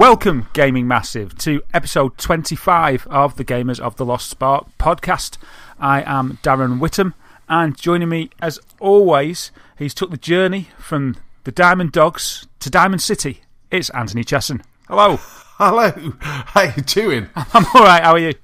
Welcome, Gaming Massive, to episode 25 of the Gamers of the Lost Spark podcast. I am Darren Whittam, and joining me, as always, he's took the journey from the Diamond Dogs to Diamond City. It's Anthony Chesson. Hello. Hello. How you doing? I'm alright, how are you?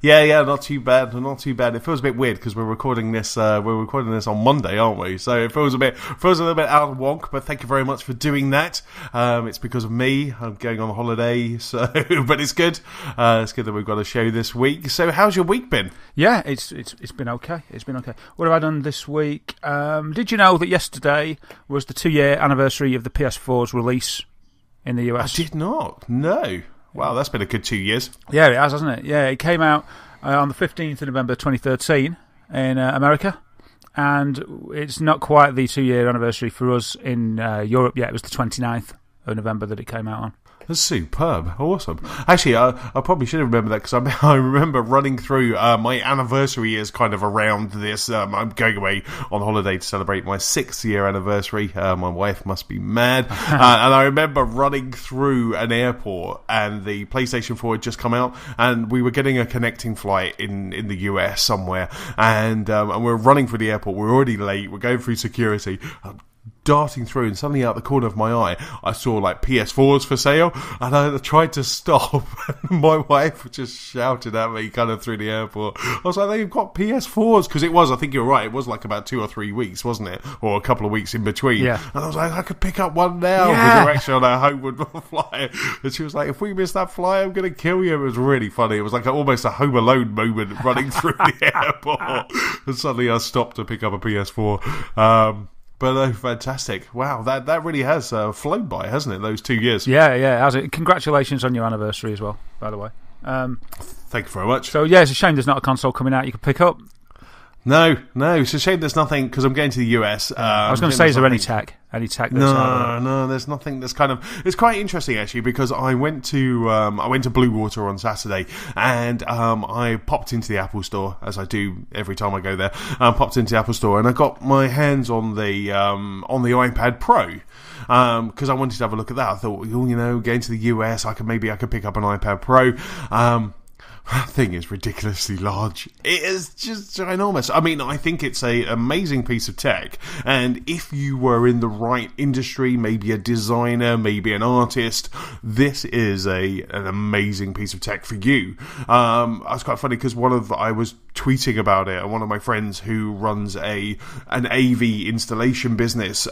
Yeah, not too bad. It feels a bit weird because we're recording this on Monday, aren't we? So it feels a little bit out of wonk. But thank you very much for doing that. It's because of me. I'm going on holiday, so but it's good. It's good that we've got a show this week. So how's your week been? Yeah, it's been okay. It's been okay. What have I done this week? Did you know that yesterday was the 2-year anniversary of the PS4's release in the US? I did not. No. Wow, that's been a good 2 years. Yeah, it has, hasn't it? Yeah, it came out on the 15th of November 2013 in America, and it's not quite the 2-year anniversary for us in Europe yet. It was the 29th of November that it came out on. That's superb. Awesome. Actually, I probably should have remembered that because I remember running through my anniversary is kind of around this. I'm going away on holiday to celebrate my 6th-year anniversary. My wife must be mad. And I remember running through an airport and the PlayStation 4 had just come out and we were getting a connecting flight in the US somewhere. And we're running through the airport. We're already late. We're going through security. Darting through, and suddenly out the corner of my eye I saw like PS4s for sale, and I tried to stop and my wife just shouted at me kind of through the airport. I was like, they've got PS4s, because it was, I think you're right, it was like about 2 or 3 weeks, wasn't it, or a couple of weeks in between. Yeah. And I was like, I could pick up one now because we're actually on our homeward flight. And she was like, if we miss that flight, I'm going to kill you. It was really funny. It was like almost a Home Alone moment running through the airport, and suddenly I stopped to pick up a PS4. But fantastic. Wow, that really has flown by, hasn't it, those 2 years? Yeah, it has. Congratulations on your anniversary as well, by the way. Thank you very much. So, yeah, it's a shame there's not a console coming out you can pick up. No, it's a shame there's nothing, because I'm going to the US. I was going to say, is there any tech? Any tech that's out there? No, there's nothing that's kind of... It's quite interesting, actually, because I went to Blue Water on Saturday, and I popped into the Apple Store, as I do every time I go there. Popped into the Apple Store, and I got my hands on the iPad Pro. Because I wanted to have a look at that. I thought, going to the US, I could pick up an iPad Pro. That thing is ridiculously large. It is just ginormous. I mean, I think it's an amazing piece of tech, and if you were in the right industry, maybe a designer, maybe an artist, this is an amazing piece of tech for you. It was quite funny because I was tweeting about it, and one of my friends who runs an AV installation business,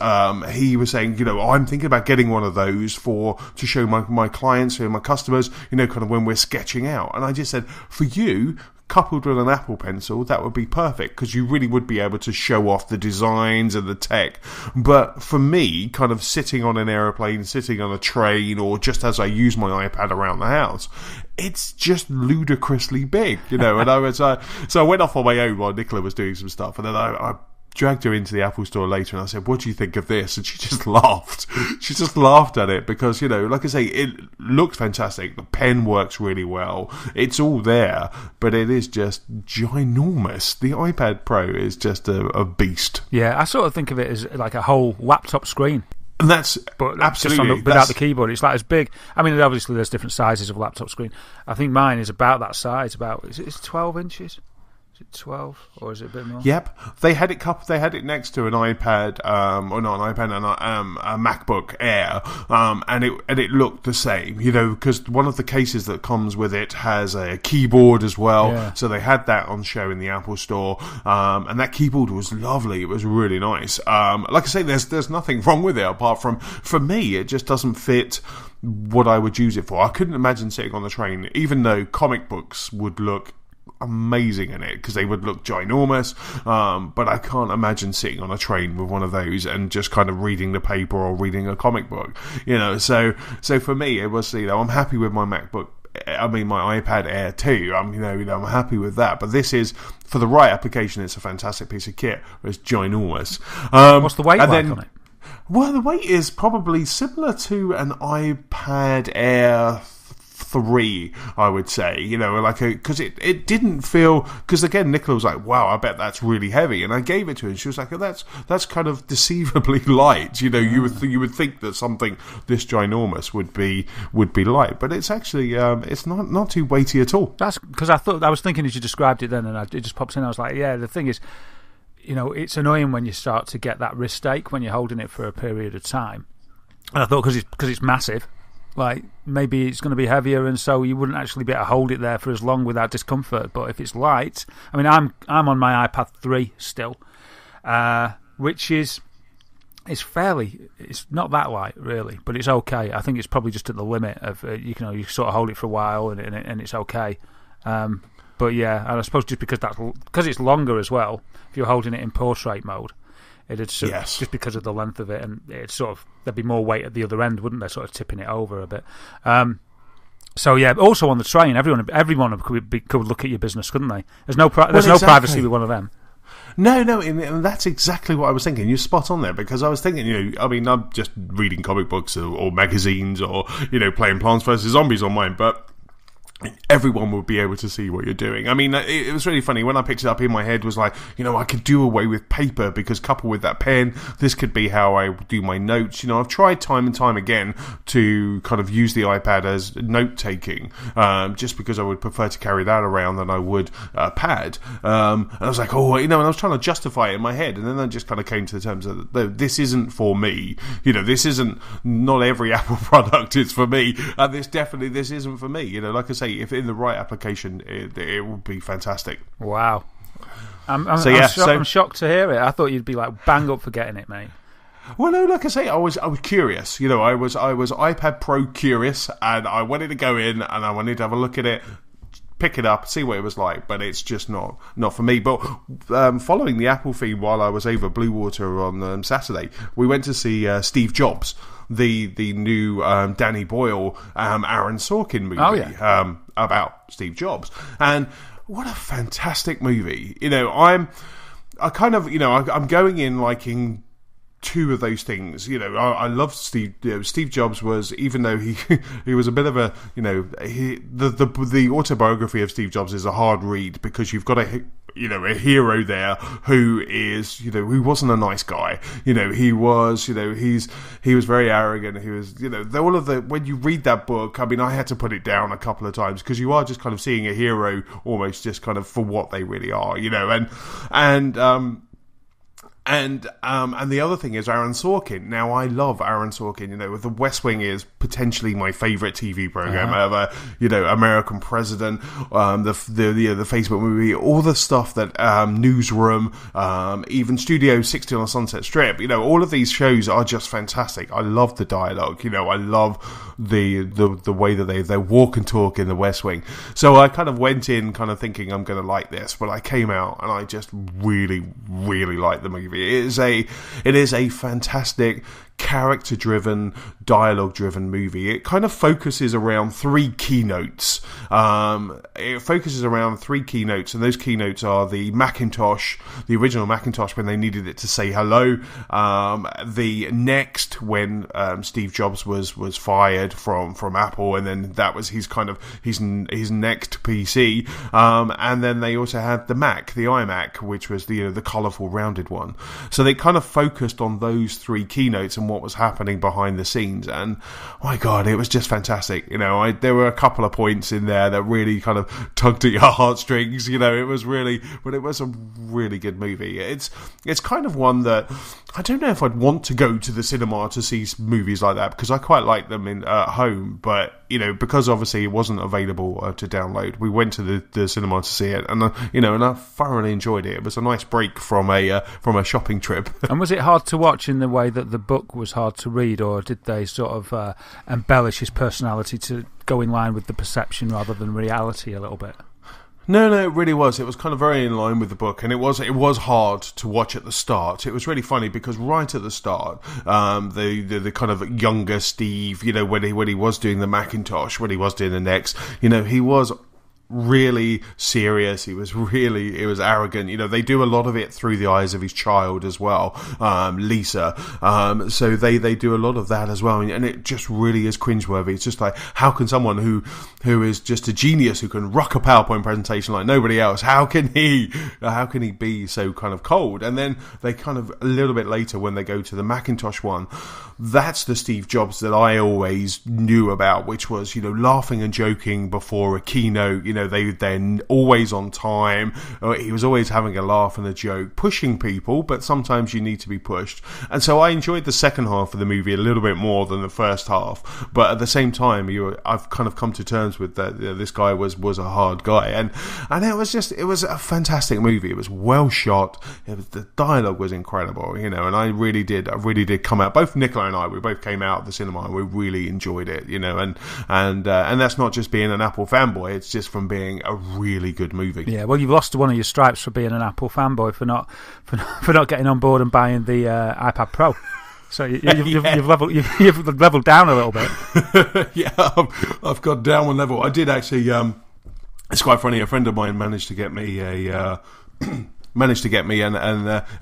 he was saying, I'm thinking about getting one of those to show my clients and my customers, kind of when we're sketching out. And I just said, for you, coupled with an Apple Pencil, that would be perfect, because you really would be able to show off the designs and the tech. But for me, kind of sitting on an aeroplane, sitting on a train, or just as I use my iPad around the house, it's just ludicrously big, And I was so I went off on my own while Nicola was doing some stuff, and then I dragged her into the Apple Store later and I said, what do you think of this? And she just laughed. She just laughed at it because, like I say, it looks fantastic. The pen works really well. It's all there, but it is just ginormous. The iPad Pro is just a beast. Yeah, I sort of think of it as like a whole laptop screen. And that's absolutely without the keyboard. It's like as big. I mean, obviously there's different sizes of laptop screen. I think mine is about that size. It's 12 inches. Is it 12 or is it a bit more? Yep, they had it next to an iPad, or not an iPad, a MacBook Air, and it looked the same, because one of the cases that comes with it has a keyboard as well. Yeah. So they had that on show in the Apple Store, and that keyboard was lovely. It was really nice. Like I say, there's nothing wrong with it apart from, for me, it just doesn't fit what I would use it for. I couldn't imagine sitting on the train, even though comic books would look amazing in it because they would look ginormous, but I can't imagine sitting on a train with one of those and just kind of reading the paper or reading a comic book, so for me it was, I'm happy with my MacBook, my iPad Air 2, I'm happy with that, but this is, for the right application, it's a fantastic piece of kit. It's ginormous. What's the weight like on it? Well, the weight is probably similar to an iPad Air 3, I would say. You know, like because it didn't feel, because again, Nicola was like, "Wow, I bet that's really heavy," and I gave it to her, and she was like, "Oh, that's kind of deceivably light." You know, you would think that something this ginormous would be light, but it's actually it's not too weighty at all. That's because I was thinking as you described it then, and it just pops in. I was like, yeah, the thing is, you know, it's annoying when you start to get that wrist ache when you're holding it for a period of time. And I thought because it's massive, like maybe it's going to be heavier, and so you wouldn't actually be able to hold it there for as long without discomfort. But if it's light, I mean, I'm on my iPad 3 still, which is it's not that light really, but it's okay. I think it's probably just at the limit of you sort of hold it for a while and it's okay. But yeah, and I suppose just because it's longer as well. If you're holding it in portrait mode, it'd just because of the length of it, and it's sort of there'd be more weight at the other end, wouldn't there? Sort of tipping it over a bit. So yeah, also on the train, everyone could look at your business, couldn't they? There's no privacy with one of them. No, and that's exactly what I was thinking. You're spot on there, because I was thinking, you know, I mean, I'm just reading comic books or magazines or, you know, playing Plants vs. Zombies on mine, but everyone would be able to see what you're doing. I mean, it was really funny. When I picked it up, in my head was like, you know, I could do away with paper, because coupled with that pen, this could be how I do my notes. You know, I've tried time and time again to kind of use the iPad as note-taking, just because I would prefer to carry that around than I would a pad. And I was like, oh, you know, and I was trying to justify it in my head, and then I just kind of came to the terms of, this isn't for me. You know, not every Apple product is for me, and this isn't for me. You know, like I say, if in the right application, it would be fantastic. Wow. I'm shocked to hear it. I thought you'd be like bang up for getting it, mate. Well, no, like I say, I was curious. You know, I was iPad Pro curious, and I wanted to go in and I wanted to have a look at it, pick it up, see what it was like, but it's just not for me. But following the Apple theme while I was over Blue Water on Saturday, we went to see Steve Jobs, the new Danny Boyle, Aaron Sorkin movie. Oh, yeah. About Steve Jobs. And what a fantastic movie. You know, I'm going in liking two of those things. You know, I love Steve. You know, Steve Jobs was, even though he was a bit of a, you know, the autobiography of Steve Jobs is a hard read, because you've got a hero there who is, you know, who wasn't a nice guy. You know, he was very arrogant. He was, you know, when you read that book, I mean, I had to put it down a couple of times, because you are just kind of seeing a hero almost just kind of for what they really are, you know, and the other thing is Aaron Sorkin. Now, I love Aaron Sorkin. You know, The West Wing is potentially my favourite TV program ever. You know, American President, the Facebook movie, all the stuff that Newsroom, even Studio 60 on the Sunset Strip. You know, all of these shows are just fantastic. I love the dialogue. You know, I love the way that they walk and talk in The West Wing. So I kind of went in kind of thinking I'm going to like this, but I came out and I just really, really liked the movie. It is a fantastic, character-driven, dialogue-driven movie. It kind of focuses around three keynotes. And those keynotes are the Macintosh, the original Macintosh when they needed it to say hello. The Next, when Steve Jobs was fired from Apple, and then that was his kind of his next PC. And then they also had the Mac, the iMac, which was the colourful rounded one. So they kind of focused on those three keynotes and what was happening behind the scenes, and my God, it was just fantastic. You know, there were a couple of points in there that really kind of tugged at your heartstrings. You know, it was a really good movie. It's kind of one that I don't know if I'd want to go to the cinema to see movies like that, because I quite like them at home, but you know, because obviously it wasn't available to download, we went to the cinema to see it, and and I thoroughly enjoyed it. It was a nice break from a shopping trip. And was it hard to watch in the way that the book was hard to read, or did they sort of embellish his personality to go in line with the perception rather than reality a little bit? No, it really was. It was kind of very in line with the book, and it was hard to watch at the start. It was really funny because right at the start, the kind of younger Steve, you know, when he was doing the Macintosh, when he was doing the Next, you know, he was really serious. He was arrogant. They do a lot of it through the eyes of his child as well, Lisa. So they do a lot of that as well, and it just really is cringeworthy. It's just like, how can someone who is just a genius, who can rock a PowerPoint presentation like nobody else, how can he be so kind of cold? And then they kind of, a little bit later, when they go to the Macintosh one, that's the Steve Jobs that I always knew about, which was, laughing and joking before a keynote. They're always on time. He was always having a laugh and a joke, pushing people, but sometimes you need to be pushed. And so I enjoyed the second half of the movie a little bit more than the first half. But at the same time, I've kind of come to terms with that. This guy was a hard guy, and it was a fantastic movie. It was well shot. The dialogue was incredible, and I really did come out. Both Nicola and I, we both came out of the cinema and we really enjoyed it, and that's not just being an Apple fanboy. It's just from being a really good movie. Yeah, well, you've lost one of your stripes for being an Apple fanboy for not getting on board and buying the iPad Pro. So you've leveled down a little bit. Yeah, I've gone down one level. I did actually. It's quite funny. A friend of mine managed to get me an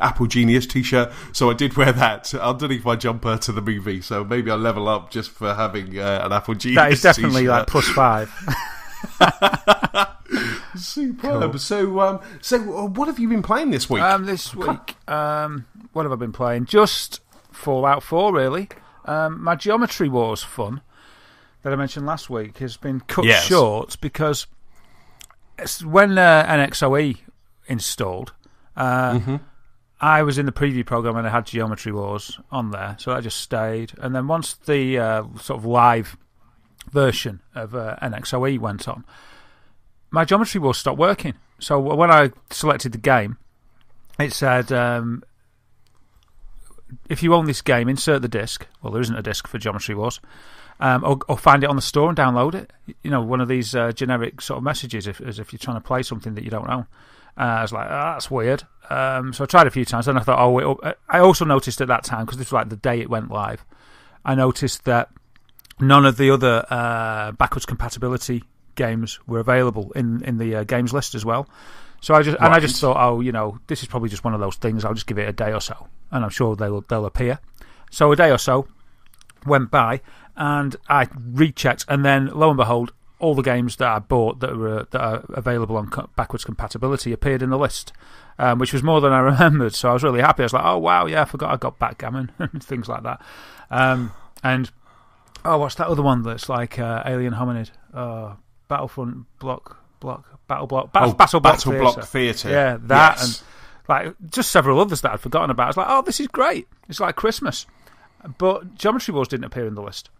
Apple Genius T-shirt, so I did wear that underneath my jumper to the movie. So maybe I'll level up just for having an Apple Genius. That is definitely T-shirt. like +5. Superb. Cool. So what have you been playing this week? This week, what have I been playing? Just Fallout 4, really. My Geometry Wars fun that I mentioned last week has been cut short because when NXOE installed, I was in the preview program and I had Geometry Wars on there, so I just stayed. And then once the sort of live version of NXOE went on, my Geometry Wars stopped working. So when I selected the game, it said, if you own this game, insert the disc. Well, there isn't a disc for Geometry Wars. Or find it on the store and download it. One of these generic sort of messages, as if you're trying to play something that you don't own. I was like, that's weird. So I tried a few times, and I thought, I also noticed at that time, because this was like the day it went live, I noticed that none of the other backwards compatibility games were available in the games list as well. So I just thought, this is probably just one of those things. I'll just give it a day or so, and I'm sure they'll appear. So a day or so went by, and I rechecked, and then lo and behold, all the games that I bought that are available on backwards compatibility appeared in the list, which was more than I remembered. So I was really happy. I was like, oh wow, yeah, I forgot I got Backgammon and things like that. And what's that other one that's like Alien Hominid? Battlefront Battle Block Theatre. Yeah, that, yes. And like just several others that I'd forgotten about. I was like, oh, this is great. It's like Christmas. But Geometry Wars didn't appear in the list.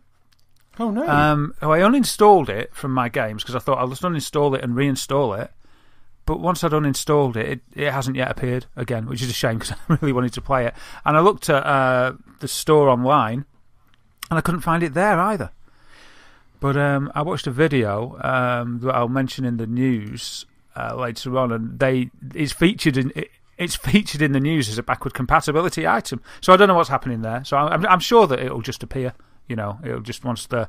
Oh, no. I uninstalled it from my games because I thought I'll just uninstall it and reinstall it. But once I'd uninstalled it, it hasn't yet appeared again, which is a shame because I really wanted to play it. And I looked at the store online, and I couldn't find it there either. But I watched a video that I'll mention in the news later on, and it's featured in the news as a backward compatibility item. So I don't know what's happening there. So I'm sure that it'll just appear. It'll just once the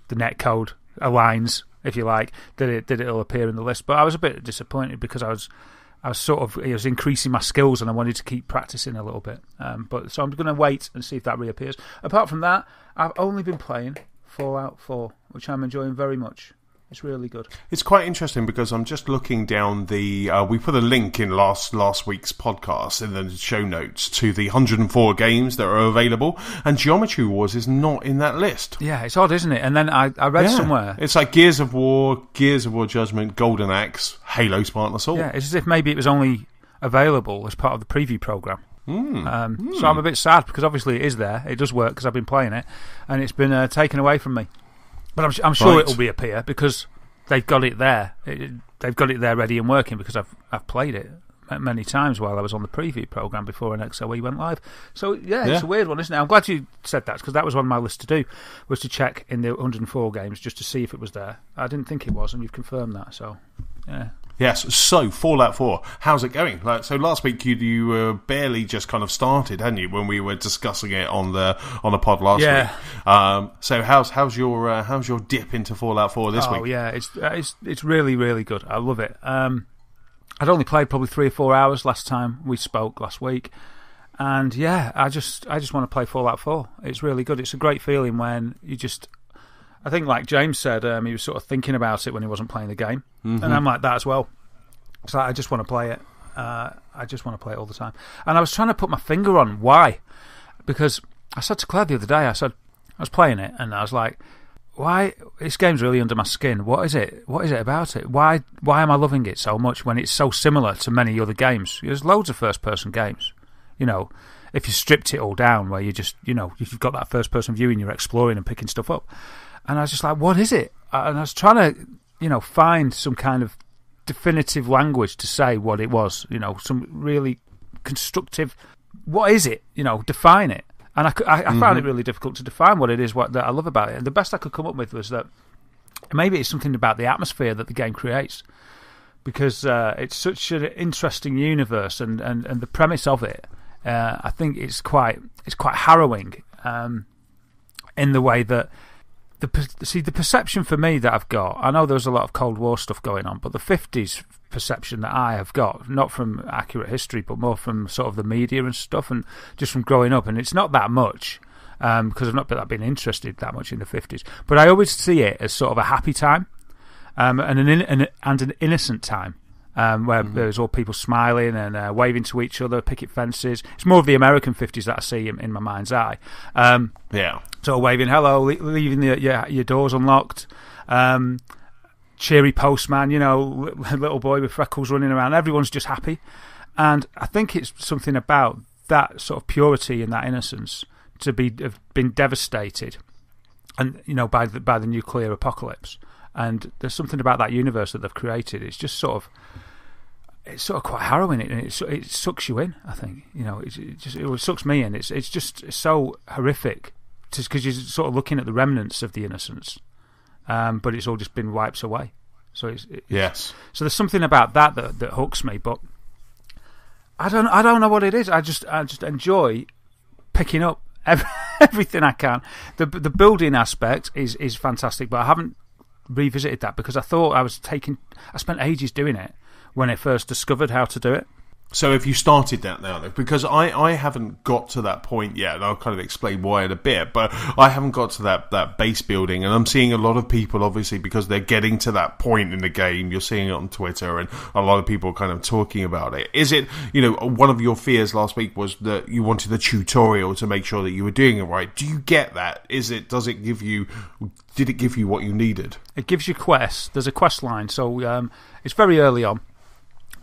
net code aligns, if you like, that it'll appear in the list. But I was a bit disappointed because I was increasing my skills and I wanted to keep practicing a little bit. So I'm going to wait and see if that reappears. Apart from that, I've only been playing Fallout 4, which I'm enjoying very much. It's really good. It's quite interesting because I'm just looking down we put a link in last week's podcast in the show notes to the 104 games that are available, and Geometry Wars is not in that list. Yeah, it's odd, isn't it? And then I read somewhere. It's like Gears of War Judgment, Golden Axe, Halo Spartan Assault. Yeah, it's as if maybe it was only available as part of the preview program. So I'm a bit sad because obviously it is there. It does work because I've been playing it, and it's been taken away from me. But I'm sure it will reappear because they've got it there. They've got it there ready and working because I've played it many times while I was on the preview program before NXOE went live. So yeah, it's a weird one, isn't it? I'm glad you said that because that was on my list to do, was to check in the 104 games just to see if it was there. I didn't think it was, and you've confirmed that. So yeah. Yes. So Fallout 4, how's it going? So last week you were barely just kind of started, hadn't you, when we were discussing it on the pod last week? So how's your dip into Fallout 4 this week? Oh yeah, it's really, really good. I love it. I'd only played probably 3 or 4 hours last time we spoke last week, and yeah, I just want to play Fallout 4. It's really good. It's a great feeling when you just. I think, like James said, he was sort of thinking about it when he wasn't playing the game, and I'm like that as well. So I just want to play it. I just want to play it all the time. And I was trying to put my finger on why, because I said to Claire the other day, I was playing it, and I was like, why this game's really under my skin? What is it? What is it about it? Why am I loving it so much when it's so similar to many other games? There's loads of first-person games, if you stripped it all down, where you just, you've got that first-person view and you're exploring and picking stuff up. And I was just like, what is it? And I was trying to, find some kind of definitive language to say what it was, some really constructive, what is it? Define it. And I found it really difficult to define what it is that I love about it. And the best I could come up with was that maybe it's something about the atmosphere that the game creates, because it's such an interesting universe, and the premise of it, I think it's quite harrowing in the way that the perception for me that I've got, I know there's a lot of Cold War stuff going on, but the 50s perception that I have got, not from accurate history, but more from sort of the media and stuff, and just from growing up, and it's not that much, because I've not been interested that much in the 50s, but I always see it as sort of a happy time, and an innocent time, where there's all people smiling and waving to each other, picket fences. It's more of the American 50s that I see in my mind's eye. Sort of waving hello, leaving your doors unlocked. Cheery postman, little boy with freckles running around. Everyone's just happy. And I think it's something about that sort of purity and that innocence have been devastated, and by the nuclear apocalypse. And there's something about that universe that they've created. It's just sort of quite harrowing, and it sucks you in. I think it sucks me in. It's so horrific, because you're sort of looking at the remnants of the innocence, but it's all just been wiped away. So yes. So there's something about that hooks me, but I don't know what it is. I just enjoy picking up everything I can. The building aspect is fantastic, but I haven't revisited that because I thought I spent ages doing it when I first discovered how to do it. So have you started that now, though? Because I haven't got to that point yet, and I'll kind of explain why in a bit, but I haven't got to that base building, and I'm seeing a lot of people, obviously, because they're getting to that point in the game. You're seeing it on Twitter, and a lot of people kind of talking about it. Is it, one of your fears last week was that you wanted a tutorial to make sure that you were doing it right. Do you get that? Did it give you what you needed? It gives you quests. There's a quest line, so it's very early on.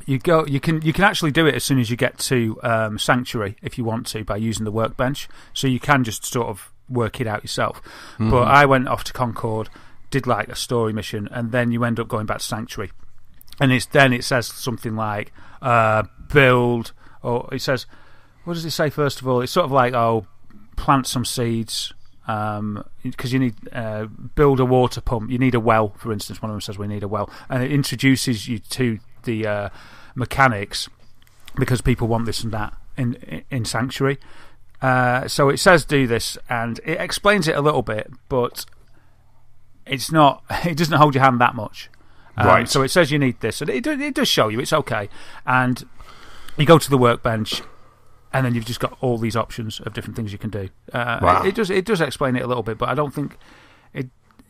You can actually do it as soon as you get to Sanctuary if you want to, by using the workbench. So you can just sort of work it out yourself. Mm-hmm. But I went off to Concord, did like a story mission, and then you end up going back to Sanctuary. And it says something like build, or it says, what does it say first of all? It's sort of like, plant some seeds, because you need build a water pump. You need a well, for instance. One of them says we need a well, and it introduces you to the mechanics, because people want this and that in Sanctuary. So it says do this, and it explains it a little bit, but it doesn't hold your hand that much. Right. So it says you need this, and it does show you it's okay, and you go to the workbench, and then you've just got all these options of different things you can do. Wow. It does explain it a little bit, but I don't think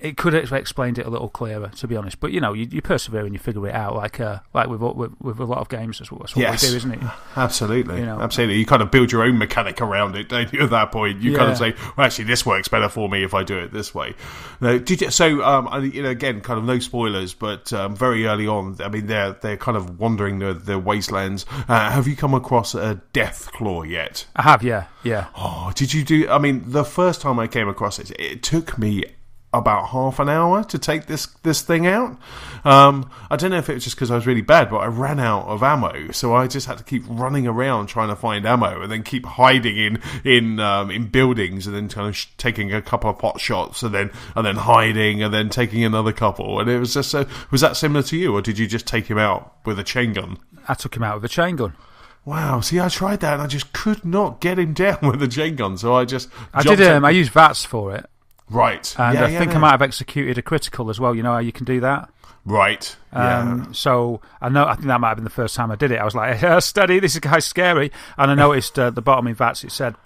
it could have explained it a little clearer, to be honest. But you persevere and you figure it out, like with a lot of games. That's what yes. we do, isn't it? Absolutely, absolutely. You kind of build your own mechanic around it, don't you? At that point, you kind of say, "Well, actually, this works better for me if I do it this way." Again, kind of no spoilers, but very early on, I mean, they're kind of wandering the wastelands. Have you come across a death claw yet? I have, yeah. Oh, did you do? I mean, the first time I came across it took me about half an hour to take this thing out. I don't know if it was just because I was really bad, but I ran out of ammo, so I just had to keep running around trying to find ammo, and then keep hiding in buildings, and then kind of taking a couple of pot shots, and then hiding, and then taking another couple. And it was just was that similar to you, or did you just take him out with a chain gun? I took him out with a chain gun. Wow, see, I tried that, and I just could not get him down with a chain gun, so I used VATS for it. Right. And I think I might have executed a critical as well. You know how you can do that? Right. So I think that might have been the first time I did it. I was like, steady, this guy's scary. And I noticed at the bottom in VATS it said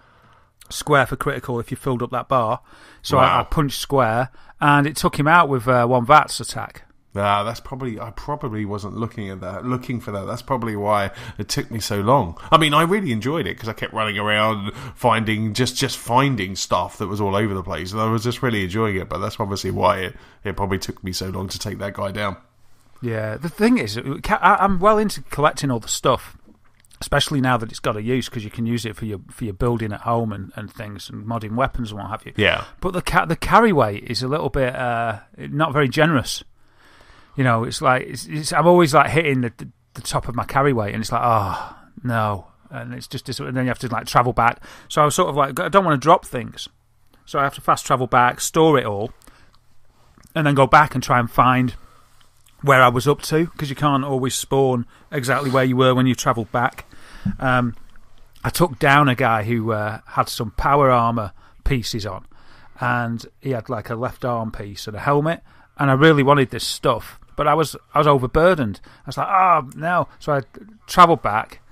square for critical if you filled up that bar. So I punched square, and it took him out with one VATS attack. I probably wasn't looking for that. That's probably why it took me so long. I mean, I really enjoyed it because I kept running around finding stuff that was all over the place, and I was just really enjoying it. But that's obviously why it probably took me so long to take that guy down. Yeah, the thing is, I'm well into collecting all the stuff, especially now that it's got a use, because you can use it for your building at home and things, and modding weapons and what have you. Yeah. But the carry weight is a little bit not very generous. You know, it's like I'm always like hitting the top of my carry weight, and it's like, oh no, and it's just and then you have to like travel back. So I was sort of like, I don't want to drop things, so I have to fast travel back, store it all, and then go back and try and find where I was up to, because you can't always spawn exactly where you were when you travelled back. I took down a guy who had some power armor pieces on, and he had like a left arm piece and a helmet, and I really wanted this stuff. But I was overburdened. I was like, oh, no. So I travelled back,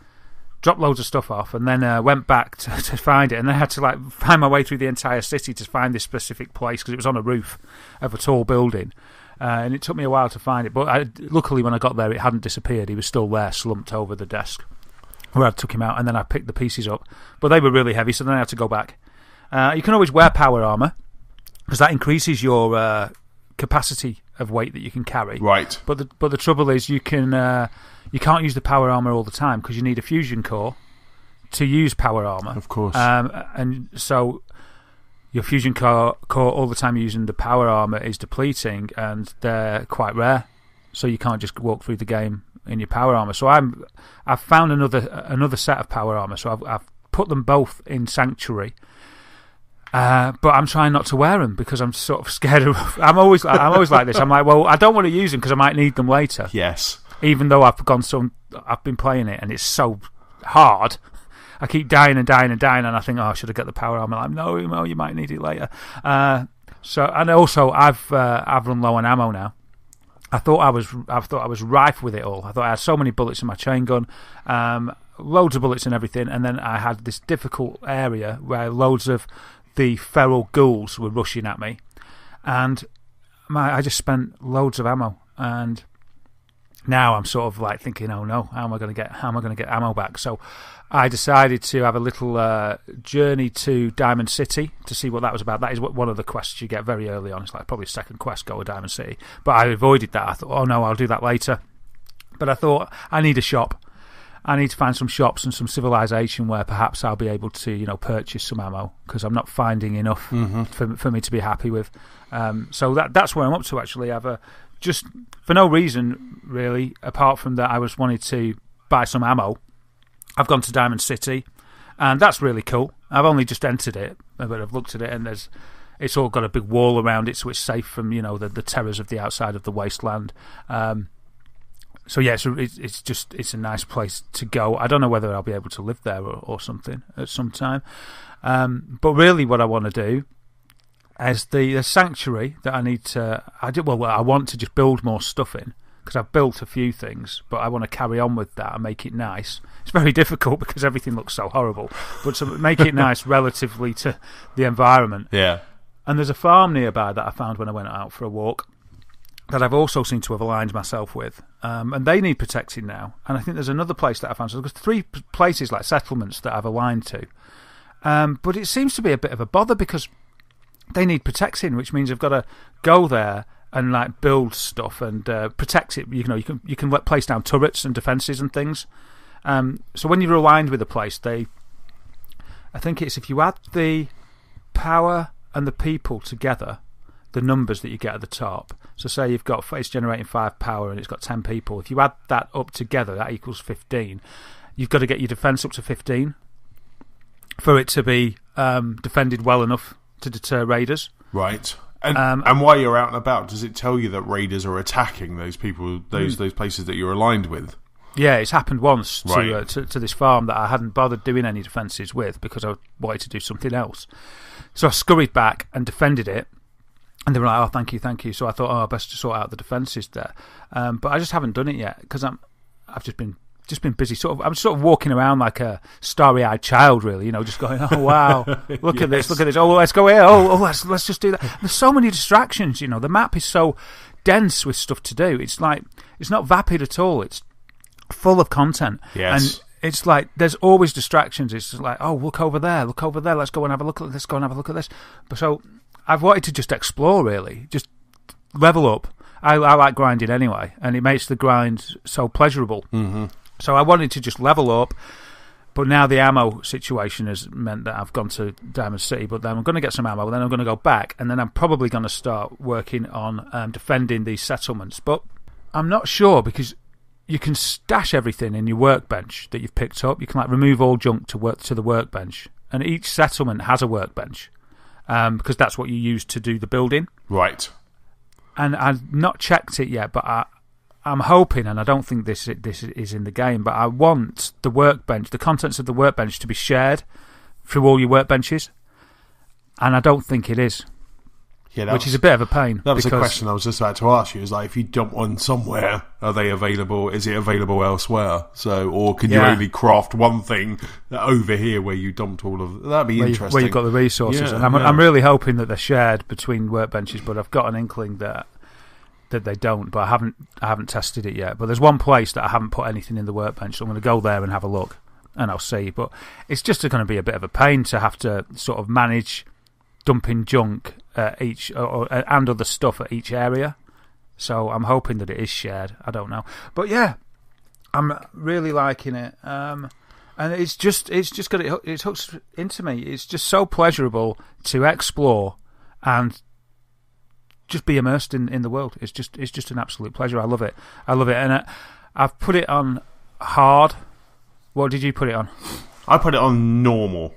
dropped loads of stuff off, and then went back to find it. And then I had to like find my way through the entire city to find this specific place, because it was on a roof of a tall building. And it took me a while to find it. But luckily, when I got there, it hadn't disappeared. He was still there, slumped over the desk, where I took him out. And then I picked the pieces up. But they were really heavy, so then I had to go back. You can always wear power armour, because that increases your capacity of weight that you can carry. Right. But the trouble is you can't use the power armor all the time, because you need a fusion core to use power armor. Of course. And so your fusion core all the time you're using the power armor is depleting, and they're quite rare. So you can't just walk through the game in your power armor. So I've found another set of power armor. So I've put them both in Sanctuary. But I'm trying not to wear them, because I'm sort of scared of. I'm always like this. I'm like, well, I don't want to use them because I might need them later. Yes. Even though I've been playing it and it's so hard, I keep dying and I think, oh, should I get the power armor? I'm like, no, you might need it later. And also I've run low on ammo now. I thought I was rife with it all. I thought I had so many bullets in my chain gun, loads of bullets and everything, and then I had this difficult area where loads of the feral ghouls were rushing at me, and I just spent loads of ammo, and now I'm sort of like thinking, oh no, how am I going to get ammo back? So I decided to have a little journey to Diamond City to see what that was about. That is one of the quests you get very early on. It's like probably second quest, go to Diamond City, but I avoided that. I thought, oh no, I'll do that later. But I thought, I need a shop. I need to find some shops and some civilization where perhaps I'll be able to, purchase some ammo, because I'm not finding enough for me to be happy with. So that's where I'm up to, actually. I've just for no reason really, apart from that I was wanted to buy some ammo. I've gone to Diamond City, and that's really cool. I've only just entered it, but I've looked at it, and it's all got a big wall around it, so it's safe from the terrors of the outside of the wasteland. So yeah, it's a nice place to go. I don't know whether I'll be able to live there or something at some time. But really, what I want to do is the sanctuary that I need to. I want to just build more stuff in, because I've built a few things, but I want to carry on with that and make it nice. It's very difficult because everything looks so horrible, but to make it nice relatively to the environment. Yeah. And there's a farm nearby that I found when I went out for a walk that I've also seemed to have aligned myself with, and they need protecting now. And I think there's another place that I found. So there's 3 places, like settlements, that I've aligned to. But it seems to be a bit of a bother because they need protecting, which means I've got to go there and like build stuff and protect it. You can place down turrets and defences and things. So when you're aligned with a place, I think it's if you add the power and the people together, the numbers that you get at the top. So say you've got, it's generating 5 power and it's got 10 people. If you add that up together, that equals 15. You've got to get your defence up to 15 for it to be defended well enough to deter raiders. Right. And while you're out and about, does it tell you that raiders are attacking those people, those places that you're aligned with? Yeah, it's happened once Right. to this farm that I hadn't bothered doing any defences with because I wanted to do something else. So I scurried back and defended it, and they were like, "Oh, thank you." So I thought, "Oh, best to sort out the defences there," but I just haven't done it yet because I've just been busy. I'm sort of walking around like a starry-eyed child, really. Just going, "Oh wow, look at this! Oh, let's go here! Oh, let's just do that." There's so many distractions. The map is so dense with stuff to do. It's like it's not vapid at all. It's full of content. Yes. And it's like there's always distractions. It's just like, oh, look over there, let's go and have a look at this, But so I've wanted to just explore, really, just level up. I like grinding anyway, and it makes the grind so pleasurable. Mm-hmm. So I wanted to just level up, but now the ammo situation has meant that I've gone to Diamond City, but then I'm going to get some ammo, then I'm going to go back, and then I'm probably going to start working on defending these settlements. But I'm not sure because you can stash everything in your workbench that you've picked up. You can remove all junk to the workbench, and each settlement has a workbench because that's what you use to do the building. Right. And I've not checked it yet, but I'm hoping, and I don't think this is in the game, but I want the workbench, the contents of the workbench, to be shared through all your workbenches, and I don't think it is. Yeah, which is a bit of a pain. That was a question I was just about to ask you. Is if you dump one somewhere, are they available? Is it available elsewhere? Or can you only craft one thing over here where you dumped all of? That'd be interesting. Where you've got the resources. Yeah, And I'm really hoping that they're shared between workbenches, but I've got an inkling that they don't. But I haven't tested it yet. But there's one place that I haven't put anything in the workbench, so I'm going to go there and have a look, and I'll see. But it's just going to be a bit of a pain to have to sort of manage dumping junk and other stuff at each area. So I'm hoping that it is shared. I don't know, but yeah, I'm really liking it. And it's just got it hooks into me. It's just so pleasurable to explore and just be immersed in the world. It's just an absolute pleasure. I love it. And I've put it on hard. What did you put it on? I put it on normal.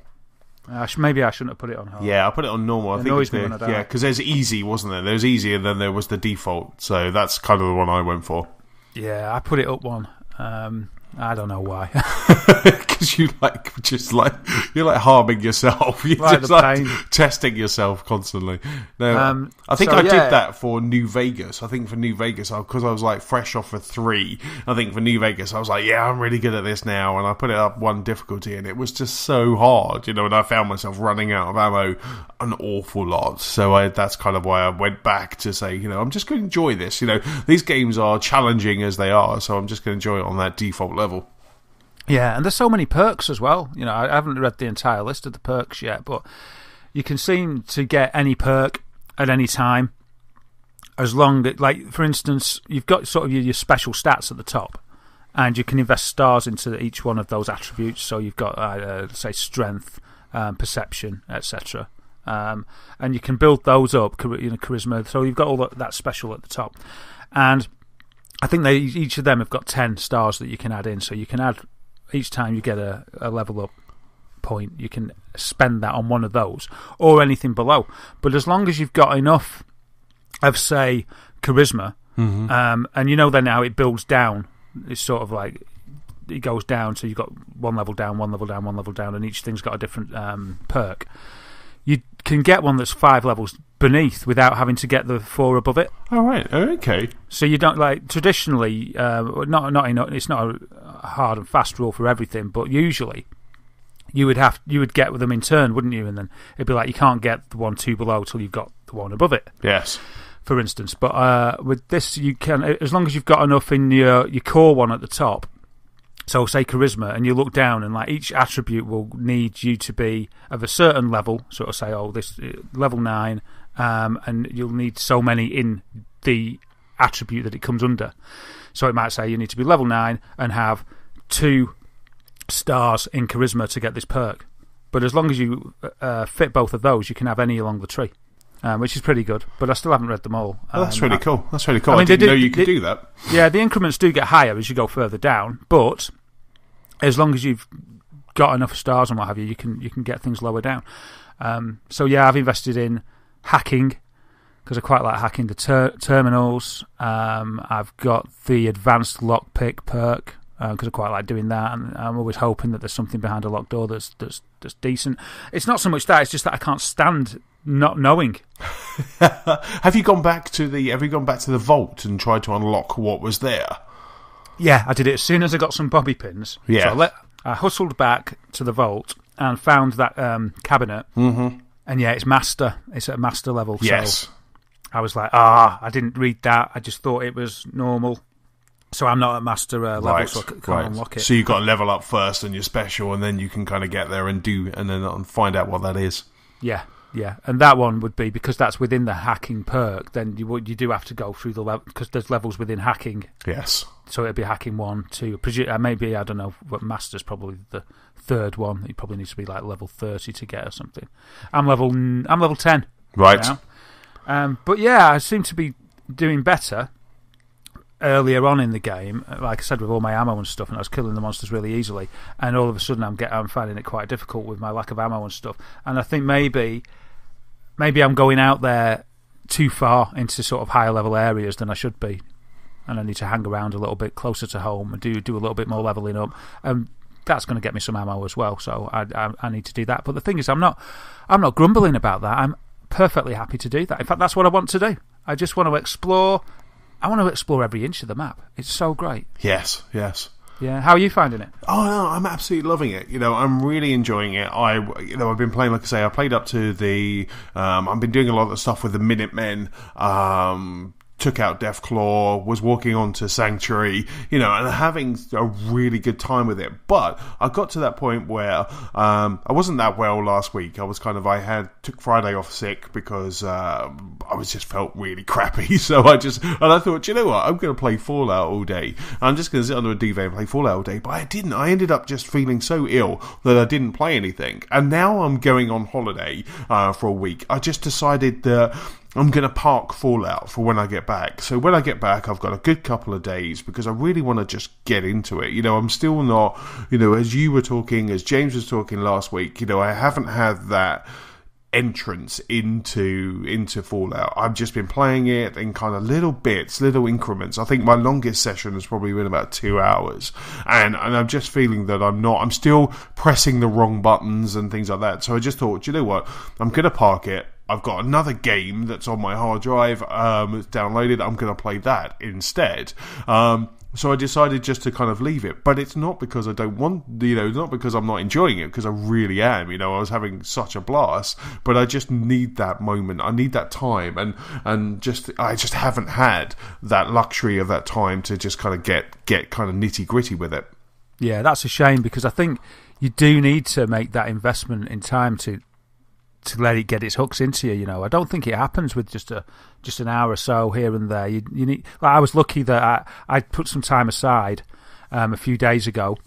Maybe I shouldn't have put it on hard. Yeah, I put it on normal. It annoys me when I die. Yeah, because there's easy, wasn't there? There was easy, and then there was the default. So that's kind of the one I went for. Yeah, I put it up one. I don't know why. Because you're harming yourself. You're like just pain. Testing yourself constantly. No, I think did that for New Vegas. I think for New Vegas, because I was fresh off of 3. I think for New Vegas, I was like, yeah, I'm really good at this now, and I put it up 1 difficulty, and it was just so hard, and I found myself running out of ammo an awful lot. So that's kind of why I went back to say, I'm just going to enjoy this. These games are challenging as they are, so I'm just going to enjoy it on that default level. Yeah, and there's so many perks as well. I haven't read the entire list of the perks yet, but you can seem to get any perk at any time, as long as, for instance, you've got sort of your special stats at the top, and you can invest stars into each one of those attributes. So you've got, say, strength, perception, etc., and you can build those up, charisma. So you've got all that special at the top, and I think each of them have got 10 stars that you can add in. So you can add. Each time you get a level up point, you can spend that on one of those or anything below. But as long as you've got enough of, say, charisma, and then how it builds down, it's sort of it goes down, so you've got 1 level down, 1 level down, 1 level down, and each thing's got a different perk. You can get one that's 5 levels beneath without having to get the 4 above it. All right, okay. So you don't traditionally, it's not a hard and fast rule for everything, but usually you would get with them in turn, wouldn't you? And then it'd be you can't get the 1 2 below till you've got the 1 above it. Yes. For instance, but with this you can, as long as you've got enough in your core one at the top. So say charisma, and you look down, and each attribute will need you to be of a certain level. Sort of say, this level 9, and you'll need so many in the attribute that it comes under. So it might say you need to be level 9 and have 2 stars in charisma to get this perk. But as long as you fit both of those, you can have any along the tree. which is pretty good. But I still haven't read them all. Oh, that's really cool. That's really cool. I mean, I didn't know you could do that. Yeah, the increments do get higher as you go further down, but as long as you've got enough stars and what have you, you can get things lower down. So yeah, I've invested in hacking because I quite like hacking the terminals. I've got the advanced lockpick perk because I quite like doing that, and I'm always hoping that there's something behind a locked door that's decent. It's not so much that; it's just that I can't stand not knowing. Have you gone back to the vault and tried to unlock what was there? Yeah, I did it as soon as I got some bobby pins. Yeah. So I hustled back to the vault and found that cabinet. Mm-hmm. And yeah, it's master. It's at master level. Yes. So I was like, I didn't read that. I just thought it was normal. So I'm not at master level, so I can't unlock it. So you've got to level up first and you're special, and then you can kind of get there and then find out what that is. Yeah. Yeah, and that one would be, because that's within the hacking perk, then you do have to go through the level, because there's levels within hacking. Yes. So it'd be hacking 1, 2, maybe, I don't know, but master's probably the third one. You probably need to be like level 30 to get or something. I'm level 10. Right. Now. But yeah, I seem to be doing better earlier on in the game, like I said, with all my ammo and stuff, and I was killing the monsters really easily, and all of a sudden I'm finding it quite difficult with my lack of ammo and stuff. And I think maybe I'm going out there too far into sort of higher level areas than I should be, and I need to hang around a little bit closer to home and do a little bit more leveling up. That's going to get me some ammo as well, so I need to do that. But the thing is, I'm not grumbling about that. I'm perfectly happy to do that. In fact, that's what I want to do. I just want to explore. I want to explore every inch of the map. It's so great. Yes. Yeah, how are you finding it? Oh no, I'm absolutely loving it. I'm really enjoying it. I've been playing, like I say, I played up to the. I've been doing a lot of the stuff with the Minutemen. Took out Deathclaw, was walking on to Sanctuary, and having a really good time with it. But I got to that point where I wasn't that well last week. I was took Friday off sick because I just felt really crappy. So I thought, you know what, I'm going to play Fallout all day. I'm just going to sit under a duvet and play Fallout all day. But I didn't. I ended up just feeling so ill that I didn't play anything. And now I'm going on holiday for a week. I just decided that I'm going to park Fallout for when I get back. So when I get back, I've got a good couple of days because I really want to just get into it. I'm still not, as you were talking, as James was talking last week, I haven't had that entrance into Fallout. I've just been playing it in kind of little bits, little increments. I think my longest session has probably been about 2 hours, and I'm just feeling that I'm still pressing the wrong buttons and things like that. So I just thought, you know what, I'm going to park it. I've got another game that's on my hard drive, it's downloaded. I'm going to play that instead. So I decided just to kind of leave it. But it's not because I don't want, not because I'm not enjoying it, because I really am. I was having such a blast. But I just need that moment. I need that time. And I just haven't had that luxury of that time to just kind of get kind of nitty gritty with it. Yeah, that's a shame, because I think you do need to make that investment in time to let it get its hooks into you. I don't think it happens with just an hour or so here and there. You need. I was lucky that I put some time aside a few days ago,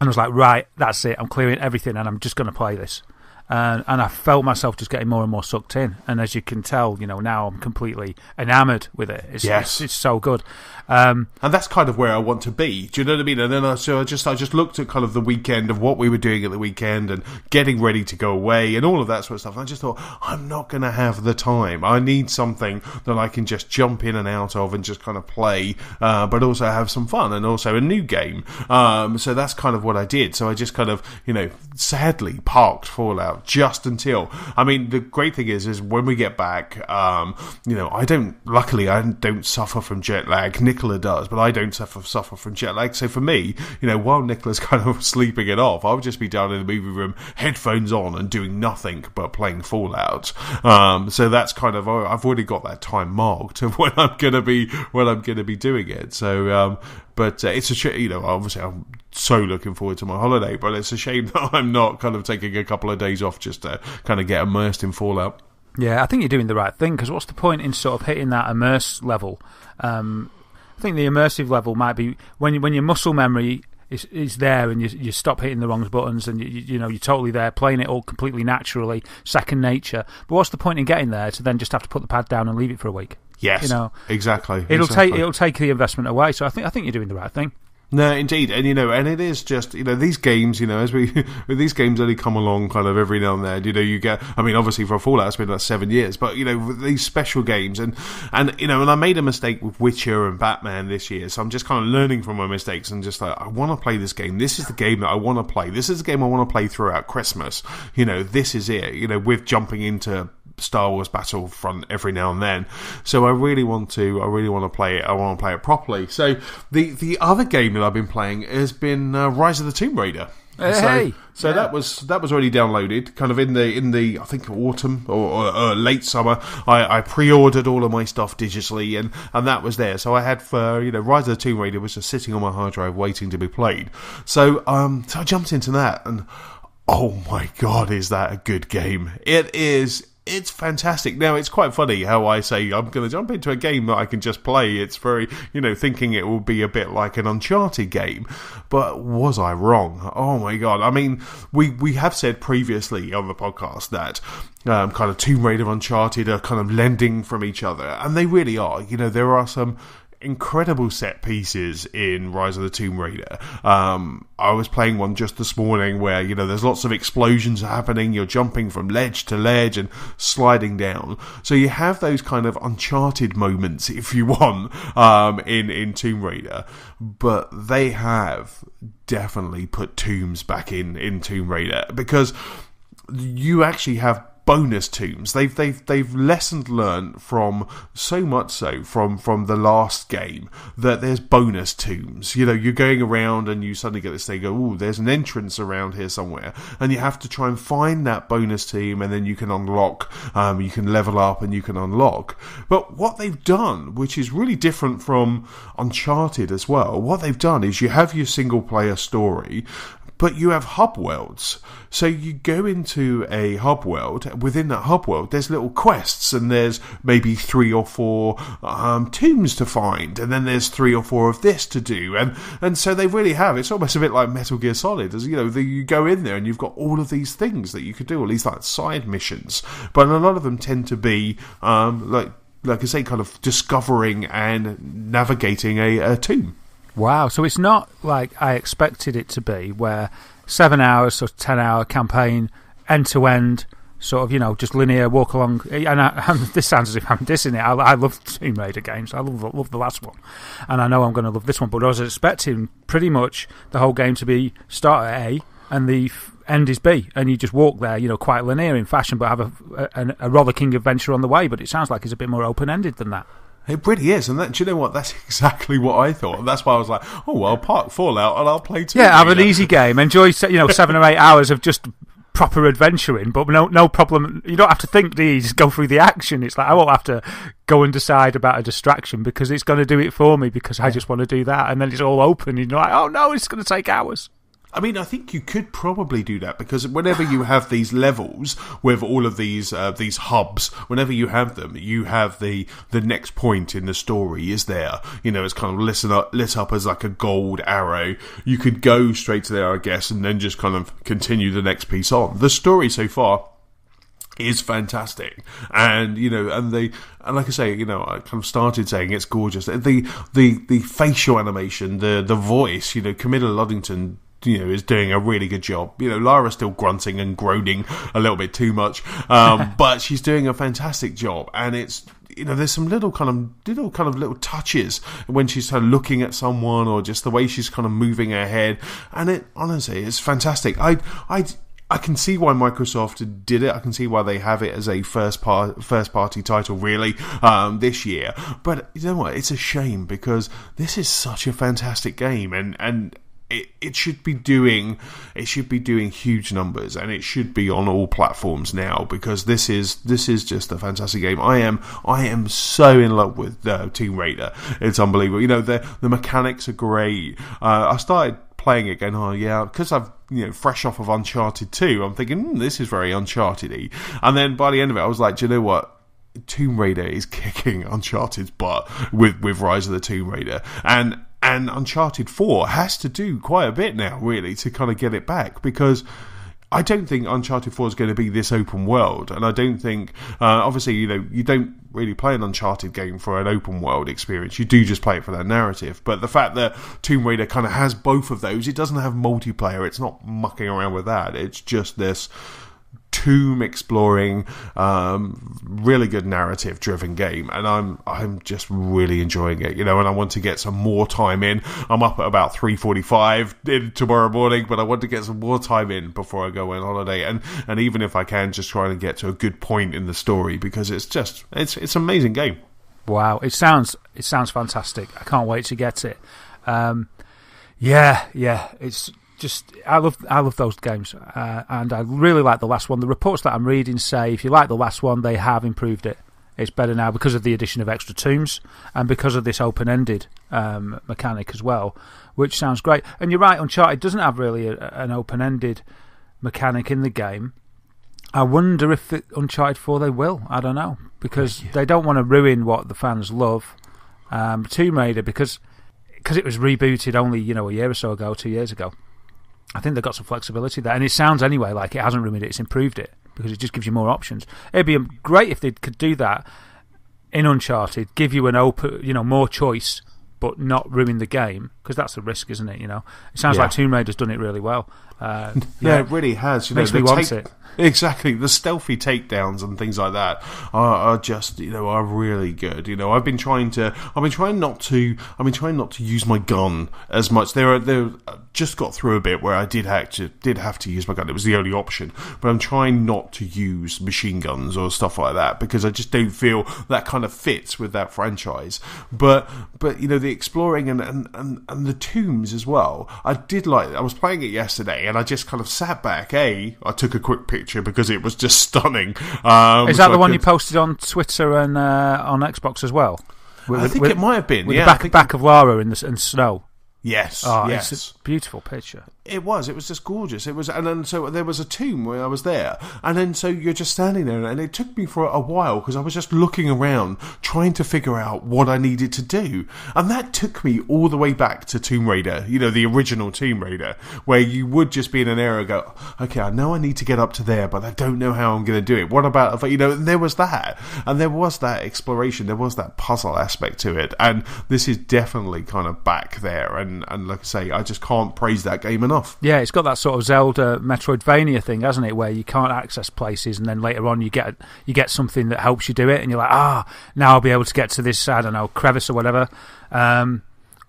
and I was like, right, that's it. I'm clearing everything, and I'm just going to play this. And I felt myself just getting more and more sucked in. And as you can tell, now I'm completely enamoured with it. It's so good. And that's kind of where I want to be. Do you know what I mean? And then I just looked at kind of the weekend of what we were doing at the weekend and getting ready to go away and all of that sort of stuff. And I just thought, I'm not going to have the time. I need something that I can just jump in and out of and just kind of play, but also have some fun and also a new game. So that's kind of what I did. So I just kind of, sadly parked Fallout just until. I mean, the great thing is when we get back, I don't suffer from jet lag. Nicola does, but I don't suffer from jet lag. So for me, while Nicola's kind of sleeping it off, I'll just be down in the movie room, headphones on, and doing nothing but playing Fallout. So that's kind of, I've already got that time marked of when I'm gonna be doing it. So, but it's a shame. Obviously I'm so looking forward to my holiday, but it's a shame that I'm not kind of taking a couple of days off just to kind of get immersed in Fallout. Yeah, I think you're doing the right thing, because what's the point in sort of hitting that immerse level? I think the immersive level might be when your muscle memory is there, and you stop hitting the wrong buttons, and you're totally there, playing it all completely naturally, second nature. But what's the point in getting there to then just have to put the pad down and leave it for a week? Yes, exactly. It'll take the investment away. So I think you're doing the right thing. No, indeed, and and it is just these games, as these games only come along kind of every now and then. You get, I mean, obviously for Fallout it's been like 7 years, but these special games, and I made a mistake with Witcher and Batman this year, so I'm just kind of learning from my mistakes and just like, I want to play this game. This is the game that I want to play. This is the game I want to play throughout Christmas. This is it. With jumping into Star Wars Battlefront every now and then, so I really want to play it. I want to play it properly. So the other game that I've been playing has been Rise of the Tomb Raider. So that was already downloaded, kind of in the I think autumn or late summer. I pre-ordered all of my stuff digitally, and that was there. So I had Rise of the Tomb Raider was just sitting on my hard drive waiting to be played. So I jumped into that, and oh my god, is that a good game? It is. It's fantastic. Now, it's quite funny how I say I'm going to jump into a game that I can just play. It's very, thinking it will be a bit like an Uncharted game. But was I wrong? Oh my god. I mean, we have said previously on the podcast that kind of Tomb Raider and Uncharted are kind of lending from each other. And they really are. There are some incredible set pieces in Rise of the Tomb Raider. I was playing one just this morning where there's lots of explosions happening, you're jumping from ledge to ledge and sliding down, so you have those kind of Uncharted moments if you want in Tomb Raider, but they have definitely put tombs back in Tomb Raider, because you actually have bonus tombs. They've lesson learned from so much so from the last game that there's bonus tombs. You're going around and you suddenly get this thing, oh, there's an entrance around here somewhere, and you have to try and find that bonus tomb, and then you can unlock, you can level up and you can unlock. But what they've done, which is really different from Uncharted as well, what they've done is you have your single player story, but you have hub worlds. So you go into a hub world. Within that hub world, there's little quests, and there's maybe 3 or 4 tombs to find, and then there's 3 or 4 of this to do, and so they really have. It's almost a bit like Metal Gear Solid, as you go in there and you've got all of these things that you could do, at least like side missions. But a lot of them tend to be like I say, kind of discovering and navigating a tomb. Wow, so it's not like I expected it to be, where 7 hours, so 10-hour campaign, end-to-end, sort of, just linear, walk along. And this sounds as if I'm dissing it. I love Tomb Raider games. I love the last one. And I know I'm going to love this one, but I was expecting pretty much the whole game to be start at A and the end is B, and you just walk there, quite linear in fashion, but have a rollicking adventure on the way. But it sounds like it's a bit more open-ended than that. It really is, and do you know what? That's exactly what I thought. That's why I was like, "Oh well, park Fallout, and I'll play Tomb Raider." Yeah, have an easy game. Enjoy, 7 or 8 hours of just proper adventuring, but no problem. You don't have to think. Do you? Just go through the action. It's like I won't have to go and decide about a distraction because it's going to do it for me because I just want to do that, and then it's all open. And you're like, "Oh no, it's going to take hours." I mean, I think you could probably do that, because whenever you have these levels with all of these hubs, whenever you have them, you have the next point in the story is there. It's kind of lit up as like a gold arrow. You could go straight to there, I guess, and then just kind of continue the next piece on. The story so far is fantastic, and like I say, I kind of started saying it's gorgeous. The facial animation, the voice, Camilla Luddington, is doing a really good job. Lara's still grunting and groaning a little bit too much, but she's doing a fantastic job. And it's, there's some little touches when she's kind of looking at someone, or just the way she's kind of moving her head. And it, honestly, it's fantastic. I can see why Microsoft did it. I can see why they have it as a first party title, really, this year. But you know what? It's a shame, because this is such a fantastic game, and it should be doing huge numbers, and it should be on all platforms now, because this is just a fantastic game. I am so in love with Tomb Raider. It's unbelievable. The mechanics are great. I started playing it going, oh yeah, because I've fresh off of Uncharted 2, I'm thinking this is very Uncharted-y, and then by the end of it I was like, do you know what? Tomb Raider is kicking Uncharted's butt with Rise of the Tomb Raider, and And Uncharted 4 has to do quite a bit now, really, to kind of get it back, because I don't think Uncharted 4 is going to be this open world, and I don't think, obviously, you don't really play an Uncharted game for an open world experience. You do just play it for that narrative. But the fact that Tomb Raider kind of has both of those, it doesn't have multiplayer. It's not mucking around with that. It's just this tomb exploring, really good narrative driven game, and I'm just really enjoying it, and I want to get some more time in. I'm up at about 3:45 tomorrow morning, but I want to get some more time in before I go on holiday, and even if I can, just trying to get to a good point in the story, because it's an amazing game. Wow, it sounds fantastic. I can't wait to get it. It's just, I love those games, and I really like the last one. The reports that I'm reading say if you like the last one, they have improved it. It's better now because of the addition of extra tombs and because of this open-ended mechanic as well, which sounds great. And you're right, Uncharted doesn't have really an open-ended mechanic in the game. I wonder if Uncharted 4 they will. I don't know, because they don't want to ruin what the fans love. Tomb Raider, because it was rebooted only a year or so ago, 2 years ago. I think they've got some flexibility there, and it sounds anyway like it hasn't ruined it, it's improved it, because it just gives you more options. It'd be great if they could do that in Uncharted, give you an open, more choice, but not ruin the game, because that's the risk, isn't it? It sounds like Tomb Raider's done it really well. It really has. Makes me want it. Exactly, the stealthy takedowns and things like that are just are really good. I've been trying not to use my gun as much. There just got through a bit where I did have to use my gun. It was the only option, but I'm trying not to use machine guns or stuff like that, because I just don't feel that kind of fits with that franchise. But the exploring and the tombs as well, I did like. I was playing it yesterday, and I just kind of sat back. I took a quick picture because it was just stunning. Is that the one you posted on Twitter and on Xbox as well? I think it might have been. With the back of Lara in snow. Yes, yes. It's a beautiful picture. It was just gorgeous. It was, and then so there was a tomb where I was there, and then so you're just standing there, and it took me for a while because I was just looking around trying to figure out what I needed to do, and that took me all the way back to Tomb Raider, the original Tomb Raider, where you would just be in an area and go, okay, I know I need to get up to there, but I don't know how I'm going to do it. What about if and there was that, and there was that exploration, there was that puzzle aspect to it, and this is definitely kind of back there, and like I say, I just can't praise that game enough. Yeah, it's got that sort of Zelda Metroidvania thing, hasn't it, where you can't access places, and then later on you get something that helps you do it, and you're like, now I'll be able to get to this, I don't know, crevice or whatever, and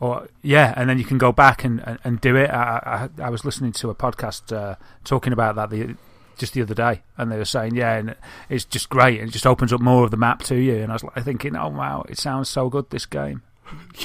then you can go back and do it. I was listening to a podcast talking about that just the other day, and they were saying, and it's just great, and it just opens up more of the map to you, and I was like thinking, oh wow, it sounds so good, this game.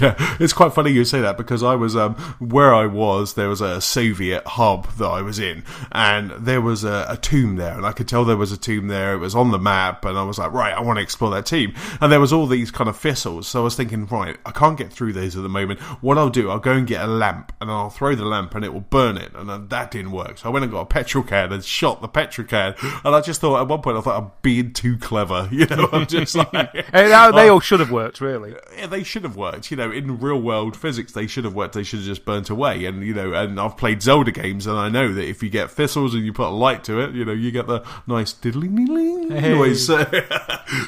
Yeah, it's quite funny you say that, because I was where I was, there was a Soviet hub that I was in, and there was a tomb there, and I could tell there was a tomb there. It was on the map, and I was like, right, I want to explore that tomb. And there was all these kind of thistles, so I was thinking, right, I can't get through these at the moment. What I'll do, I'll go and get a lamp, and I'll throw the lamp, and it will burn it. And then that didn't work, so I went and got a petrol can and shot the petrol can. And I just thought, at one point, I thought I'm being too clever, I'm just like, they all should have worked, really. Yeah, they should have worked. In real world physics, they should have worked. They should have just burnt away. And and I've played Zelda games, and I know that if you get thistles and you put a light to it, you get the nice diddly-ling noise.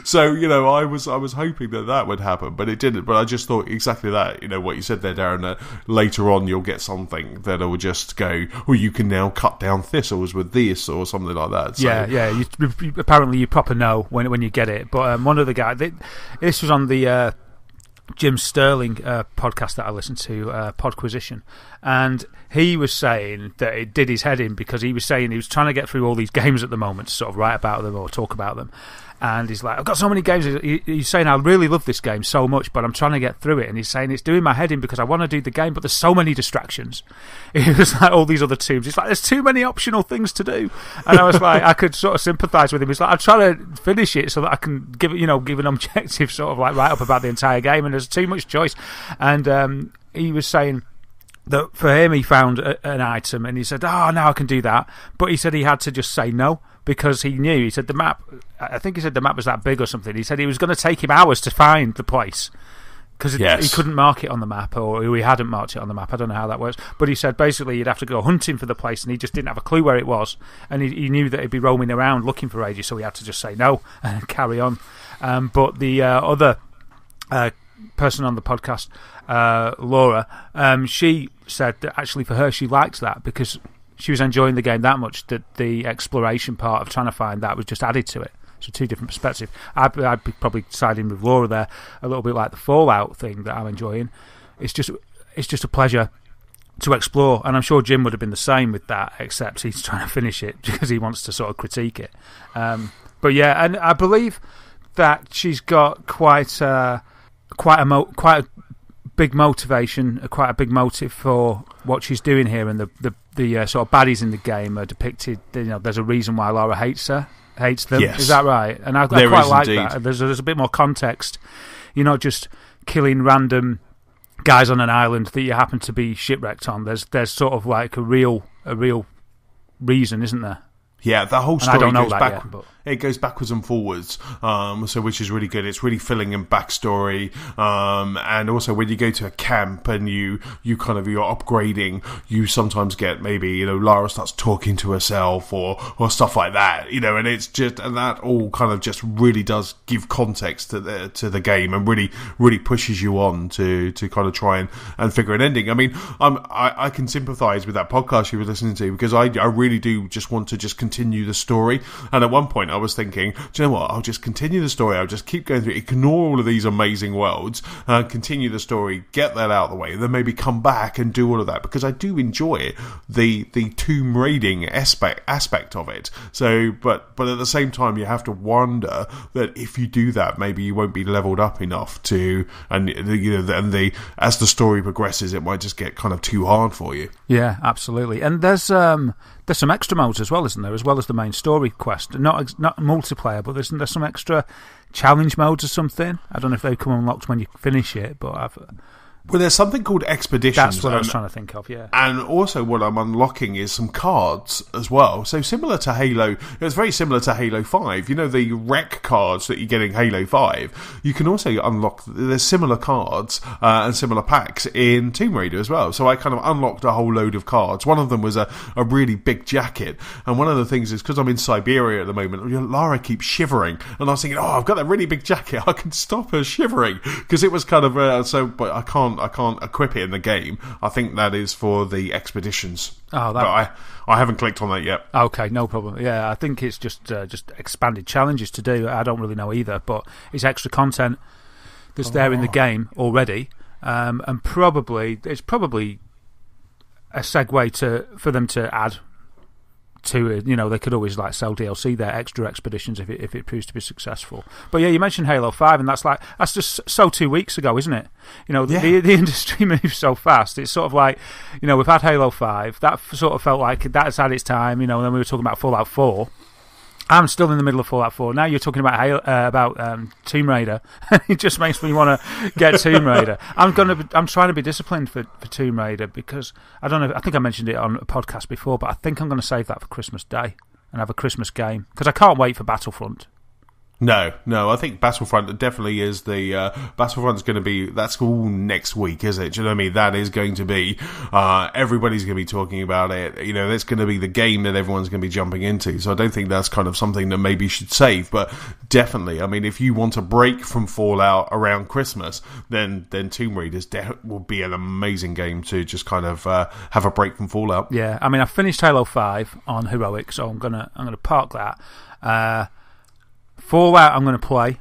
So I was hoping that would happen, but it didn't. But I just thought exactly that. What you said there, Darren. That later on you'll get something that will just go, well, you can now cut down thistles with this or something like that. So, yeah. Apparently, you proper know when you get it. But one of the guys, this was on the Jim Sterling podcast that I listened to, Podquisition, and he was saying that it did his head in, because he was saying he was trying to get through all these games at the moment to sort of write about them or talk about them, and he's like, I've got so many games. He's saying, I really love this game so much, but I'm trying to get through it, and he's saying it's doing my head in because I want to do the game, but there's so many distractions. It was like all these other tombs. It's like there's too many optional things to do, and I was like, I could sort of sympathise with him. He's like, I'm trying to finish it so that I can give an objective sort of like write up about the entire game, and there's too much choice. And he was saying that for him, he found an item, and he said, now I can do that, but he said he had to just say no, because he knew. He said the map was that big or something. He said it was going to take him hours to find the place because he couldn't mark it on the map, or he hadn't marked it on the map. I don't know how that works. But he said basically you'd have to go hunting for the place, and he just didn't have a clue where it was. And he knew that he'd be roaming around looking for ages, so he had to just say no and carry on. But the other person on the podcast, Laura, she said that actually for her she liked that because she was enjoying the game that much that the exploration part of trying to find that was just added to it. So two different perspectives. I'd be probably siding with Laura there, a little bit like the Fallout thing that I'm enjoying. It's just a pleasure to explore, and I'm sure Jim would have been the same with that, except he's trying to finish it because he wants to sort of critique it. But yeah, and I believe that she's got quite a big motivation, quite a big motive for what she's doing here, and the sort of baddies in the game are depicted. There's a reason why Laura hates them. Yes. Is that right? And I quite like that. There's a bit more context. You're not just killing random guys on an island that you happen to be shipwrecked on. There's sort of like a real reason, isn't there? Yeah, the whole story goes backwards and forwards, so which is really good. It's really filling in backstory, and also when you go to a camp and you're upgrading, you sometimes get maybe Lara starts talking to herself or stuff like that, and it's just, and that all kind of just really does give context to the game and really pushes you on to kind of try and figure an ending. I mean, I can sympathise with that podcast you were listening to because I really do just want to just continue the story, and at one point I was thinking, do you know what, I'll just continue the story, I'll just keep going through, ignore all of these amazing worlds, continue the story, get that out of the way, and then maybe come back and do all of that, because I do enjoy the tomb raiding aspect of it. So but at the same time you have to wonder that if you do that, maybe you won't be leveled up enough to, and as the story progresses it might just get kind of too hard for you. Yeah, absolutely. And there's some extra modes as well, isn't there, as well as the main story quest? Not multiplayer, but there's some extra challenge modes or something. I don't know if they come unlocked when you finish it, but well, there's something called Expeditions. That's what I was trying to think of, yeah. And also what I'm unlocking is some cards as well. So similar to Halo, it's very similar to Halo 5. The wreck cards that you get in Halo 5, you can also unlock, there's similar cards and similar packs in Tomb Raider as well. So I kind of unlocked a whole load of cards. One of them was a really big jacket. And one of the things is, because I'm in Siberia at the moment, Lara keeps shivering. And I was thinking, I've got that really big jacket, I can stop her shivering. Because it was kind of, but I can't equip it in the game. I think that is for the Expeditions. But I haven't clicked on that yet. Okay, no problem. Yeah, I think it's just expanded challenges to do. I don't really know either, but it's extra content that's there in the game already, and it's probably a segue for them to add to it. They could always sell DLC there, extra expeditions if it proves to be successful. But yeah, you mentioned Halo 5, and that's just so 2 weeks ago, isn't it? The industry moves so fast. It's sort of like, we've had Halo 5, that sort of felt like that's had its time, and then we were talking about Fallout 4. I'm still in the middle of Fallout 4. Now you're talking about Tomb Raider. It just makes me want to get Tomb Raider. I'm trying to be disciplined for Tomb Raider because I don't know. I think I mentioned it on a podcast before, but I think I'm going to save that for Christmas Day and have a Christmas game because I can't wait for Battlefront. No, I think Battlefront definitely is the Battlefront's going to be, that's all next week, is it? Do you know what I mean? That is going to be everybody's going to be talking about it. That's going to be the game that everyone's going to be jumping into. So I don't think that's kind of something that maybe you should save, but definitely, I mean, if you want a break from Fallout around Christmas, then Tomb Raider will be an amazing game to just kind of have a break from Fallout. Yeah, I mean, I finished Halo 5 on Heroic, so I'm gonna park that. Fallout I'm going to play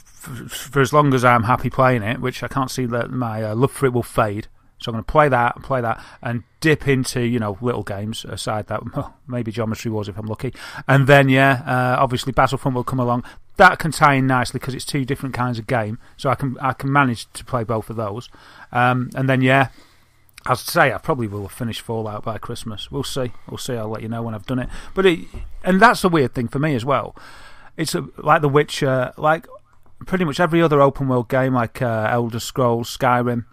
for as long as I'm happy playing it, which I can't see that my love for it will fade. So I'm going to play that, and dip into little games aside that, maybe Geometry Wars if I'm lucky, and then obviously Battlefront will come along. That can tie in nicely because it's two different kinds of game, so I can manage to play both of those, and then I'd say I probably will have finished Fallout by Christmas. We'll see. I'll let you know when I've done it. And that's a weird thing for me as well. It's like The Witcher, like pretty much every other open world game, like Elder Scrolls, Skyrim,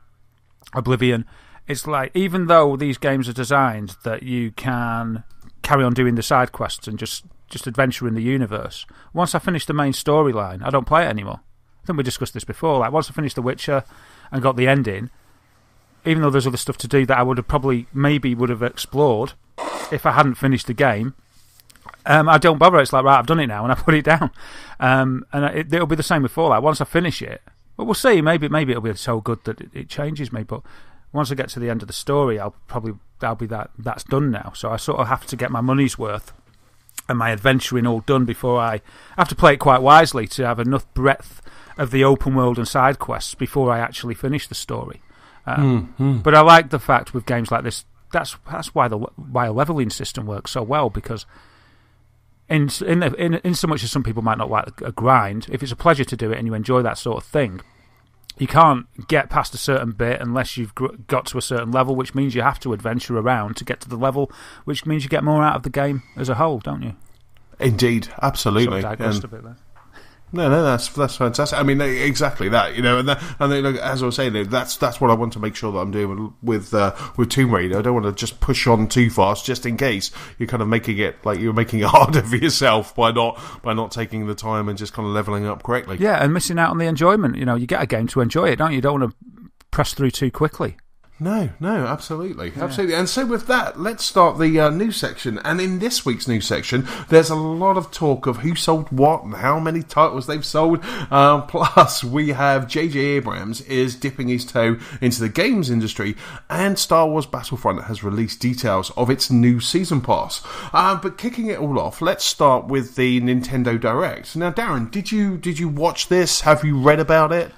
Oblivion. It's like, even though these games are designed that you can carry on doing the side quests and just adventure in the universe, once I finish the main storyline, I don't play it anymore. think we discussed this before. Like, once I finished The Witcher and got the ending, even though there's other stuff to do that I would have explored if I hadn't finished the game, I don't bother. It's like, right, I've done it now, and I put it down. And it'll be the same with Fallout. Once I finish it, but we'll see. Maybe it'll be so good that it changes me. But once I get to the end of the story, I'll be that's done now. So I sort of have to get my money's worth and my adventuring all done before I have to play it quite wisely to have enough breadth of the open world and side quests before I actually finish the story. But I like the fact with games like this, that's why a leveling system works so well, because in so much as some people might not like a grind, if it's a pleasure to do it and you enjoy that sort of thing, you can't get past a certain bit unless you've got to a certain level, which means you have to adventure around to get to the level, which means you get more out of the game as a whole, don't you? Indeed, absolutely. Sort of digressed a bit there. No, that's fantastic. I mean, exactly that, as I was saying, that's what I want to make sure that I'm doing with Tomb Raider. I don't want to just push on too fast, just in case you're kind of making it harder for yourself by not taking the time and just kind of leveling up correctly. Yeah, and missing out on the enjoyment. You get a game to enjoy it, don't you? You don't want to press through too quickly. No, absolutely. And so with that, let's start the news section. And in this week's news section, there's a lot of talk of who sold what and how many titles they've sold. Plus, we have J.J. Abrams is dipping his toe into the games industry, and Star Wars Battlefront has released details of its new season pass. But kicking it all off, let's start with the Nintendo Direct. Now, Darren, did you watch this? Have you read about it?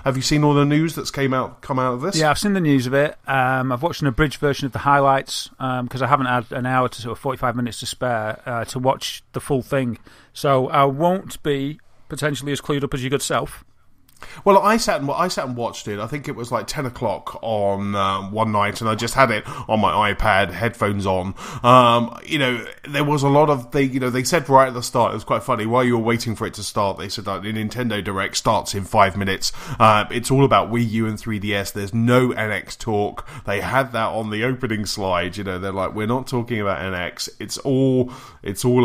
Have you seen all the news that's come out of this? Yeah, I've seen the news of it. I've watched an abridged version of the highlights because I haven't had an hour to sort of 45 minutes to spare to watch the full thing. So I won't be potentially as clued up as your good self. Well, I sat and watched it. I think it was like 10 o'clock on one night, and I just had it on my iPad, headphones on. There was a lot of they said right at the start, it was quite funny, while you were waiting for it to start, they said that the Nintendo Direct starts in 5 minutes. It's all about Wii U and 3DS. There's no NX talk. They had that on the opening slide. They're like, we're not talking about NX. It's all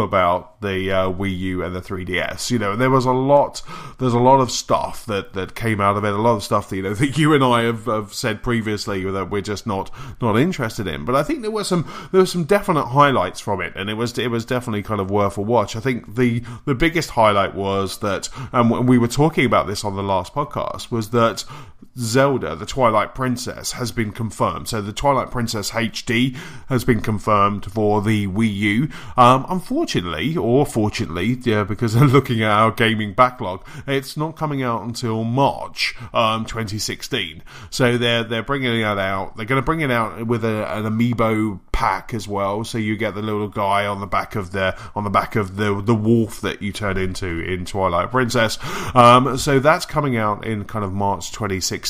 about the Wii U and the 3DS. There's a lot of stuff that came out of it, a lot of stuff that that you and I have said previously that we're just not interested in. But I think there were some definite highlights from it, and it was definitely kind of worth a watch. I think the biggest highlight was that, and we were talking about this on the last podcast, was that Zelda, the Twilight Princess, has been confirmed. So the Twilight Princess HD has been confirmed for the Wii U. Unfortunately, or fortunately, because looking at our gaming backlog, it's not coming out until March 2016. So they're bringing that out. They're going to bring it out with an amiibo pack as well. So you get the little guy on the back of the wolf that you turn into in Twilight Princess. So that's coming out in kind of March 2016.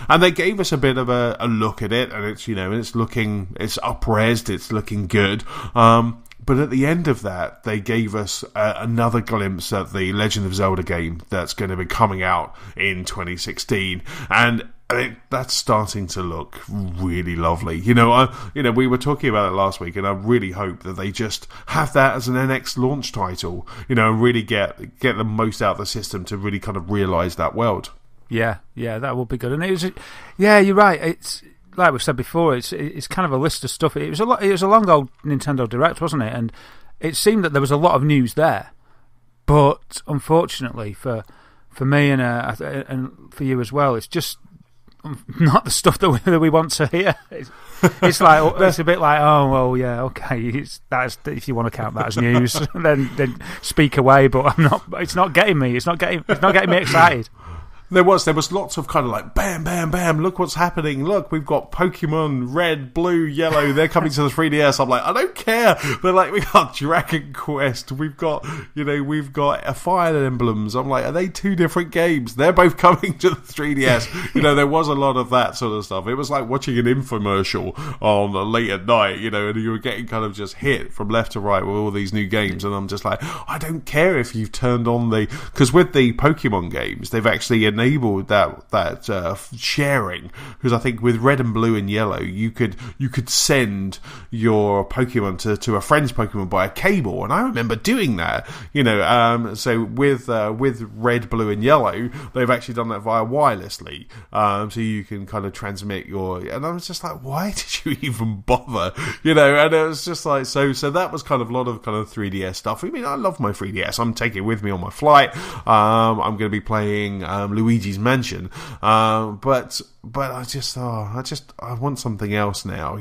And they gave us a bit of a look at it, and it's it's up-resed, it's looking good. But at the end of that, they gave us another glimpse at the Legend of Zelda game that's going to be coming out in 2016. And I think that's starting to look really lovely. We were talking about it last week, and I really hope that they just have that as an NX launch title, and really get the most out of the system to really kind of realise that world. Yeah, that would be good. And you're right. It's like we've said before. It's kind of a list of stuff. It was a long old Nintendo Direct, wasn't it? And it seemed that there was a lot of news there, but unfortunately for me and for you as well, it's just not the stuff that we want to hear. It's like it's a bit like, oh well, yeah, okay. That's if you want to count that as news, then speak away. But I'm not. It's not getting me. It's not getting me excited. There was lots of kind of like bam, bam, bam. Look what's happening. Look, we've got Pokemon Red, Blue, Yellow. They're coming to the 3DS. I'm like, I don't care. But like, we got Dragon Quest. We've got Fire Emblems. I'm like, are they two different games? They're both coming to the 3DS. There was a lot of that sort of stuff. It was like watching an infomercial on late at night. And you were getting kind of just hit from left to right with all these new games. And I'm just like, I don't care if you've turned on because with the Pokemon games, they've actually enabled that sharing, because I think with red and blue and yellow, you could send your Pokemon to a friend's Pokemon by a cable, and I remember doing that. So with red, blue, and yellow, they've actually done that via wirelessly, so you can kind of transmit your. And I was just like, why did you even bother? And it was just like so that was kind of a lot of kind of 3DS stuff. I mean, I love my 3DS. I'm taking it with me on my flight. I'm going to be playing Luigi's Mansion, but I want something else now.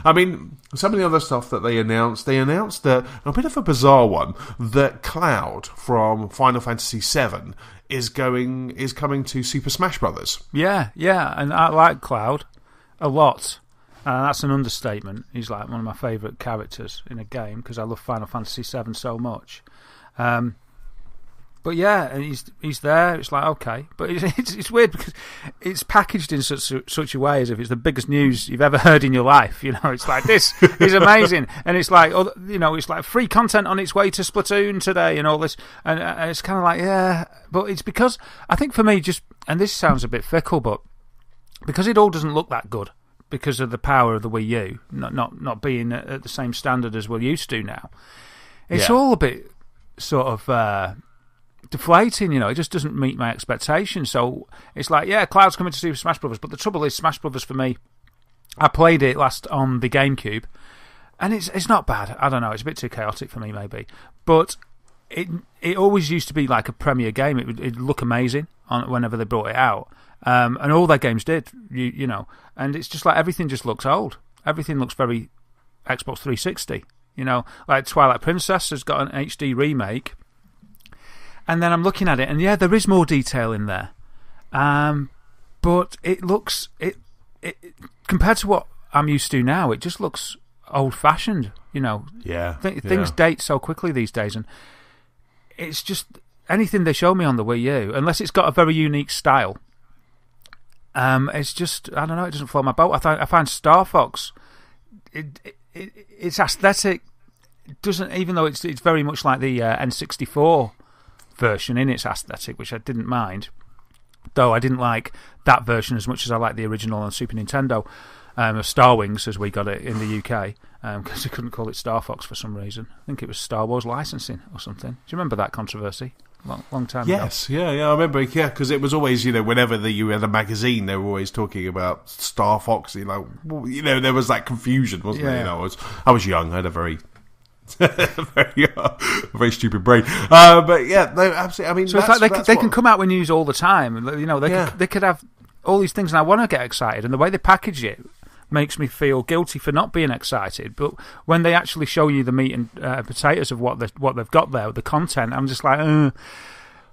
I mean, some of the other stuff that they announced that a bit of a bizarre one, that Cloud from Final Fantasy VII is coming to Super Smash Brothers. Yeah, and I like Cloud a lot. That's an understatement. He's like one of my favourite characters in a game because I love Final Fantasy VII so much. But yeah, he's there. It's like, okay, but it's weird because it's packaged in such a way as if it's the biggest news you've ever heard in your life. It's like, this is amazing, and it's like, it's like free content on its way to Splatoon today and all this, and it's kind of like, yeah, but it's because I think for me, and this sounds a bit fickle, but because it all doesn't look that good because of the power of the Wii U not being at the same standard as we're used to now. It's all a bit sort of deflating, it just doesn't meet my expectations. So it's like, yeah, Cloud's coming to Super Smash Brothers, but the trouble is, Smash Brothers for me, I played it last on the GameCube, and it's not bad. I don't know, it's a bit too chaotic for me maybe, but it always used to be like a premier game. It'd look amazing whenever they brought it out, and all their games did, and it's just like everything just looks old. Everything looks very Xbox 360. Like Twilight Princess has got an HD remake. And then I'm looking at it, and yeah, there is more detail in there. But it looks... It compared to what I'm used to now, it just looks old-fashioned, Yeah. Things date so quickly these days, and it's just... Anything they show me on the Wii U, unless it's got a very unique style, it's just... I don't know, it doesn't float my boat. I find Star Fox... It's aesthetic. Doesn't, even though it's very much like the N64 version in its aesthetic, which I didn't mind, though I didn't like that version as much as I like the original on Super Nintendo, of Star Wings, as we got it in the UK, because they couldn't call it Star Fox for some reason. I think it was Star Wars licensing or something. Do you remember that controversy? Long time ago. Yes, yeah, I remember, because it was always, whenever you had a magazine, they were always talking about Star Fox, there was that confusion, wasn't there? I was young, I had a very very stupid brain, but yeah, no, absolutely. I mean, so it's like they can come out with news all the time. They could have all these things, and I want to get excited. And the way they package it makes me feel guilty for not being excited. But when they actually show you the meat and potatoes of what they've got there, the content, I'm just like,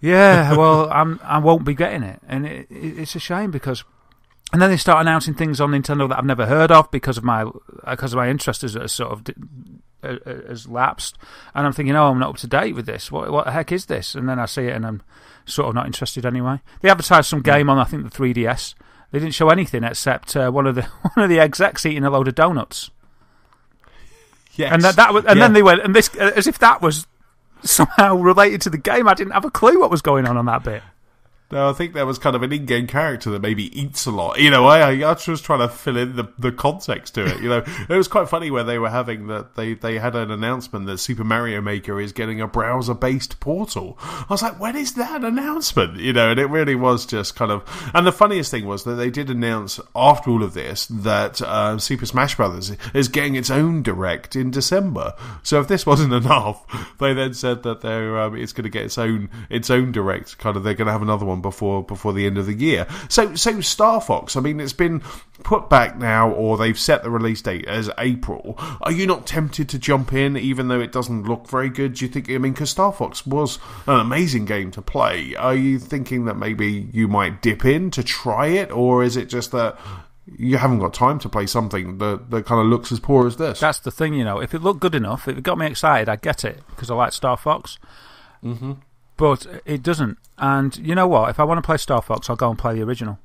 yeah, well, I won't be getting it, and it's a shame because. And then they start announcing things on Nintendo that I've never heard of because of my interest as sort of has lapsed, and I'm thinking, I'm not up to date with this. What the heck is this? And then I see it, and I'm sort of not interested anyway. They advertised some game on, I think, the 3DS. They didn't show anything except one of the execs eating a load of donuts. Yes, and then they went, and this as if that was somehow related to the game. I didn't have a clue what was going on that bit. No, I think that was kind of an in-game character that maybe eats a lot. I was trying to fill in the context to it. It was quite funny where they were having that. They had an announcement that Super Mario Maker is getting a browser-based portal. I was like, when is that announcement? And it really was just kind of. And the funniest thing was that they did announce after all of this that Super Smash Brothers is getting its own Direct in December. So if this wasn't enough, they then said that it's going to get its own Direct. Kind of, they're going to have another one before the end of the year. So Star Fox, I mean, it's been put back now, or they've set the release date as April. Are you not tempted to jump in, even though it doesn't look very good? Do you think, because Star Fox was an amazing game to play, are you thinking that maybe you might dip in to try it, or is it just that you haven't got time to play something that kind of looks as poor as this? That's the thing, if it looked good enough, if it got me excited, I'd get it, because I like Star Fox. Mm-hmm. But it doesn't. And you know what? If I want to play Star Fox, I'll go and play the original.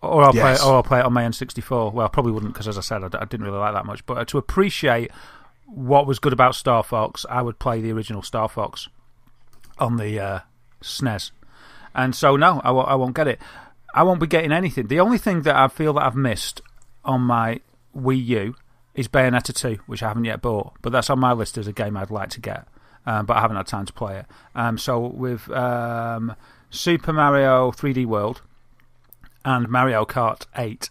Or I'll play it on my N64. Well, I probably wouldn't, because as I said, I didn't really like that much. But to appreciate what was good about Star Fox, I would play the original Star Fox on the SNES. And so, no, I won't get it. I won't be getting anything. The only thing that I feel that I've missed on my Wii U is Bayonetta 2, which I haven't yet bought. But that's on my list as a game I'd like to get. But I haven't had time to play it. So with Super Mario 3D World and Mario Kart 8,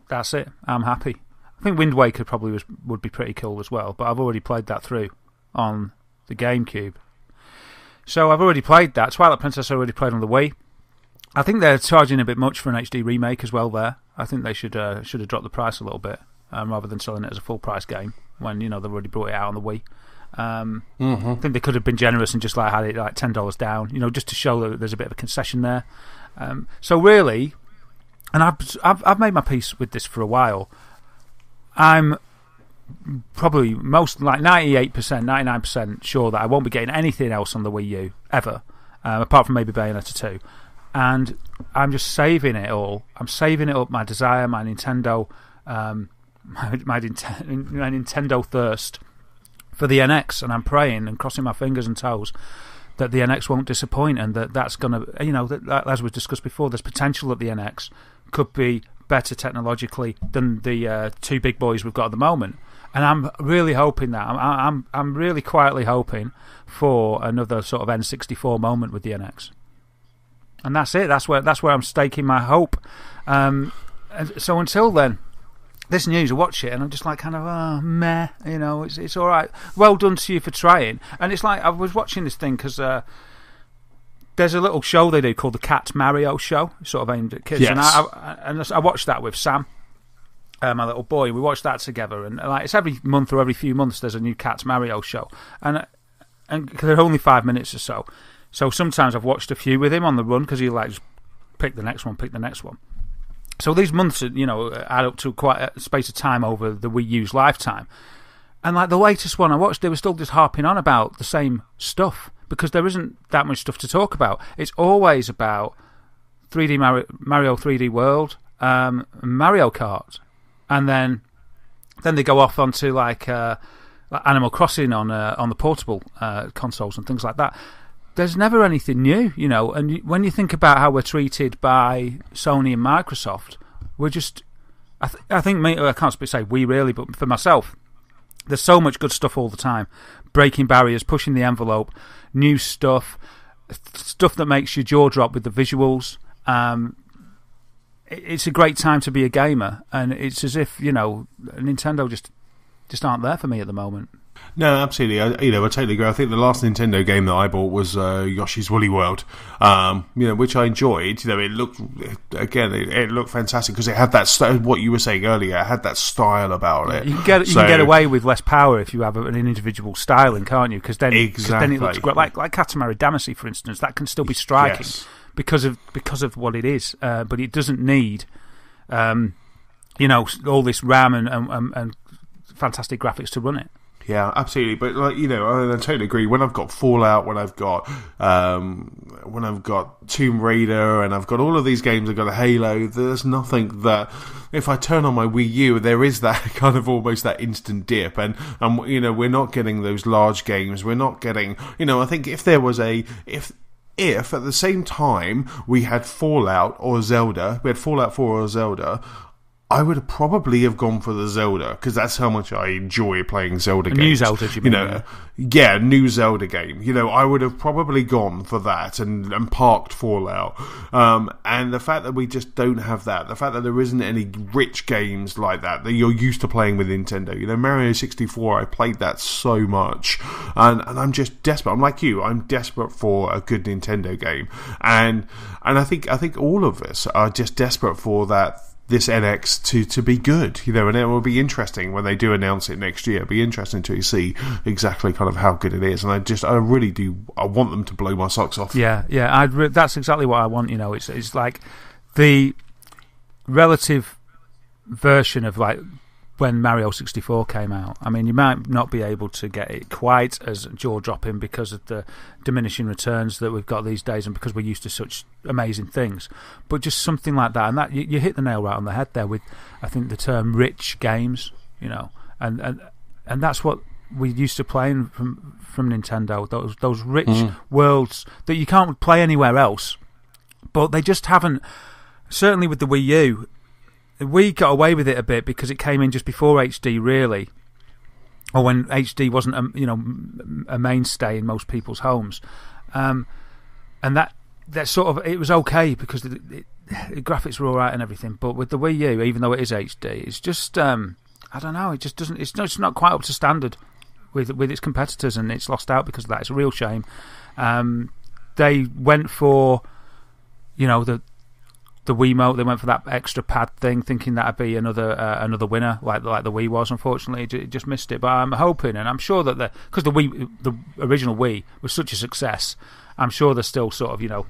that's it. I'm happy. I think Wind Waker probably would be pretty cool as well, but I've already played that through on the GameCube. So I've already played that. Twilight Princess I already played on the Wii. I think they're charging a bit much for an HD remake as well there. I think they should have dropped the price a little bit rather than selling it as a full price game when they've already brought it out on the Wii. I think they could have been generous and just had it $10 down, just to show that there's a bit of a concession there. So really, and I've made my peace with this for a while. I'm probably 98%, 99% sure that I won't be getting anything else on the Wii U ever, apart from maybe Bayonetta 2. And I'm just saving it all. I'm saving it up, my desire, my Nintendo, my Nintendo thirst for the NX, and I'm praying and crossing my fingers and toes that the NX won't disappoint, and that's going to, as we've discussed before, there's potential that the NX could be better technologically than the two big boys we've got at the moment. And I'm really hoping that I'm really quietly hoping for another sort of N64 moment with the NX. And that's it. That's where I'm staking my hope. And so until then, this news, I watch it and I'm just meh. It's all right. Well done to you for trying. And it's I was watching this thing because there's a little show they do called the Cat Mario Show, sort of aimed at kids. Yes. And I watched that with Sam, my little boy. We watched that together, and it's every month or every few months there's a new Cat Mario Show, and they're only 5 minutes or so. So sometimes I've watched a few with him on the run because he'll just pick the next one. So these months, add up to quite a space of time over the Wii U's lifetime. And the latest one I watched, they were still just harping on about the same stuff because there isn't that much stuff to talk about. It's always about 3D Mario 3D World, Mario Kart, and then they go off onto like Animal Crossing on the portable consoles and things like that. There's never anything new, and when you think about how we're treated by Sony and Microsoft, we're just... I think I can't say we really, but for myself, there's so much good stuff all the time. Breaking barriers, pushing the envelope, new stuff that makes your jaw drop with the visuals. It's a great time to be a gamer, and it's as if, Nintendo just aren't there for me at the moment. No, absolutely. I totally agree. I think the last Nintendo game that I bought was Yoshi's Woolly World, which I enjoyed. It looked fantastic because it had that what you were saying earlier. It had that style about it. You can get away with less power if you have an individual styling, can't you? Because then it looks great. Like Katamari Damacy, for instance, that can still be striking because of what it is, but it doesn't need all this RAM and fantastic graphics to run it. Yeah, absolutely. But I totally agree. When I've got Fallout, when I've got Tomb Raider, and I've got all of these games, I've got Halo. There's nothing that, if I turn on my Wii U, there is that kind of almost that instant dip, and we're not getting those large games. We're not getting. I think if there was if at the same time we had Fallout or Zelda, we had Fallout 4 or Zelda, I would probably have gone for the Zelda, because that's how much I enjoy playing Zelda games. New Zelda, do you mean? Yeah, new Zelda game. I would have probably gone for that and parked Fallout. And the fact that we just don't have that, the fact that there isn't any rich games like that you're used to playing with Nintendo. Mario 64, I played that so much. And I'm just desperate. I'm like you, I'm desperate for a good Nintendo game. And I think all of us are just desperate for this NX to be good, and it will be interesting when they do announce it next year. It'll be interesting to see exactly kind of how good it is, and I really do. I want them to blow my socks off. Yeah. That's exactly what I want. It's like the relative version of when Mario 64 came out. I mean, you might not be able to get it quite as jaw-dropping because of the diminishing returns that we've got these days and because we're used to such amazing things. But just something like that, and that you hit the nail right on the head there with, I think, the term rich games, and that's what we used to play in from Nintendo. Those rich worlds that you can't play anywhere else. But they just haven't. Certainly with the Wii U, we got away with it a bit because it came in just before HD, really, or when HD wasn't a mainstay in most people's homes, and that sort of, it was okay because the graphics were all right and everything. But with the Wii U, even though it is HD, it's just I don't know. It just doesn't. It's not quite up to standard with its competitors, and it's lost out because of that. It's a real shame. They went for, the Wiimote. They went for that extra pad thing, thinking that'd be another winner, like the Wii was. Unfortunately, it just missed it. But I'm hoping, and I'm sure that because the original Wii was such a success, I'm sure they're still sort of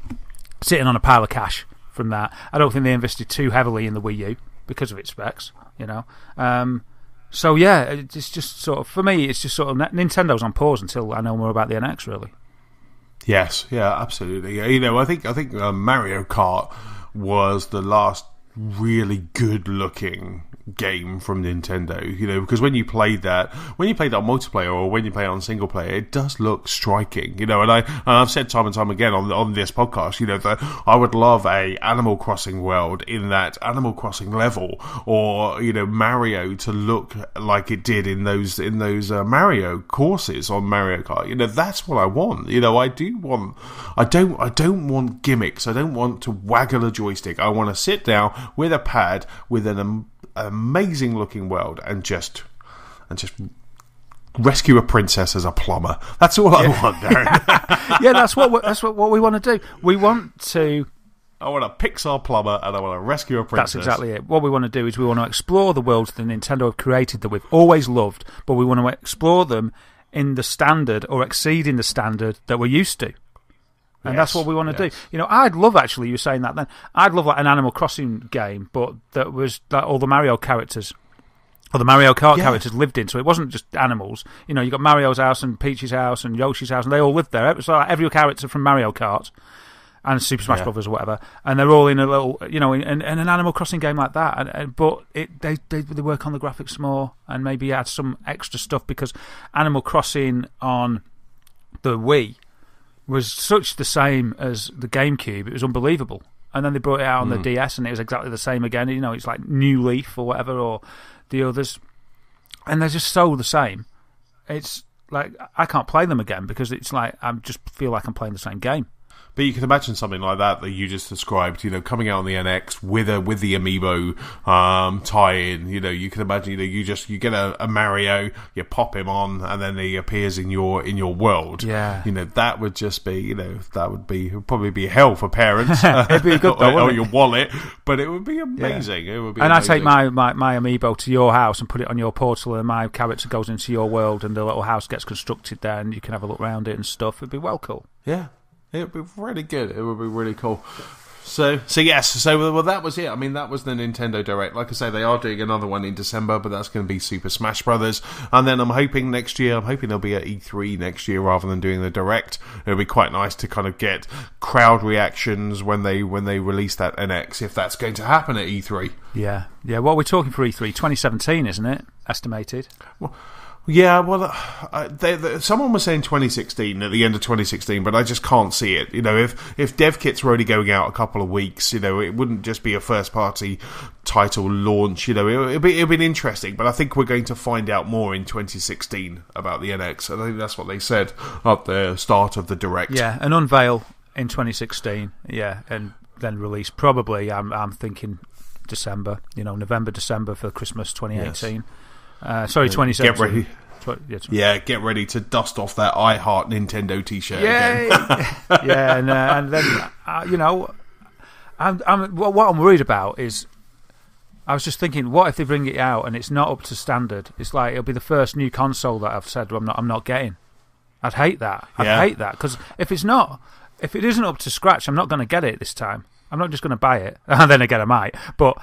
sitting on a pile of cash from that. I don't think they invested too heavily in the Wii U because of its specs. So yeah, it's just sort of, for me, it's just sort of Nintendo's on pause until I know more about the NX, really. Yes, yeah, absolutely. I think Mario Kart was the last really good-looking game from Nintendo, because when you played that on multiplayer or when you play it on single player, it does look striking, and I've said time and time again on this podcast, that I would love a Animal Crossing world in that Animal Crossing level, or Mario to look like it did in those Mario courses on Mario Kart. That's what I want. I don't want gimmicks. I don't want to waggle a joystick. I want to sit down with a pad with an amazing looking world and just rescue a princess as a plumber. That's all I want, Darren. Yeah, that's what we want to do. I want a Pixar plumber and I want to rescue a princess. That's exactly it. What we want to do is we want to explore the worlds that Nintendo have created that we've always loved, but we want to explore them in the standard or exceeding the standard that we're used to. And that's what we want to do. I'd love, actually, you were saying that then, I'd love like an Animal Crossing game, but that was like all the Mario characters, or the Mario Kart characters lived in, so it wasn't just animals. You got Mario's house and Peach's house and Yoshi's house, and they all lived there. It was like every character from Mario Kart and Super Smash Brothers or whatever, and they're all in a little, in an Animal Crossing game like that. But they work on the graphics more and maybe add some extra stuff, because Animal Crossing on the Wii was such the same as the GameCube. It was unbelievable. And then they brought it out on the DS, and it was exactly the same again. It's like New Leaf or whatever, or the others. And they're just so the same. It's like, I can't play them again because it's like, I just feel like I'm playing the same game. But you can imagine something like that you just described, coming out on the NX with the Amiibo tie-in. You can imagine, you get a Mario, you pop him on, and then he appears in your world. Yeah. That would just be, probably be hell for parents. It'd be good though, or your wallet, but it would be amazing. Yeah. It would be. And amazing. I take my Amiibo to your house and put it on your portal, and my character goes into your world, and the little house gets constructed there, and you can have a look around it and stuff. It'd be well cool. Yeah. It would be really good. It would be really cool. So yes. So that was it. I mean, that was the Nintendo Direct. Like I say, they are doing another one in December, but that's going to be Super Smash Brothers. And then I'm hoping they'll be at E3 next year rather than doing the Direct. It'll be quite nice to kind of get crowd reactions when they release that NX, if that's going to happen at E3. Yeah. What we're talking for E3, 2017, isn't it? Estimated. Yeah, well, someone was saying 2016, at the end of 2016, but I just can't see it. If dev kits were only going out a couple of weeks, it wouldn't just be a first-party title launch. It'd be interesting, but I think we're going to find out more in 2016 about the NX. I think that's what they said at the start of the Direct. Yeah, an unveil in 2016, and then release probably, I'm thinking December, November, December for Christmas 2018. Yes. 2017. Get ready. Get ready to dust off that I Heart Nintendo T-shirt again. and then what I'm worried about is, I was just thinking, what if they bring it out and it's not up to standard? It's like it'll be the first new console that I've said I'm not getting. I'd hate that. Hate that, because if it isn't up to scratch, I'm not going to get it this time. I'm not just going to buy it, and then again I might, but.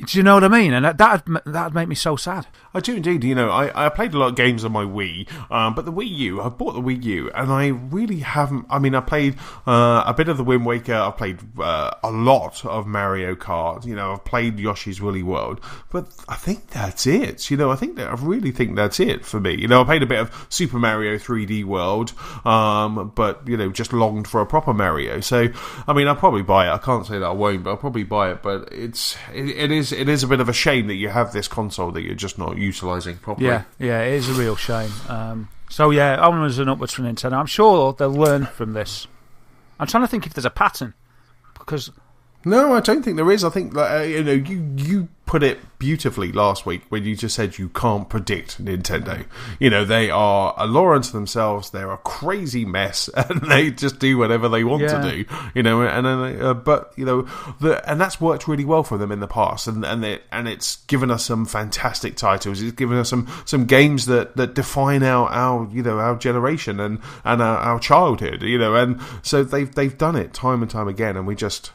Do you know what I mean? And that'd make me so sad. I do indeed. I played a lot of games on my Wii, but the Wii U, I bought the Wii U, and I really haven't. I mean, I played a bit of the Wind Waker. I've played a lot of Mario Kart. I've played Yoshi's Woolly World, but I think that's it. I really think that's it for me. I played a bit of Super Mario 3D World, but just longed for a proper Mario. So, I mean, I'll probably buy it. I can't say that I won't, but I'll probably buy it. But it is a bit of a shame that you have this console that you're just not utilising properly. Yeah, it is a real shame. So yeah, onwards and upwards for Nintendo. I'm sure they'll learn from this. I'm trying to think if there's a pattern, because no, I don't think there is. I think you put it beautifully last week when you just said you can't predict Nintendo. They are a law unto themselves. They're a crazy mess, and they just do whatever they want to do. And that's worked really well for them in the past, and it's given us some fantastic titles. It's given us some games that define our generation and our childhood. And so they've done it time and time again, and we just.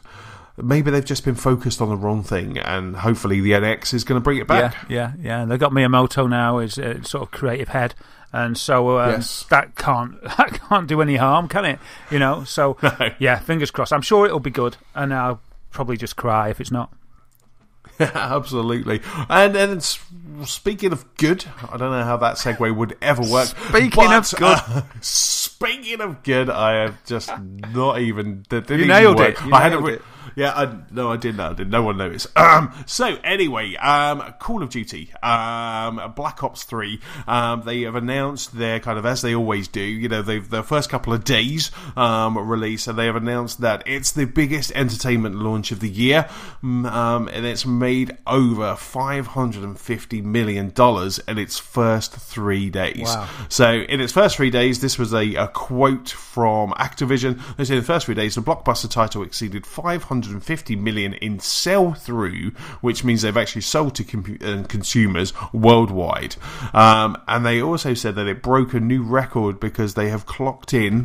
Maybe they've just been focused on the wrong thing, and hopefully the NX is going to bring it back. Yeah. They've got Miyamoto now as sort of creative head, and so that can't do any harm, can it? So no. Yeah, fingers crossed. I'm sure it'll be good, and I'll probably just cry if it's not. Absolutely. And speaking of good, I don't know how that segue would ever work. Speaking of good, I have just not even. You nailed it. Yeah, I did not. No one noticed. So anyway, Call of Duty, Black Ops 3. They have announced their kind of, as they always do. The first couple of days release, and they have announced that it's the biggest entertainment launch of the year, and it's made over $550 million in its first 3 days. Wow. So in its first 3 days, this was a quote from Activision. They said in the first 3 days, the blockbuster title exceeded 550 million in sell-through, which means they've actually sold to consumers worldwide. And they also said that it broke a new record because they have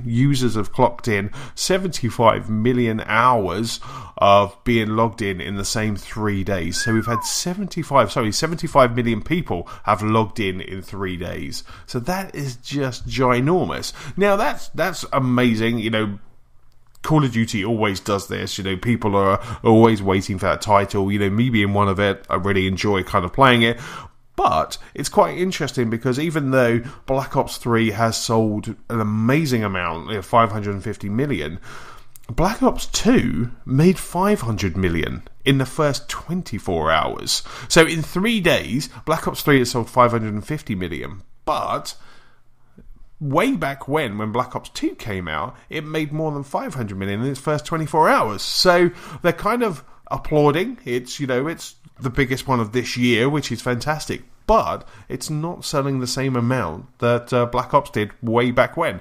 users have clocked in 75 million hours of being logged in the same 3 days. So we've had 75 million people have logged in 3 days. So that is just ginormous. Now that's amazing. Call of Duty always does this. People are always waiting for that title. Me being one of it, I really enjoy kind of playing it. But it's quite interesting because even though Black Ops 3 has sold an amazing amount, 550 million, Black Ops 2 made 500 million in the first 24 hours. So in 3 days, Black Ops 3 has sold 550 million. But way back when Black Ops 2 came out, it made more than 500 million in its first 24 hours. So they're kind of applauding. It's the biggest one of this year, which is fantastic. But it's not selling the same amount that Black Ops did way back when.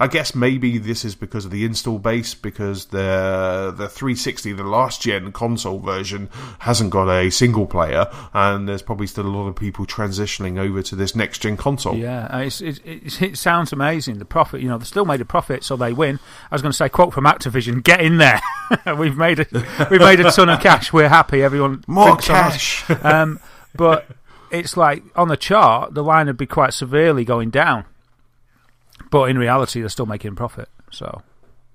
I guess maybe this is because of the install base, because the 360, the last gen console version, hasn't got a single player, and there's probably still a lot of people transitioning over to this next gen console. Yeah, it sounds amazing. The profit, they still made a profit, so they win. I was going to say, quote from Activision: "Get in there. we've made a ton of cash. We're happy. Everyone more cash." But it's like on the chart, the line would be quite severely going down. But in reality, they're still making profit. So,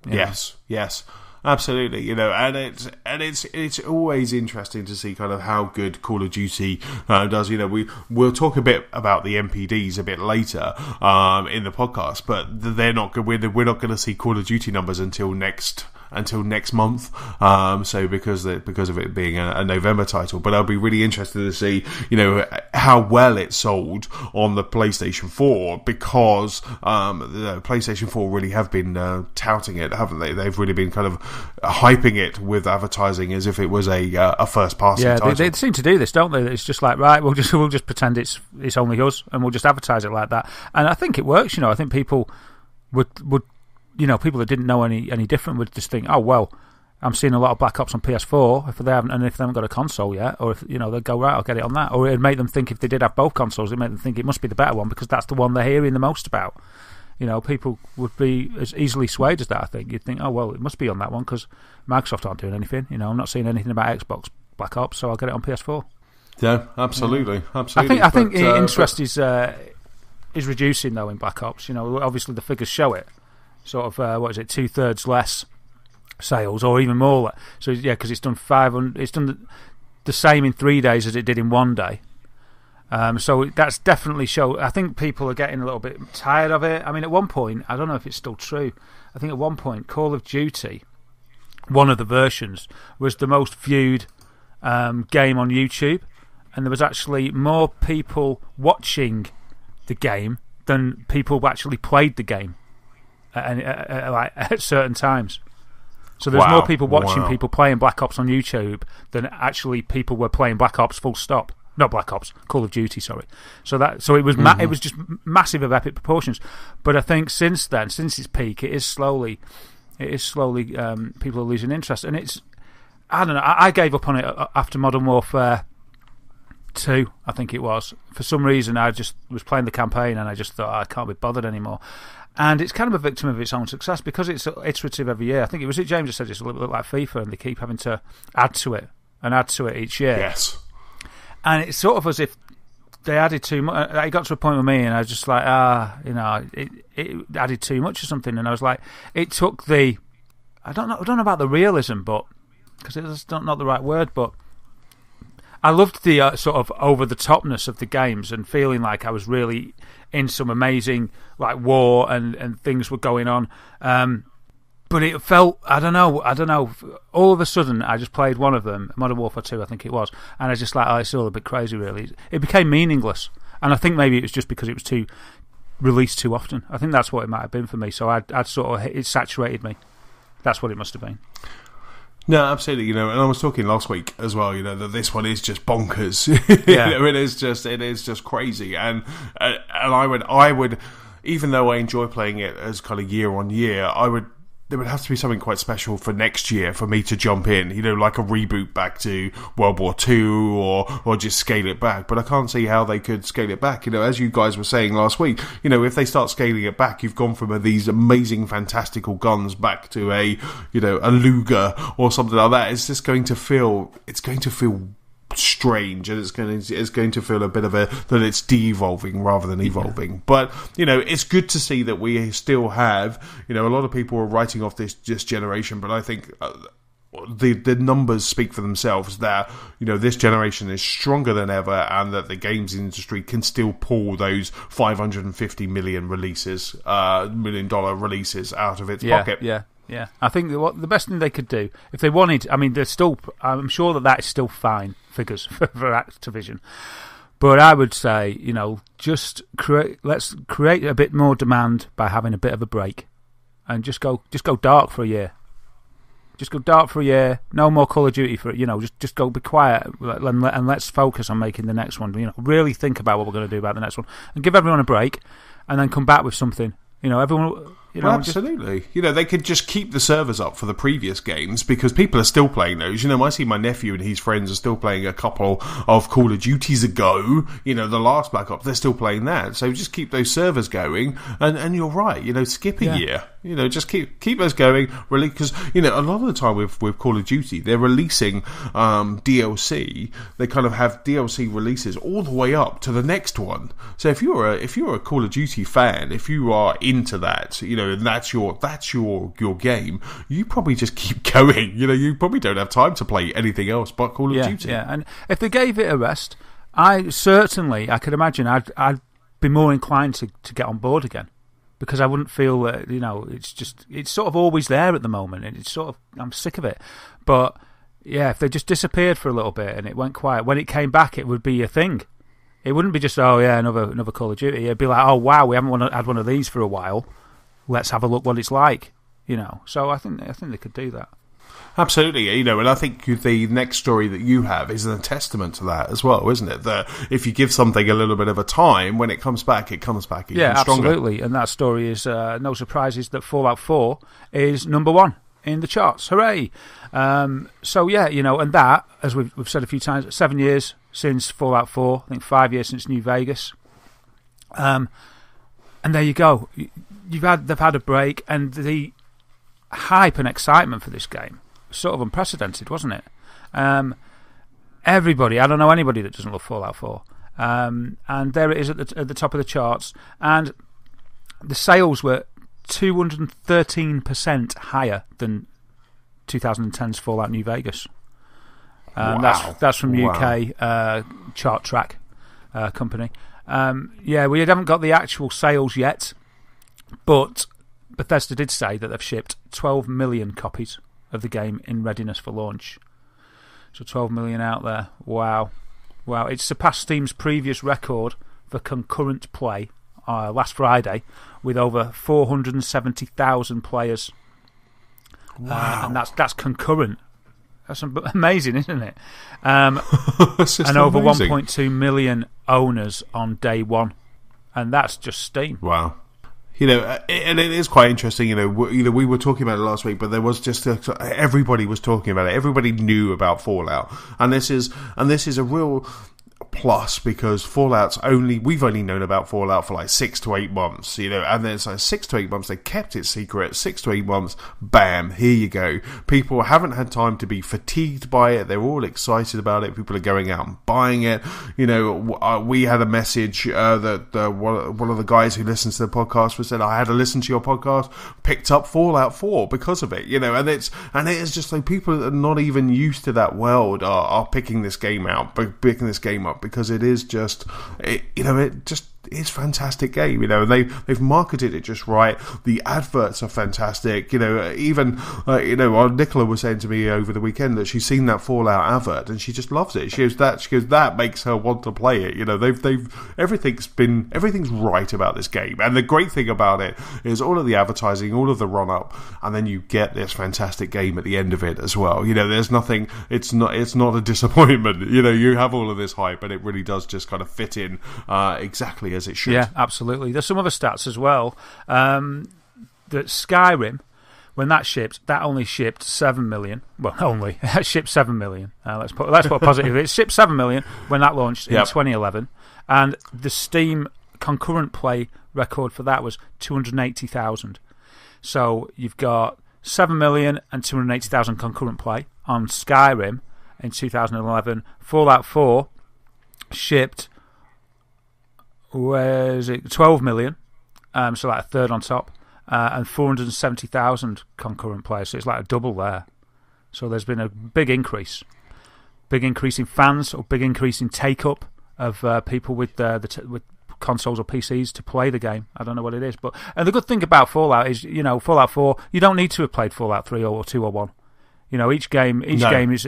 yes, absolutely. And it's always interesting to see kind of how good Call of Duty does. We'll talk a bit about the MPDs a bit later in the podcast, but they're not good. We're not going to see Call of Duty numbers until next month. So because of it being a November title, but I'll be really interested to see how well it sold on the PlayStation 4, because the PlayStation 4 really have been touting it, haven't they? They've really been kind of hyping it with advertising as if it was a first party title. They seem to do this, don't they? It's just like, right, we'll just pretend it's only us, and we'll just advertise it like that. And I think it works. I think people would people that didn't know any different would just think, oh, well, I'm seeing a lot of Black Ops on PS4 if they haven't got a console yet, or if they'll go, right, I'll get it on that. Or it'd make them think, if they did have both consoles, it'd make them think it must be the better one because that's the one they're hearing the most about. People would be as easily swayed as that. I think you'd think, oh, well, it must be on that one because Microsoft aren't doing anything. I'm not seeing anything about Xbox Black Ops, so I'll get it on PS4. Yeah, absolutely. I think interest is reducing though in Black Ops. Obviously the figures show it. Sort of 2/3 less sales, or even more. So yeah, because it's done 500. It's done the same in 3 days as it did in 1 day. So that's definitely show. I think people are getting a little bit tired of it. I mean, at one point, I don't know if it's still true. I think at one point, Call of Duty, one of the versions, was the most viewed game on YouTube, and there was actually more people watching the game than people who actually played the game at certain times. So there's more people watching people playing Black Ops on YouTube than actually people were playing Black Ops full stop. Not Black Ops, Call of Duty, sorry. So it was it was just massive of epic proportions. But I think since then, since its peak, it is slowly people are losing interest, and it's, I don't know. I gave up on it after Modern Warfare 2, I think it was. For some reason, I just was playing the campaign, and I just thought I can't be bothered anymore. And it's kind of a victim of its own success because it's iterative every year. I think it was James that said it's a little bit like FIFA, and they keep having to add to it each year. Yes. And it's sort of as if they added too much. It got to a point with me, and I was just like, it added too much or something. And I was like, it took the, I don't know about the realism, but because it's not the right word, but I loved the sort of over the topness of the games and feeling like I was really in some amazing like war and things were going on. But it felt, I don't know. All of a sudden, I just played one of them, Modern Warfare 2, I think it was, and I was just like, it's all a bit crazy, really. It became meaningless, and I think maybe it was just because it was released too often. I think that's what it might have been for me. So I'd sort of, it saturated me. That's what it must have been. No, absolutely. And I was talking last week as well. That this one is just bonkers. Yeah. It is just crazy. And I would, even though I enjoy playing it as kind of year on year, there would have to be something quite special for next year for me to jump in, like a reboot back to World War II or just scale it back. But I can't see how they could scale it back. As you guys were saying last week, if they start scaling it back, you've gone from these amazing, fantastical guns back to a Luger or something like that. It's just going to feel strange, and it's going to feel a bit of that it's de-evolving rather than evolving. Yeah. But it's good to see that we still have a lot of people are writing off this generation, but I think the numbers speak for themselves that this generation is stronger than ever, and that the games industry can still pull those $550 million releases, $1 million releases out of its pocket. Yeah, I think the best thing they could do, if they wanted, I mean, I'm sure that is still fine figures for Activision. But I would say, just let's create a bit more demand by having a bit of a break, and just go dark for a year. Just go dark for a year. No more Call of Duty for just go be quiet and let's focus on making the next one. Really think about what we're going to do about the next one, and give everyone a break, and then come back with something. Everyone. Absolutely. They could just keep the servers up for the previous games because people are still playing those. I see my nephew and his friends are still playing a couple of Call of Duties ago. The last Black Ops, they're still playing that. So just keep those servers going, and you're right. Skip a year. Just keep those going. Really, because a lot of the time with Call of Duty, they're releasing DLC. They kind of have DLC releases all the way up to the next one. So if you're a Call of Duty fan, if you are into that, and that's your game, you probably just keep going. You probably don't have time to play anything else but Call of Duty. Yeah, and if they gave it a rest, I could imagine I'd be more inclined to get on board again, because I wouldn't feel that it's sort of always there at the moment, and it's sort of, I'm sick of it. But yeah, if they just disappeared for a little bit and it went quiet, when it came back, it would be a thing. It wouldn't be just another Call of Duty. It'd be like, oh wow, we haven't had one of these for a while. Let's have a look what it's like, So I think they could do that. Absolutely, and I think the next story that you have is a testament to that as well, isn't it? That if you give something a little bit of a time, when it comes back even stronger. Yeah, absolutely. And that story is no surprises that Fallout 4 is number 1 in the charts. Hooray! So yeah, and that, as we've said a few times, 7 years since Fallout 4. I think 5 years since New Vegas. And there you go. They've had a break, and the hype and excitement for this game was sort of unprecedented, wasn't it? everybody. I don't know anybody that doesn't love Fallout 4. And there it is at the top of the charts. And the sales were 213% higher than 2010's Fallout New Vegas. Wow. That's from UK chart track company. We haven't got the actual sales yet, but Bethesda did say that they've shipped 12 million copies of the game in readiness for launch. So 12 million out there. Wow. It surpassed Steam's previous record for concurrent play last Friday with over 470,000 players. Wow. And that's concurrent. That's amazing, isn't it? And over 1.2 million owners on day one. And that's just Steam. Wow. And it is quite interesting. We were talking about it last week, but there was just everybody was talking about it. Everybody knew about Fallout, and this is a real plus because we've only known about Fallout for like 6 to 8 months, and then it's like 6 to 8 months they kept it secret. 6 to 8 months, bam, here you go. People haven't had time to be fatigued by it. They're all excited about it. People are going out and buying it. We had a message that one of the guys who listens to the podcast said, I had to listen to your podcast, picked up Fallout 4 because of it, and it is just like people that are not even used to that world are picking this game up because it is just, it's a fantastic game, and they've marketed it just right. The adverts are fantastic, even Nicola was saying to me over the weekend that she's seen that Fallout advert and she just loves it. She goes, that makes her want to play it. Everything's right about this game, and the great thing about it is all of the advertising, all of the run up, and then you get this fantastic game at the end of it as well. There's nothing, it's not a disappointment. You have all of this hype, and it really does just kind of fit in exactly as it should. Yeah, absolutely. There's some other stats as well. That Skyrim, when that shipped, that only shipped 7 million. Well, only it shipped 7 million. Let's put positive. It shipped 7 million when that launched in 2011, and the Steam concurrent play record for that was 280,000. So you've got 7 million and 280,000 concurrent play on Skyrim in 2011. Fallout 4 shipped, 12 million, so like a third on top, and 470,000 concurrent players, so it's like a double there. So there's been a big increase in fans, or big increase in take-up of people with with consoles or PCs to play the game. I don't know what it is, and the good thing about Fallout is, Fallout 4, you don't need to have played Fallout 3 or 2 or 1. Each game is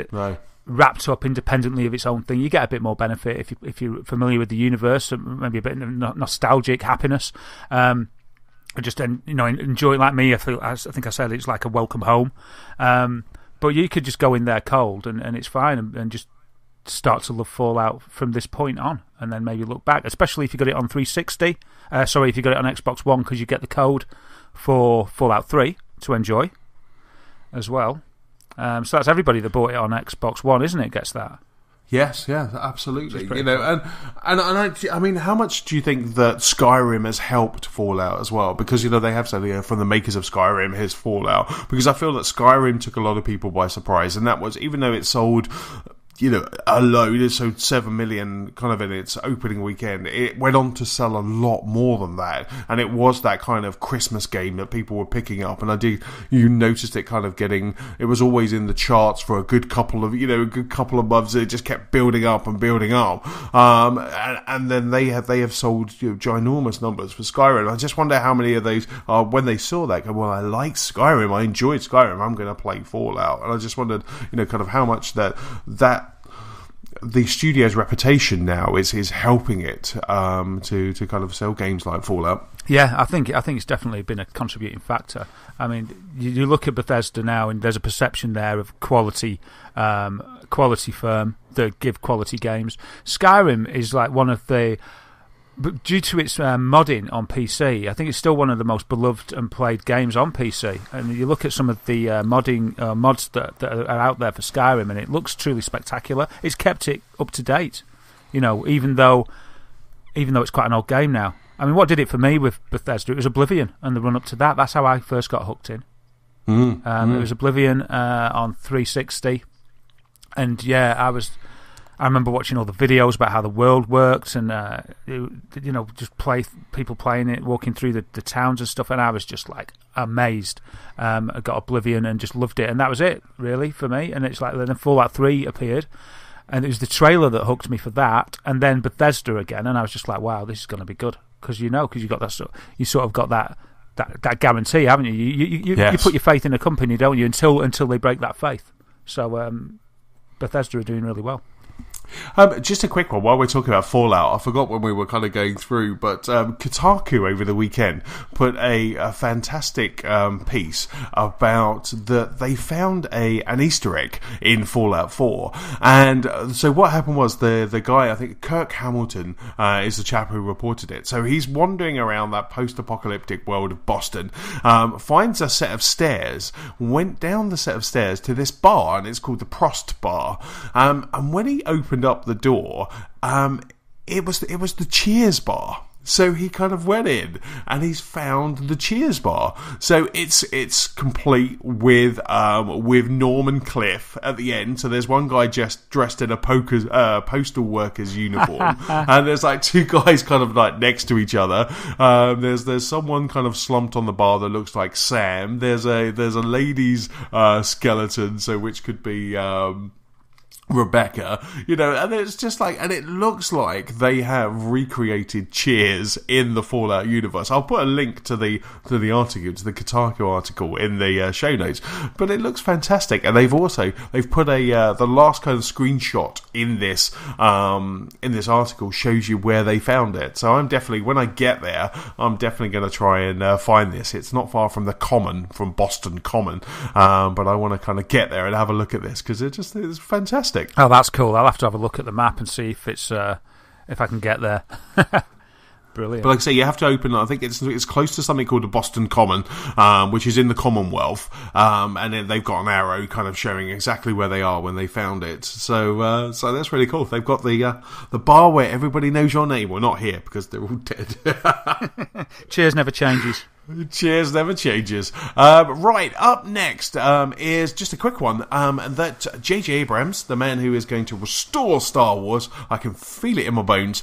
wrapped up independently of its own thing. You get a bit more benefit if you're familiar with the universe, maybe a bit of nostalgic happiness. Just enjoy it like me. I think I said it's like a welcome home. But you could just go in there cold and it's fine, and just start to love Fallout from this point on, and then maybe look back, especially if you got it on 360. If you got it on Xbox One, because you get the code for Fallout 3 to enjoy as well. So that's everybody that bought it on Xbox One, isn't it? Gets that. Yes, yeah, absolutely. And I mean, how much do you think that Skyrim has helped Fallout as well? Because they have said, from the makers of Skyrim, here's Fallout. Because I feel that Skyrim took a lot of people by surprise, and that was, even though it sold, a load, it sold 7 million kind of in its opening weekend, it went on to sell a lot more than that, and it was that kind of Christmas game that people were picking up, and you noticed it kind of it was always in the charts for a good couple of months. It just kept building up and building up, and then they have sold ginormous numbers for Skyrim. I just wonder how many of those when they saw that, go, well, I like Skyrim, I enjoyed Skyrim, I'm going to play Fallout. And I just wondered, kind of how much that the studio's reputation now is helping it to kind of sell games like Fallout. Yeah, I think it's definitely been a contributing factor. I mean, you look at Bethesda now, and there's a perception there of quality firm that give quality games. Skyrim is like one of the, but due to its modding on PC, I think it's still one of the most beloved and played games on PC. And you look at some of the mods that are out there for Skyrim, and it looks truly spectacular. It's kept it up to date, even though it's quite an old game now. I mean, what did it for me with Bethesda? It was Oblivion and the run up to that. That's how I first got hooked in. It was Oblivion on 360, and yeah, I remember watching all the videos about how the world worked, and just people playing it, walking through the towns and stuff, and I was just like amazed. I got Oblivion and just loved it, and that was it really for me. And it's like then Fallout 3 appeared, and it was the trailer that hooked me for that, and then Bethesda again, and I was just like, wow, this is going to be good, because you got that you sort of got that guarantee, haven't you? You put your faith in a company, don't you, until they break that faith. So Bethesda are doing really well. Just a quick one while we're talking about Fallout. I forgot when we were kind of going through, but Kotaku over the weekend put a fantastic piece about that they found an Easter egg in Fallout 4. And so what happened was the guy, I think Kirk Hamilton is the chap who reported it. So he's wandering around that post-apocalyptic world of Boston, finds a set of stairs, went down the set of stairs to this bar, and it's called the Prost Bar. And when he opened up the door, it was the Cheers bar. So he kind of went in and he's found the Cheers bar. So it's complete with Norman Cliff at the end. So there's one guy just dressed in a postal worker's uniform, and there's like two guys kind of like next to each other. There's someone kind of slumped on the bar that looks like Sam. There's a lady's skeleton, so which could be Rebecca, and it's just like, and it looks like they have recreated Cheers in the Fallout universe. I'll put a link to the article, to the Kotaku article in the show notes, but it looks fantastic. And they've put the last kind of screenshot in this article shows you where they found it. So I'm definitely, when I get there, I'm definitely going to try and find this. It's not far from the Common, from Boston Common, but I want to kind of get there and have a look at this because it's fantastic. Oh, that's cool. I'll have to have a look at the map and see if it's if I can get there. Brilliant. But like I say, you have to open. I think it's close to something called the Boston Common, which is in the Commonwealth, and then they've got an arrow kind of showing exactly where they are when they found it. So that's really cool. They've got the bar where everybody knows your name. Well, not here because they're all dead. Cheers never changes. Cheers never changes. Right, up next is just a quick one. That J.J. Abrams, the man who is going to restore Star Wars, I can feel it in my bones.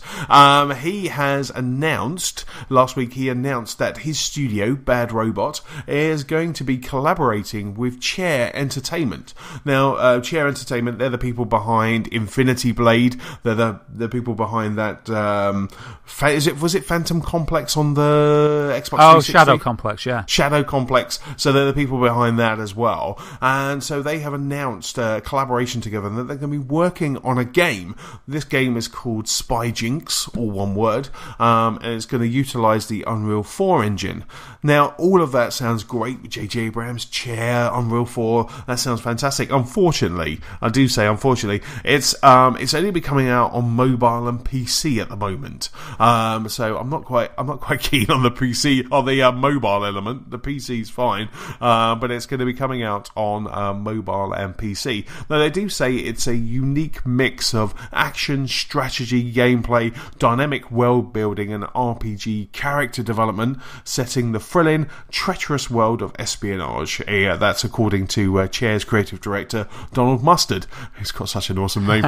He has announced, last week he announced that his studio, Bad Robot, is going to be collaborating with Chair Entertainment. Now, Chair Entertainment, they're the people behind Infinity Blade. They're the people behind that, was it Phantom Complex on the Xbox 360? Shadow Complex, yeah. Shadow Complex. So they're the people behind that as well. And so they have announced a collaboration together and that they're going to be working on a game. This game is called Spy Jinx, all one word, and it's going to utilise the Unreal 4 engine. Now, all of that sounds great with J.J. Abrams, Chair, Unreal 4. That sounds fantastic. Unfortunately, I do say unfortunately, it's only be coming out on mobile and PC at the moment. So I'm not quite keen on the PC, on the mobile element. The PC's fine, but it's going to be coming out on mobile and PC. Now, they do say it's a unique mix of action, strategy, gameplay, dynamic world building, and RPG character development, setting the thrilling, treacherous world of espionage. That's according to Chair's creative director, Donald Mustard, who's got such an awesome name.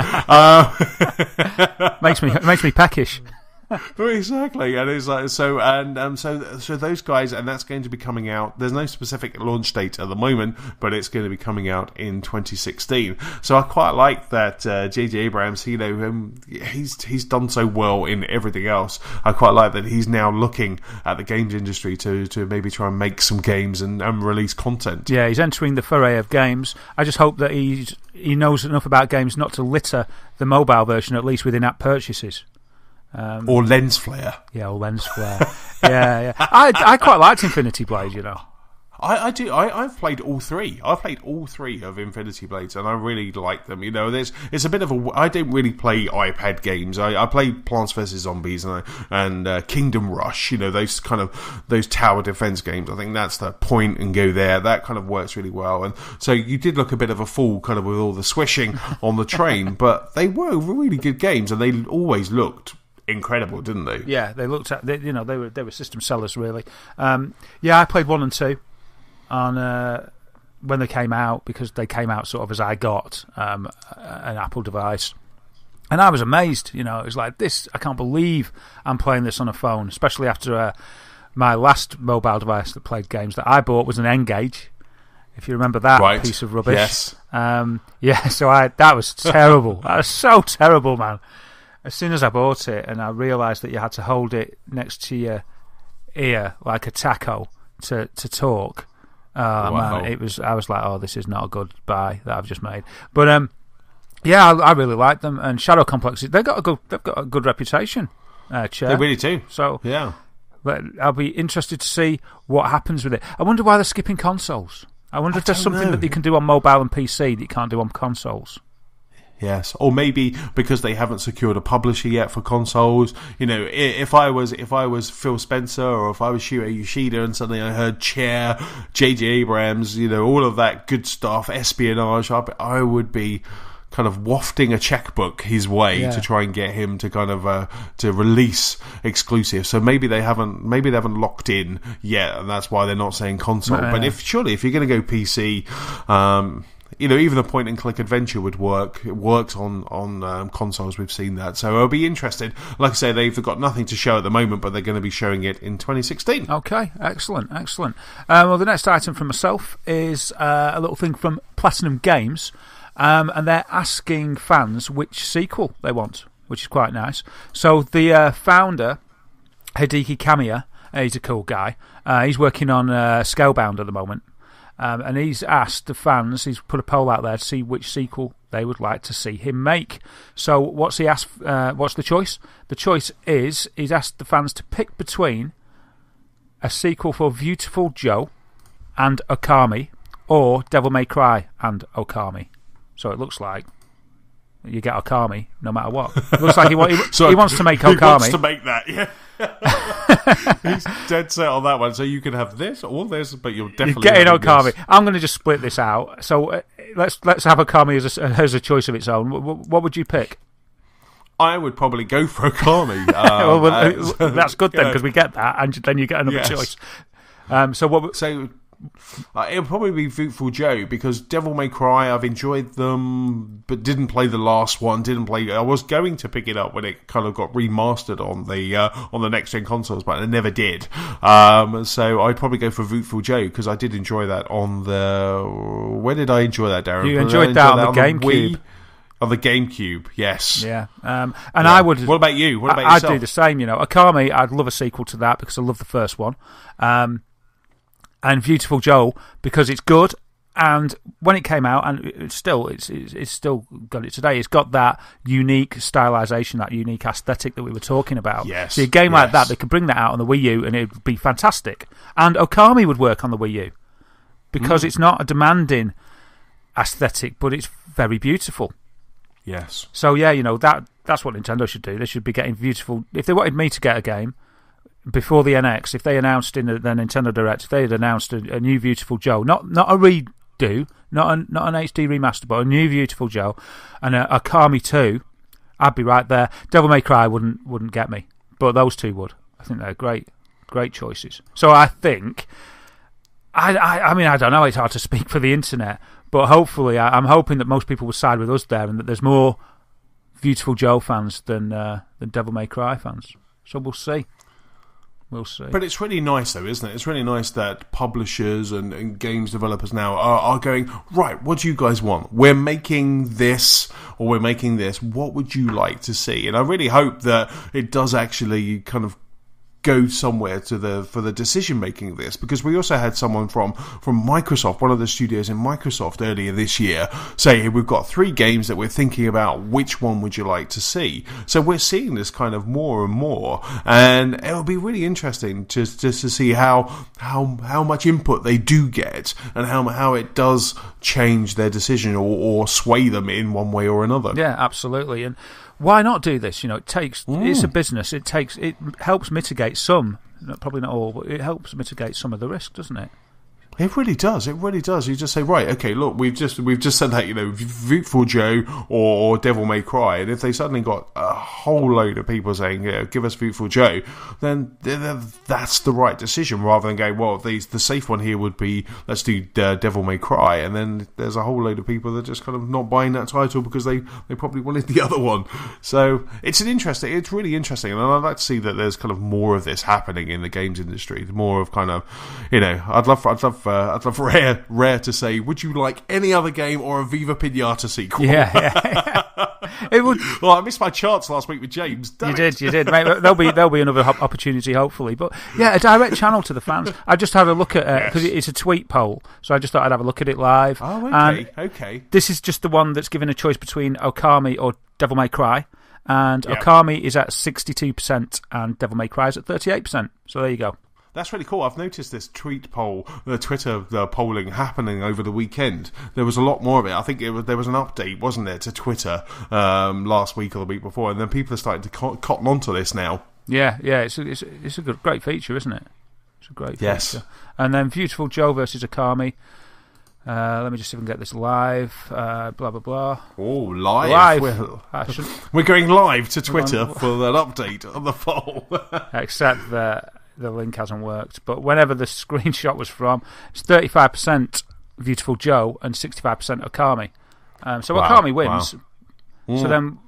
Makes me peckish. Exactly, and it's like so those guys, and that's going to be coming out. There's no specific launch date at the moment, but it's going to be coming out in 2016. So I quite like that J.J. Abrams. He's done so well in everything else. I quite like that he's now looking at the games industry to maybe try and make some games and release content. Yeah, he's entering the foray of games. I just hope that he knows enough about games not to litter the mobile version, at least with in-app purchases. Or lens flare. Yeah, or lens flare. yeah. I quite liked Infinity Blade, I do. I've played all three. I've played all three of Infinity Blades, and I really like them. It's a bit of a. I don't really play iPad games. I play Plants vs Zombies and Kingdom Rush. Those tower defense games. I think that's the point and go there. That kind of works really well. And so you did look a bit of a fool, kind of with all the swishing on the train, but they were really good games, and they always looked incredible, didn't they? Yeah, they looked at. They were system sellers, really. I played 1 and 2 on when they came out, because they came out sort of as I got an Apple device, And I was amazed, it was like this. I can't believe I'm playing this on a phone, especially after my last mobile device that played games that I bought was an N-Gage. If you remember that piece of rubbish. Yes. So that was terrible. That was so terrible, man. As soon as I bought it and I realised that you had to hold it next to your ear like a taco to talk, man, I was like, oh, this is not a good buy that I've just made. But I really like them. And Shadow Complex, they've got a good reputation. Chair. They really do. So yeah, but I'll be interested to see what happens with it. I wonder why they're skipping consoles. I wonder if there's something that they can do on mobile and PC that you can't do on consoles. Yes, or maybe because they haven't secured a publisher yet for consoles. If I was Phil Spencer or if I was Shuhei Yoshida and suddenly I heard Chair, J.J. Abrams, all of that good stuff, espionage, I would be kind of wafting a checkbook his way to try and get him to kind of to release exclusive. So maybe they haven't locked in yet, and that's why they're not saying console. But if you're going to go PC, even a point and click adventure would work. It works on consoles. We've seen that, so I'll be interested. Like I say, they've got nothing to show at the moment, but they're going to be showing it in 2016. Okay, excellent. Well, the next item from myself is a little thing from Platinum Games. And they're asking fans which sequel they want, which is quite nice. So the founder, Hideki Kamiya, he's a cool guy. He's working on Scalebound at the moment. And he's asked the fans, he's put a poll out there to see which sequel they would like to see him make. So what's he asked? What's the choice? The choice is he's asked the fans to pick between a sequel for Beautiful Joe and Okami or Devil May Cry and Okami. So it looks like you get Okami no matter what. It looks like he wants to make Okami. He wants to make that, yeah. He's dead set on that one. So you can have this or this, but you're definitely getting Okami. I'm going to just split this out. So let's have Okami as a choice of its own. What would you pick? I would probably go for Okami. That's good then, because we get that, and then you get another choice. It'll probably be Beautiful Joe, because Devil May Cry, I've enjoyed them, but didn't play the last one. I was going to pick it up when it kind of got remastered on the next gen consoles, but I never did. So I'd probably go for Beautiful Joe, because I did enjoy that on the. Where did I enjoy that, Darren? You enjoyed that on the GameCube. On the GameCube, yes. Yeah. I would. What about you? What about yourself? I'd do the same. Okami, I'd love a sequel to that because I love the first one. And Beautiful Joe because it's good, and when it came out, and it's still got it today. It's got that unique stylisation, that unique aesthetic that we were talking about. Yes. So a game like that, they could bring that out on the Wii U, and it'd be fantastic. And Okami would work on the Wii U because it's not a demanding aesthetic, but it's very beautiful. Yes. So that's what Nintendo should do. They should be getting beautiful. If they wanted me to get a game before the NX, if they announced in the Nintendo Direct, if they had announced a new Beautiful Joe, not a redo, not an HD remaster, but a new Beautiful Joe, and a Okami 2, I'd be right there. Devil May Cry wouldn't get me, but those two would. I think they're great choices. So I think, I mean, I don't know, it's hard to speak for the internet, but hopefully, I'm hoping that most people will side with us there, and that there's more Beautiful Joe fans than Devil May Cry fans. So we'll see. We'll see. But it's really nice, though, isn't it? It's really nice that publishers and games developers now are going, right, what do you guys want? We're making this, or we're making this. What would you like to see? And I really hope that it does actually kind of go somewhere for the decision making of this, because we also had someone from Microsoft, one of the studios in Microsoft earlier this year, say, hey, we've got 3 games that we're thinking about, which one would you like to see? So we're seeing this kind of more and more, and it'll be really interesting just to see how much input they do get, and how it does change their decision or sway them in one way or another. Yeah, absolutely. And why not do this? It's a business. It helps mitigate some, probably not all, but it helps mitigate some of the risk, doesn't it? It really does. It really does. You just say, right, okay, look, we've just said that, Viewful Joe or Devil May Cry, and if they suddenly got a whole load of people saying, give us Viewful Joe, then that's the right decision, rather than going, well, the safe one here would be, let's do Devil May Cry, and then there's a whole load of people that are just kind of not buying that title because they probably wanted the other one. So it's really interesting, and I'd like to see that there's kind of more of this happening in the games industry. More of kind of, I'd love Rare to say, would you like any other game or a Viva Pinata sequel? Yeah. It would. Well, I missed my chance last week with James. You did. Mate, there'll be another opportunity, hopefully. But yeah, a direct channel to the fans. I just had a look at it because it's a tweet poll, so I just thought I'd have a look at it live. Oh, okay. Okay. This is just the one that's given a choice between Okami or Devil May Cry, and Okami is at 62% and Devil May Cry is at 38%. So there you go. That's really cool. I've noticed this tweet poll, the Twitter polling happening over the weekend. There was a lot more of it. I think there was an update, wasn't there, to Twitter last week or the week before, and then people are starting to cotton onto this now. Yeah, it's a great feature, isn't it? It's a great feature. Yes. And then Beautiful Joe versus Okami. Let me just see if I can get this live. Blah, blah, blah. Oh, live. We're going live to Twitter for that update on the poll. Except that the link hasn't worked. But whenever the screenshot was from, it's 35% Beautiful Joe and 65% Okami. So Okami wins. Wow. So then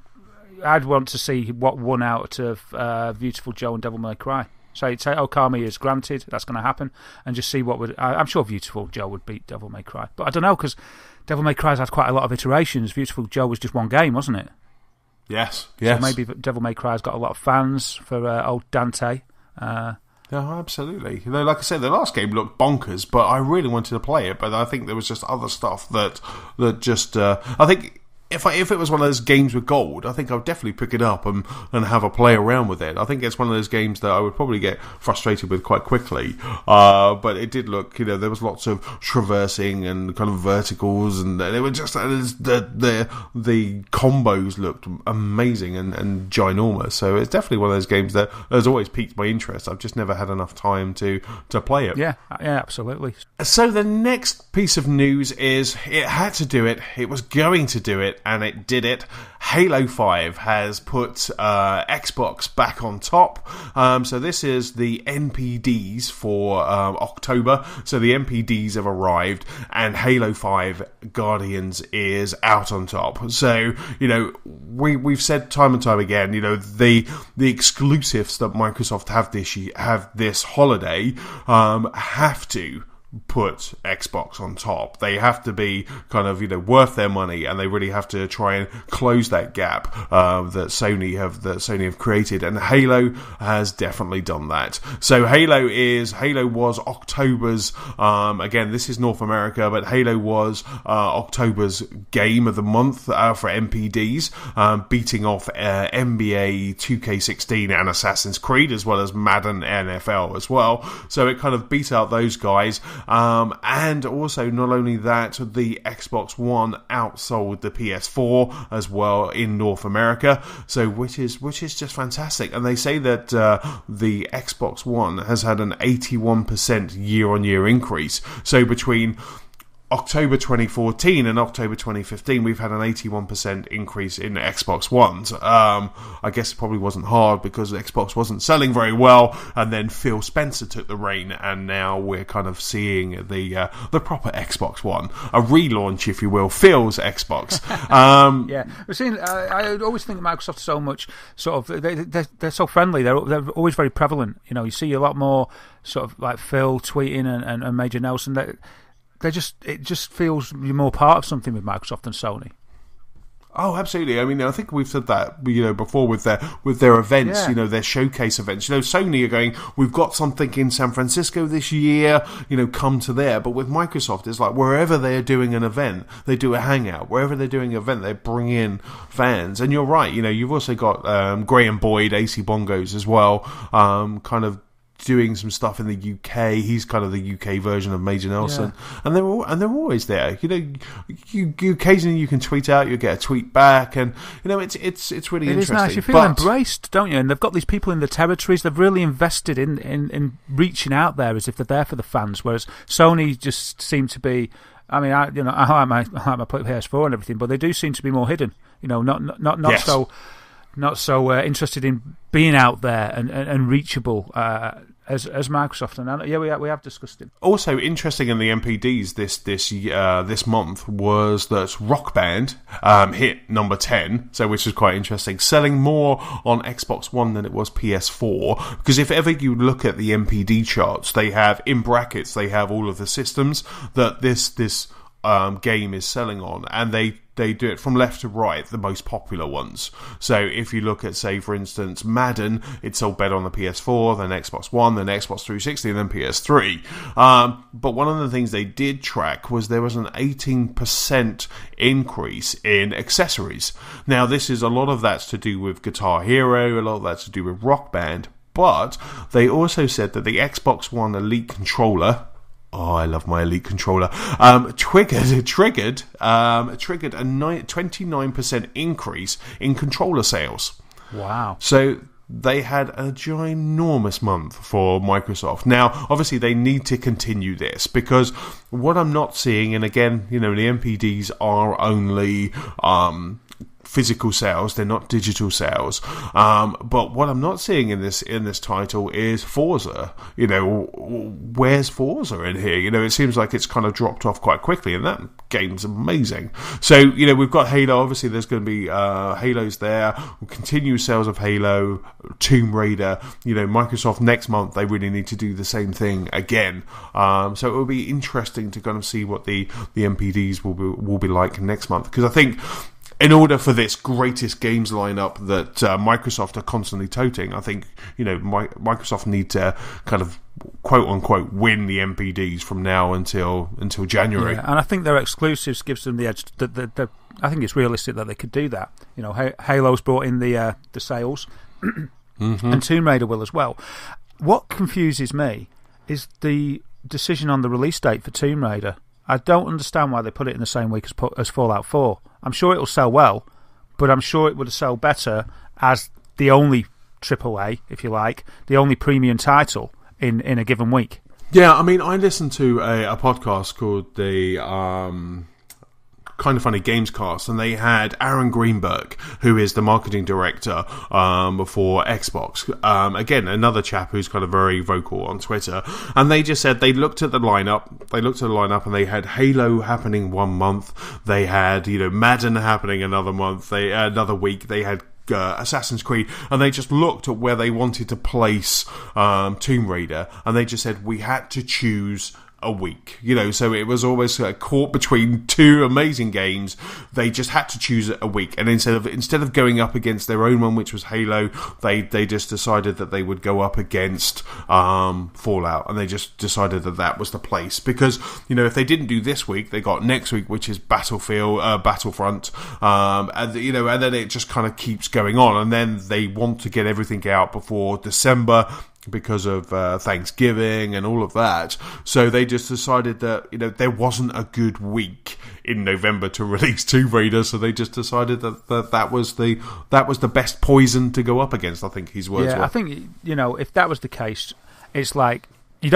I'd want to see what won out of Beautiful Joe and Devil May Cry. Say Okami is granted, that's going to happen, and just see what would. I'm sure Beautiful Joe would beat Devil May Cry, but I don't know because Devil May Cry's had quite a lot of iterations. Beautiful Joe was just one game, wasn't it? Yes. So maybe Devil May Cry's got a lot of fans for old Dante. Yeah, absolutely. Like I said, the last game looked bonkers, but I really wanted to play it. But I think there was just other stuff that just. I think. If it was one of those games with gold, I think I would definitely pick it up and have a play around with it. I think it's one of those games that I would probably get frustrated with quite quickly. But it did look, there was lots of traversing and kind of verticals, and it was just the combos looked amazing and ginormous. So it's definitely one of those games that has always piqued my interest. I've just never had enough time to play it. Yeah, absolutely. So the next piece of news is it had to do it. It was going to do it. And it did it. Halo 5 has put Xbox back on top. So this is the NPDs for October. So the NPDs have arrived, and Halo 5 Guardians is out on top. So, we've said time and time again, the exclusives that Microsoft have this holiday have to put Xbox on top. They have to be kind of worth their money, and they really have to try and close that gap that Sony have created, and Halo has definitely done that. So Halo was October's again, this is North America, but Halo was October's game of the month for NPDs, beating off NBA 2K16 and Assassin's Creed, as well as Madden NFL as well. So it kind of beat out those guys. And also, not only that, the Xbox One outsold the PS4 as well in North America. So, which is just fantastic. And they say that the Xbox One has had an 81% year-on-year increase. So between October 2014 and October 2015, we've had an 81% increase in Xbox Ones. I guess it probably wasn't hard because Xbox wasn't selling very well, and then Phil Spencer took the reign, and now we're kind of seeing the proper Xbox One, a relaunch, if you will, Phil's Xbox. Yeah, we're seeing. I always think Microsoft so much sort of they're so friendly. They're always very prevalent. You see a lot more sort of like Phil tweeting and Major Nelson. It just feels you're more part of something with Microsoft than Sony. Oh, absolutely. I mean, I think we've said that before with their events, their showcase events. Sony are going, we've got something in San Francisco this year, come to there. But with Microsoft, it's like wherever they're doing an event, they do a hangout. Wherever they're doing an event, they bring in fans. And you're right, you've also got Graham Boyd, AC Bongos as well, kind of doing some stuff in the UK. He's kind of the UK version of Major Nelson, and they're always there. You occasionally you can tweet out, you get a tweet back, and it's really interesting. It is nice. You feel embraced, don't you? And they've got these people in the territories. They've really invested in reaching out there as if they're there for the fans. Whereas Sony just seem to be. I mean, I like my PS4 and everything, but they do seem to be more hidden. Not so interested in being out there and reachable as Microsoft. And we have discussed it. Also interesting in the MPDs this month was that Rock Band hit number 10, which is quite interesting, selling more on Xbox One than it was PS4. Because if ever you look at the MPD charts, they have in brackets all of the systems that this game is selling on, and they do it from left to right, the most popular ones. So if you look at, say, for instance, Madden, it sold better on the PS4, then Xbox One, then Xbox 360, and then PS3. But one of the things they did track was there was an 18% increase in accessories. Now, a lot of that's to do with Guitar Hero, a lot of that's to do with Rock Band, but they also said that the Xbox One Elite controller, oh, I love my Elite controller, triggered a 29% increase in controller sales. Wow. So they had a ginormous month for Microsoft. Now, obviously, they need to continue this, because what I'm not seeing, and again, the MPDs are only physical sales, they're not digital sales, but what I'm not seeing in this title is Forza. Where's Forza in here? It seems like it's kind of dropped off quite quickly, and that game's amazing. So we've got Halo. Obviously there's going to be Halos there. We'll continue sales of Halo, Tomb Raider. Microsoft next month, they really need to do the same thing again. So it will be interesting to kind of see what the MPDs will be like next month, because I think in order for this greatest games lineup that Microsoft are constantly toting, I think Microsoft need to kind of quote unquote win the MPDs from now until January. Yeah, and I think their exclusives gives them the edge. I think it's realistic that they could do that. Halo's brought in the sales, and Tomb Raider will as well. What confuses me is the decision on the release date for Tomb Raider. I don't understand why they put it in the same week as Fallout 4. I'm sure it'll sell well, but I'm sure it would sell better as the only AAA, if you like, the only premium title in a given week. Yeah, I mean, I listened to a podcast called the Kind of Funny Gamescast, and they had Aaron Greenberg, who is the marketing director for Xbox. Again, another chap who's kind of very vocal on Twitter. And they just said they looked at the lineup, and they had Halo happening one month. They had Madden happening another month. Another week they had Assassin's Creed, and they just looked at where they wanted to place Tomb Raider, and they just said we had to choose a week, so it was always caught between two amazing games. They just had to choose a week, and instead of going up against their own one, which was Halo, they just decided that they would go up against Fallout, and they just decided that was the place, because if they didn't do this week, they got next week, which is Battlefront, and then it just kind of keeps going on, and then they want to get everything out before December, because of Thanksgiving and all of that. So they just decided that there wasn't a good week in November to release Tomb Raider, so they just decided that was the best poison to go up against. I think his words were. I think if that was the case, it's like you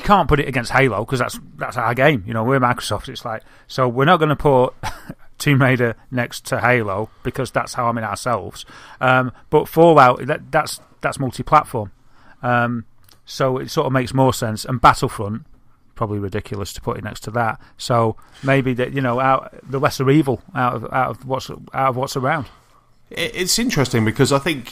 can't put it against Halo, because that's our game. We're Microsoft. It's like, so we're not going to put Tomb Raider next to Halo, because that's how I'm in ourselves. But Fallout, that's multi-platform. So it sort of makes more sense. And Battlefront, probably ridiculous to put it next to that. So maybe that the lesser evil out of what's around. It's interesting, because I think,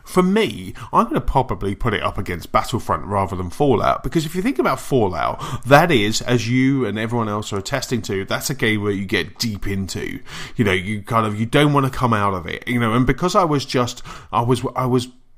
for me, I'm going to probably put it up against Battlefront rather than Fallout, because if you think about Fallout, that is, as you and everyone else are attesting to, that's a game where you get deep into. You don't want to come out of it. And because I was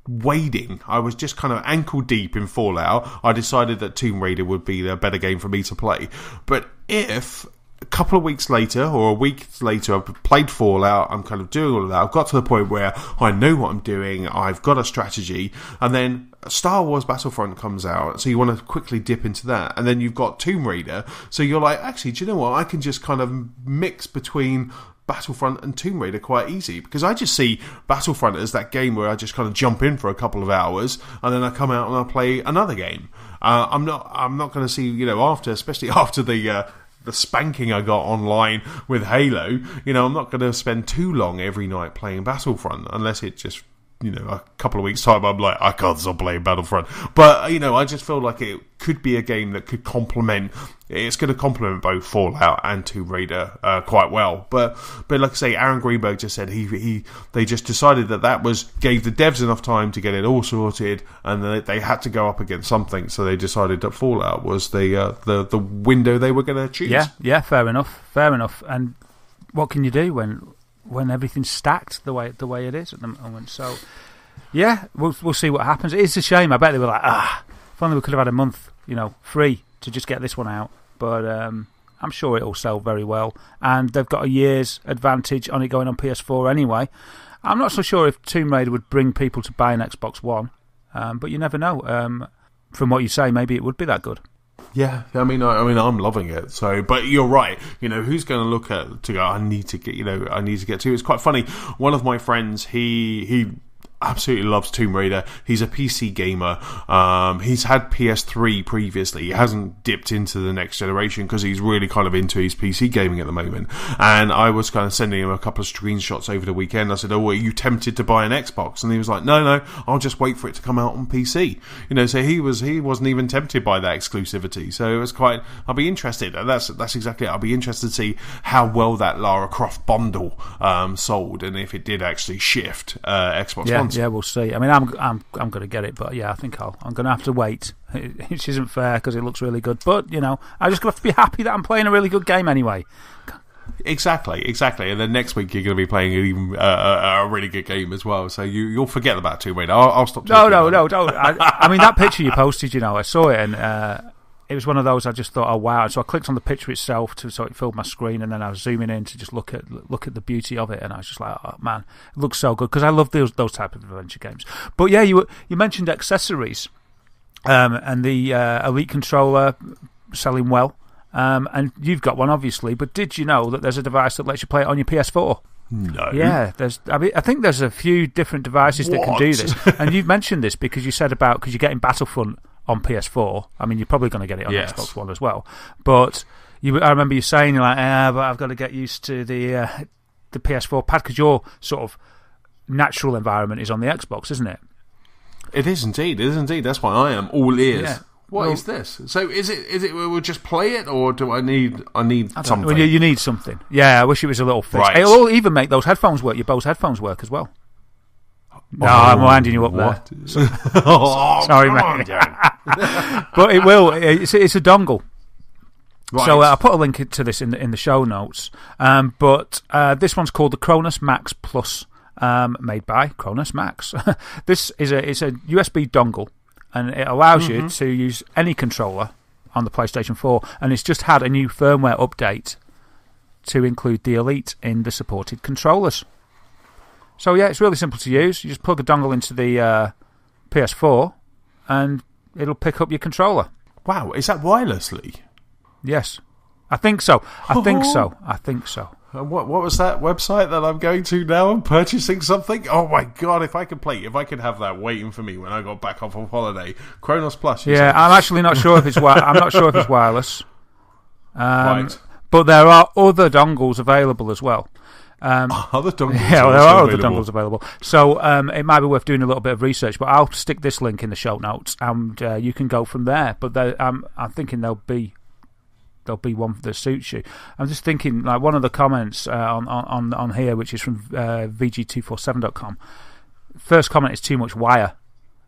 wading, I was just kind of ankle deep in Fallout, I decided that Tomb Raider would be the better game for me to play. But if a couple of weeks later or a week later, I've played Fallout, I'm kind of doing all of that, I've got to the point where I know what I'm doing, I've got a strategy, and then Star Wars Battlefront comes out, so you want to quickly dip into that, and then you've got Tomb Raider, so you're like, actually, do you know what, I can just kind of mix between Battlefront and Tomb Raider quite easy, because I just see Battlefront as that game where I just kind of jump in for a couple of hours and then I come out and I play another game. I'm not going to see, especially after the spanking I got online with Halo, I'm not going to spend too long every night playing Battlefront unless it just, a couple of weeks' time I'm like, I can't stop playing Battlefront. But, I just feel like it could be a game that could it's going to complement both Fallout and Tomb Raider quite well. But like I say, Aaron Greenberg just said they just decided that gave the devs enough time to get it all sorted, and they had to go up against something, so they decided that Fallout was the window they were going to choose. Yeah, fair enough. And what can you do when everything's stacked the way it is at the moment? So, yeah, we'll see what happens. It is a shame. I bet they were like, if only we could have had a month, free to just get this one out. But I'm sure it'll sell very well. And they've got a year's advantage on it going on PS4 anyway. I'm not so sure if Tomb Raider would bring people to buy an Xbox One. But you never know. From what you say, maybe it would be that good. Yeah, I mean, I'm loving it. So, but you're right. Who's going to look at to go? I need to get to. It's quite funny. One of my friends, he absolutely loves Tomb Raider. He's a PC gamer. He's had PS3 previously. He hasn't dipped into the next generation because he's really kind of into his PC gaming at the moment. And I was kind of sending him a couple of screenshots over the weekend. I said, "Oh, are you tempted to buy an Xbox?" And he was like, "No, I'll just wait for it to come out on PC." So he wasn't even tempted by that exclusivity. So it was quite. I'll be interested. And that's exactly it. I'll be interested to see how well that Lara Croft bundle sold, and if it did actually shift Xbox One. Yeah, we'll see. I mean, I'm going to get it, but yeah, I think I'm going to have to wait, which isn't fair because it looks really good. But I just have to be happy that I'm playing a really good game anyway. Exactly. And then next week you're going to be playing even a really good game as well. So you'll forget about Tomb Raider. I'll stop. No, don't. I mean, that picture you posted, I saw it and. It was one of those I just thought, oh wow! So I clicked on the picture itself so it filled my screen, and then I was zooming in to just look at the beauty of it, and I was just like, oh man, it looks so good because I love those type of adventure games. But yeah, you mentioned accessories, and the Elite controller selling well, and you've got one obviously. But did you know that there's a device that lets you play it on your PS4? No. Yeah, I think there's a few different devices that can do this, and you've mentioned this because you said because you're getting Battlefront on PS4. I mean, you're probably going to get it on Xbox One as well. But I remember you saying, you're like, but I've got to get used to the PS4 pad because your sort of natural environment is on the Xbox, isn't it? It is indeed. That's why I am all ears. Yeah. What is this? So is it we'll just play it, or do I need something? Well, you need something. Yeah, I wish it was a little fix. Right. It'll even make those headphones work. Your Bose headphones work as well. No, I'm winding you up there. Sorry, mate. But it will. It's a dongle. Right. So I'll put a link to this in the show notes. But this one's called the Cronus Max Plus, made by Cronus Max. It's a USB dongle, and it allows you to use any controller on the PlayStation 4. And it's just had a new firmware update to include the Elite in the supported controllers. So yeah, it's really simple to use. You just plug a dongle into the PS4 and it'll pick up your controller. Wow, is that wirelessly? Yes. I think so. I think so. What was that website that I'm going to now and purchasing something? Oh my god, if I could have that waiting for me when I got back off of holiday. Chronos Plus. Yeah, I'm actually not sure if it's I'm not sure if it's wireless. Right. But there are other dongles available as well. Other dongles? Yeah, well, there are other dongles available. So it might be worth doing a little bit of research, but I'll stick this link in the show notes, and you can go from there. But I'm thinking there'll be one that suits you. I'm just thinking, like one of the comments on here, which is from VG247.com. First comment is too much wire,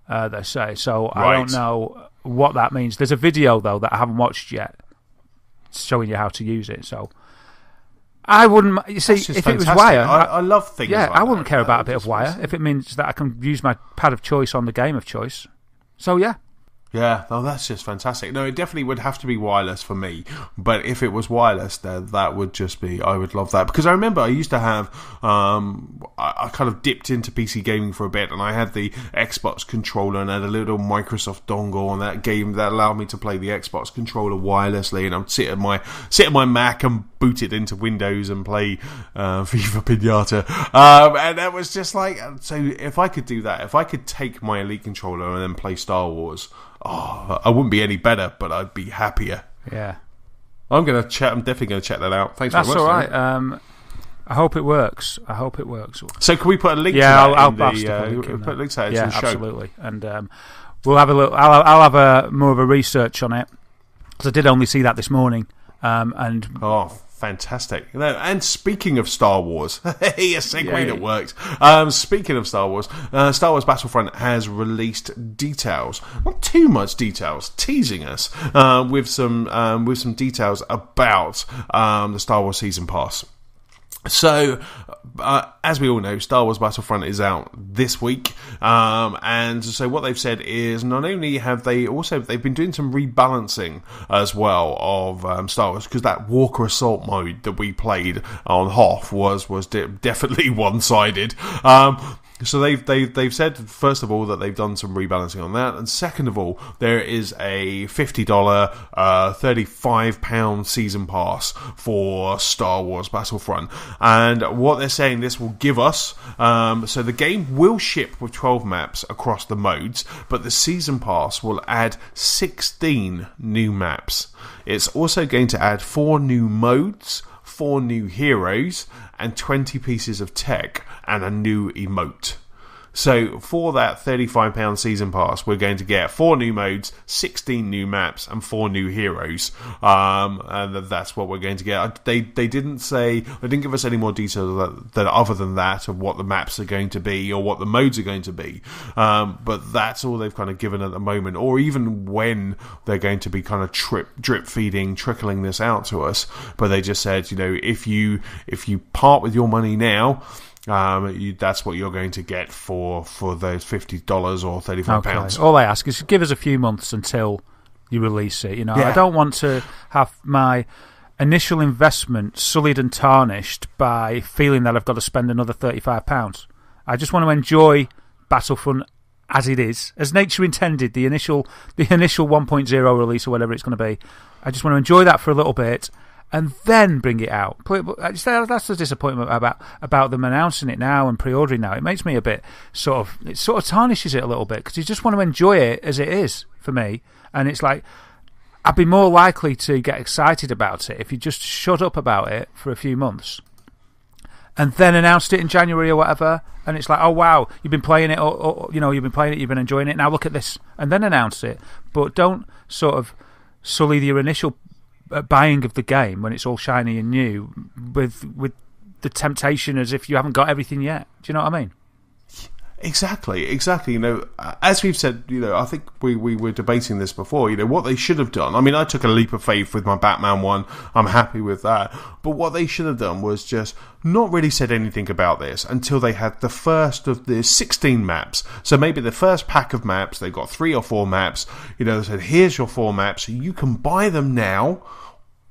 they say. So right. I don't know what that means. There's a video though that I haven't watched yet, showing you how to use it. So I wouldn't. You see, if fantastic. It was wire, I love things. Yeah, like I wouldn't that. care about a bit of wire if it means that I can use my pad of choice on the game of choice. So yeah. Yeah, no, that's just fantastic. No, it definitely would have to be wireless for me. But if it was wireless, then that would just be, I would love that. Because I remember I used to have, I kind of dipped into PC gaming for a bit, and I had the Xbox controller and had a little Microsoft dongle on that game that allowed me to play the Xbox controller wirelessly. And I'd sit at my Mac and boot it into Windows and play FIFA Pinata. And that was just like, so if I could do that, if I could take my Elite controller and then play Star Wars, I wouldn't be any better, but I'd be happier. Yeah, I'm definitely going to check that out. Thanks That's very much. That's all right. I hope it works. So can we put a link to that? I'll put a link to that. Yeah, into the show. absolutely. And we'll have a look. I'll have a more of a research on it, because I did only see that this morning. Fantastic. And speaking of Star Wars, a segue that worked. Speaking of Star Wars Battlefront has released details, not too much details, teasing us with some details about the Star Wars Season Pass. So, as we all know, Star Wars Battlefront is out this week, and so what they've said is not only have they've been doing some rebalancing as well of Star Wars, because that Walker Assault mode that we played on Hoth was definitely one-sided. So they've said, first of all, that they've done some rebalancing on that, and second of all, there is a $50, £35 season pass for Star Wars Battlefront, and what they're saying this will give us, so the game will ship with 12 maps across the modes, but the season pass will add 16 new maps. It's also going to add 4 new modes, 4 new heroes, and 20 pieces of tech, and a new emote. So for that £35 season pass, we're going to get 4 new modes, 16 new maps, and 4 new heroes. And that's what we're going to get. They didn't give us any more details other than that of what the maps are going to be or what the modes are going to be. But that's all they've kind of given at the moment, or even when they're going to be kind of drip feeding, trickling this out to us. But they just said, if you part with your money now, that's what you're going to get for those $50 or £35. All I ask is give us a few months until you release it. I don't want to have my initial investment sullied and tarnished by feeling that I've got to spend another £35. I just want to enjoy Battlefront as it is, as nature intended, the initial 1.0 release or whatever it's going to be. I just want to enjoy that for a little bit, and then bring it out. That's the disappointment about them announcing it now and pre-ordering now. It makes me a bit it sort of tarnishes it a little bit, because you just want to enjoy it as it is for me. And it's like, I'd be more likely to get excited about it if you just shut up about it for a few months and then announced it in January or whatever. And it's like, oh wow, you've been playing it, or you've been playing it, you've been enjoying it. Now look at this, and then announce it. But don't sort of sully your initial buying of the game when it's all shiny and new with the temptation as if you haven't got everything yet. Do you know what I mean? Exactly. As we've said, I think we were debating this before, what they should have done. I mean, I took a leap of faith with my Batman one. I'm happy with that. But what they should have done was just not really said anything about this until they had the first of the 16 maps. So maybe the first pack of maps, they've got 3 or 4 maps. They said, here's your 4 maps. You can buy them now,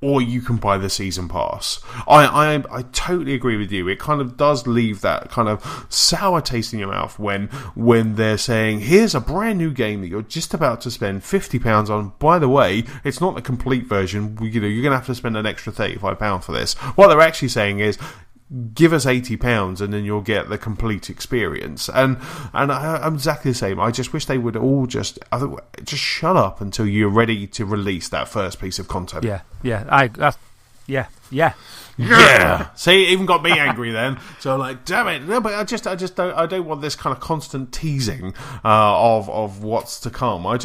or you can buy the season pass. I totally agree with you. It kind of does leave that kind of sour taste in your mouth when they're saying, here's a brand new game that you're just about to spend £50 on. By the way, it's not the complete version. You're going to have to spend an extra £35 for this. What they're actually saying is, give us £80 and then you'll get the complete experience. And I'm exactly the same. I just wish they would all just shut up until you're ready to release that first piece of content. Yeah. See, it even got me angry then. So I'm like, damn it. No, but I don't want this kind of constant teasing of what's to come. I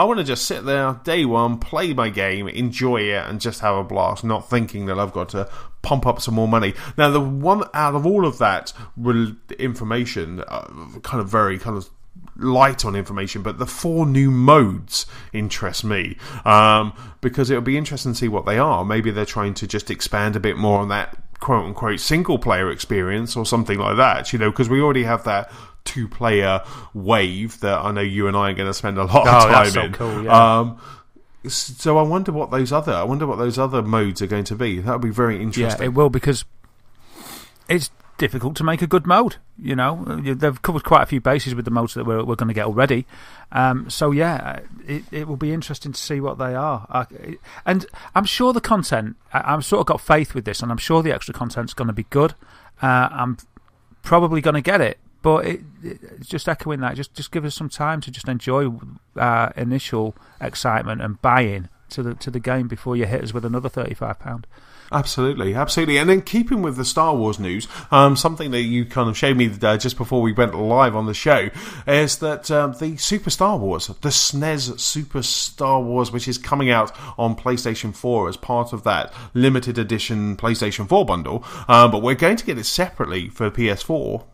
want to just sit there day one, play my game, enjoy it, and just have a blast, not thinking that I've got to pump up some more money. Now, the one out of all of that information, kind of very kind of light on information, but the 4 new modes interest me, because it'll be interesting to see what they are. Maybe they're trying to just expand a bit more on that quote-unquote single-player experience or something like that, because we already have that 2-player wave that I know you and I are going to spend a lot of time that's so in. Cool, yeah. So I wonder what those other modes are going to be. That would be very interesting. Yeah, it will, because it's difficult to make a good mode. You know, they've covered quite a few bases with the modes that we're going to get already. So yeah, it will be interesting to see what they are. And I'm sure the content, I've sort of got faith with this, and I'm sure the extra content's going to be good. I'm probably going to get it, but it's just echoing that. Just give us some time to just enjoy initial excitement and buy-in to the game before you hit us with another £35. Absolutely. And then keeping with the Star Wars news, something that you kind of showed me just before we went live on the show is that the Super Star Wars, the SNES Super Star Wars, which is coming out on PlayStation 4 as part of that limited edition PlayStation 4 bundle, but we're going to get it separately for PS4.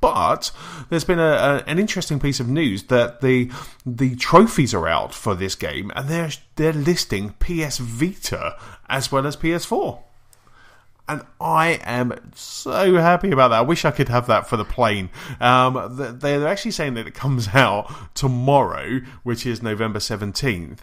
But there's been an interesting piece of news that the trophies are out for this game, and they're listing PS Vita as well as PS4. And I am so happy about that. I wish I could have that for the plane. They're actually saying that it comes out tomorrow, which is November 17th.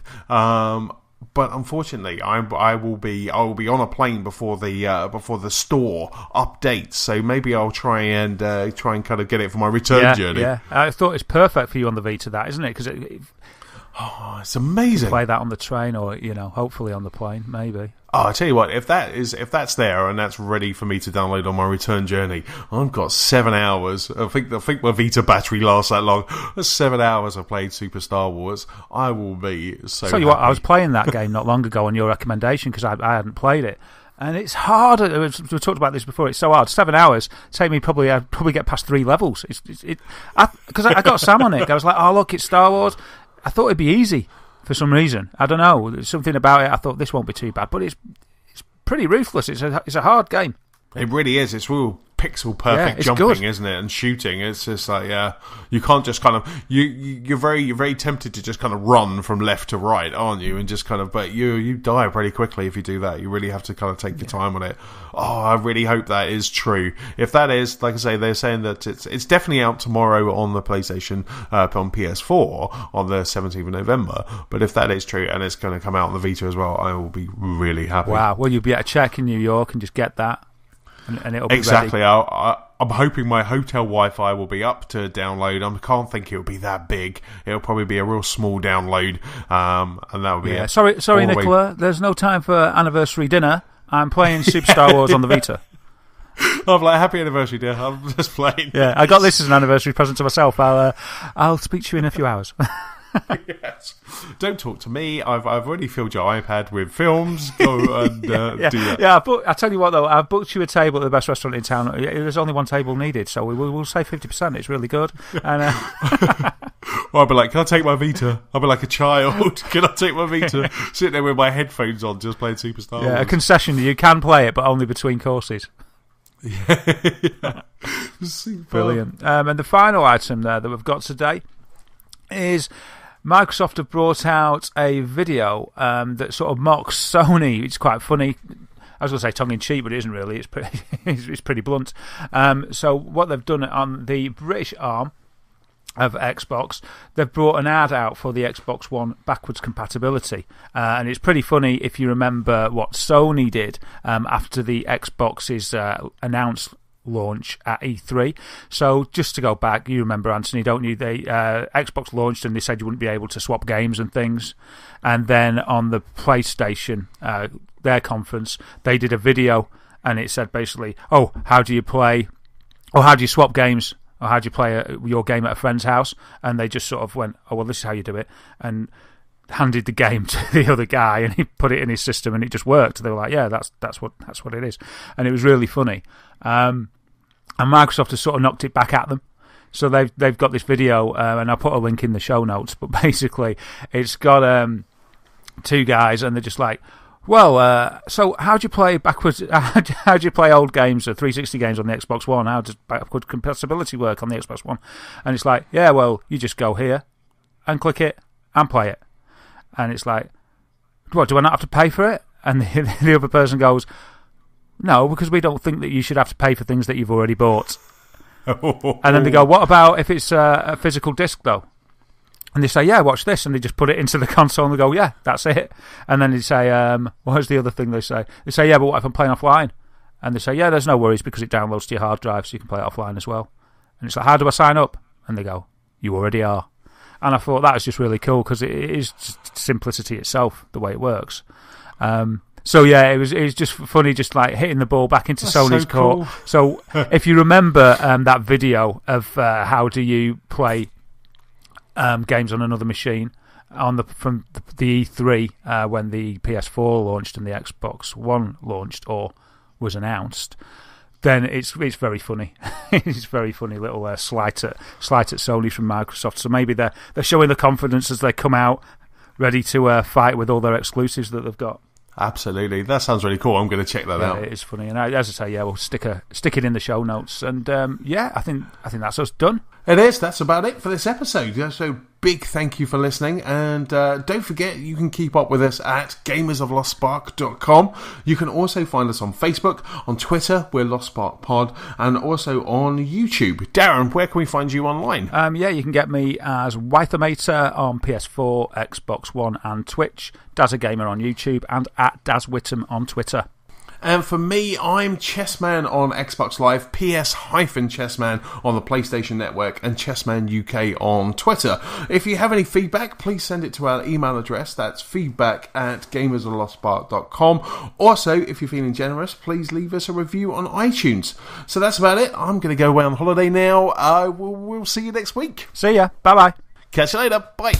But unfortunately, I will be on a plane before the store updates. So maybe I'll try and kind of get it for my return journey. Yeah, I thought it's perfect for you on the Vita, that, isn't it? Because it's amazing. Play that on the train, or hopefully on the plane, maybe. Oh, I tell you what, if that's there and that's ready for me to download on my return journey, I've got 7 hours. I think my Vita battery lasts that long. 7 hours I've played Super Star Wars. I will be so Tell you what, I was playing that game not long ago on your recommendation because I hadn't played it. And it's hard. We talked about this before. It's so hard. 7 hours take me I'd probably get past 3 levels. Because I got Sam on it. I was like, oh look, it's Star Wars. I thought it'd be easy. For some reason, I don't know. There's something about it. I thought this won't be too bad, but it's pretty ruthless. It's a hard game. It really is. It's real pixel perfect jumping, good. Isn't it? And shooting. It's just like you can't just kind of you're very tempted to just kind of run from left to right, aren't you? And just kind of, but you die pretty quickly if you do that. You really have to kind of take your time on it. Oh, I really hope that is true. If that is, like I say, they're saying that it's definitely out tomorrow on the PlayStation, on PS4 on the 17th of November. But if that is true and it's going to come out on the Vita as well, I will be really happy. Wow. Well, you'll be able to check in New York and just get that. And it'll be exactly. Ready. I'm hoping my hotel Wi-Fi will be up to download. I can't think it'll be that big. It'll probably be a real small download, and that will be it. Sorry, Nicola. There's no time for anniversary dinner. I'm playing Super Star Wars on the Vita. I'm like, happy anniversary, dear. I'm just playing. Yeah, I got this as an anniversary present to myself. I'll speak to you in a few hours. Yes. Don't talk to me. I've already filled your iPad with films. Go and do that. Yeah, but I tell you what though, I've booked you a table at the best restaurant in town. There's only one table needed, so we'll save 50%. It's really good. And well, I'll be like, can I take my Vita? I'll be like a child. Can I take my Vita? Sit there with my headphones on, just playing Super Star Wars. Yeah, a concession. You can play it, but only between courses. Yeah. Brilliant. And the final item there that we've got today is Microsoft have brought out a video that sort of mocks Sony. It's quite funny. I was going to say tongue-in-cheek, but it isn't really. It's pretty blunt. So what they've done on the British arm of Xbox, they've brought an ad out for the Xbox One backwards compatibility. And it's pretty funny if you remember what Sony did after the Xbox's announced launch at E3. So just to go back, you remember, Anthony, don't you? They Xbox launched and they said you wouldn't be able to swap games and things. And then on the PlayStation, their conference, they did a video and it said basically, oh, how do you play, or how do you swap games, or how do you play your game at a friend's house? And they just sort of went, oh, well, this is how you do it. And handed the game to the other guy and he put it in his system and it just worked. They were like, yeah, that's what it is. And it was really funny. And Microsoft has sort of knocked it back at them. So they've got this video, and I'll put a link in the show notes, but basically it's got two guys and they're just like, well, so how do you play backwards? How do you play old games or 360 games on the Xbox One? How does backward compatibility work on the Xbox One? And it's like, yeah, well, you just go here and click it and play it. And it's like, what, do I not have to pay for it? And the other person goes, no, because we don't think that you should have to pay for things that you've already bought. And then they go, what about if it's a physical disc, though? And they say, yeah, watch this. And they just put it into the console and they go, yeah, that's it. And then they say, what's the other thing they say? They say, yeah, but what if I'm playing offline? And they say, yeah, there's no worries because it downloads to your hard drive so you can play it offline as well. And it's like, how do I sign up? And they go, you already are. And I thought that was just really cool because it is just simplicity itself, the way it works. So yeah, it was just funny, just like hitting the ball back into Sony's court. Cool. So if you remember that video of how do you play games on another machine from the E3 when the PS4 launched and the Xbox One launched or was announced, then it's very funny. It's a very funny little slight at Sony from Microsoft. So maybe they're showing the confidence as they come out ready to fight with all their exclusives that they've got. Absolutely, that sounds really cool. I'm going to check that out. It is funny, and as I say, yeah, we'll stick it in the show notes. And yeah, I think that's us done. It is. That's about it for this episode. So big thank you for listening, and don't forget you can keep up with us at gamersoflostspark.com. You can also find us on Facebook, on Twitter, we're Lost Spark Pod, and also on YouTube. Darren, where can we find you online? Yeah, you can get me as Wythamator on PS4, Xbox One, and Twitch. Dazagamer on YouTube, and at DazWhittam on Twitter. And for me, I'm Chessman on Xbox Live, PS-Chessman on the PlayStation Network, and Chessman UK on Twitter. If you have any feedback, please send it to our email address. That's feedback@gamersoflostspark.com. Also, if you're feeling generous, please leave us a review on iTunes. So that's about it. I'm going to go away on holiday now. We'll see you next week. See ya. Bye-bye. Catch you later. Bye.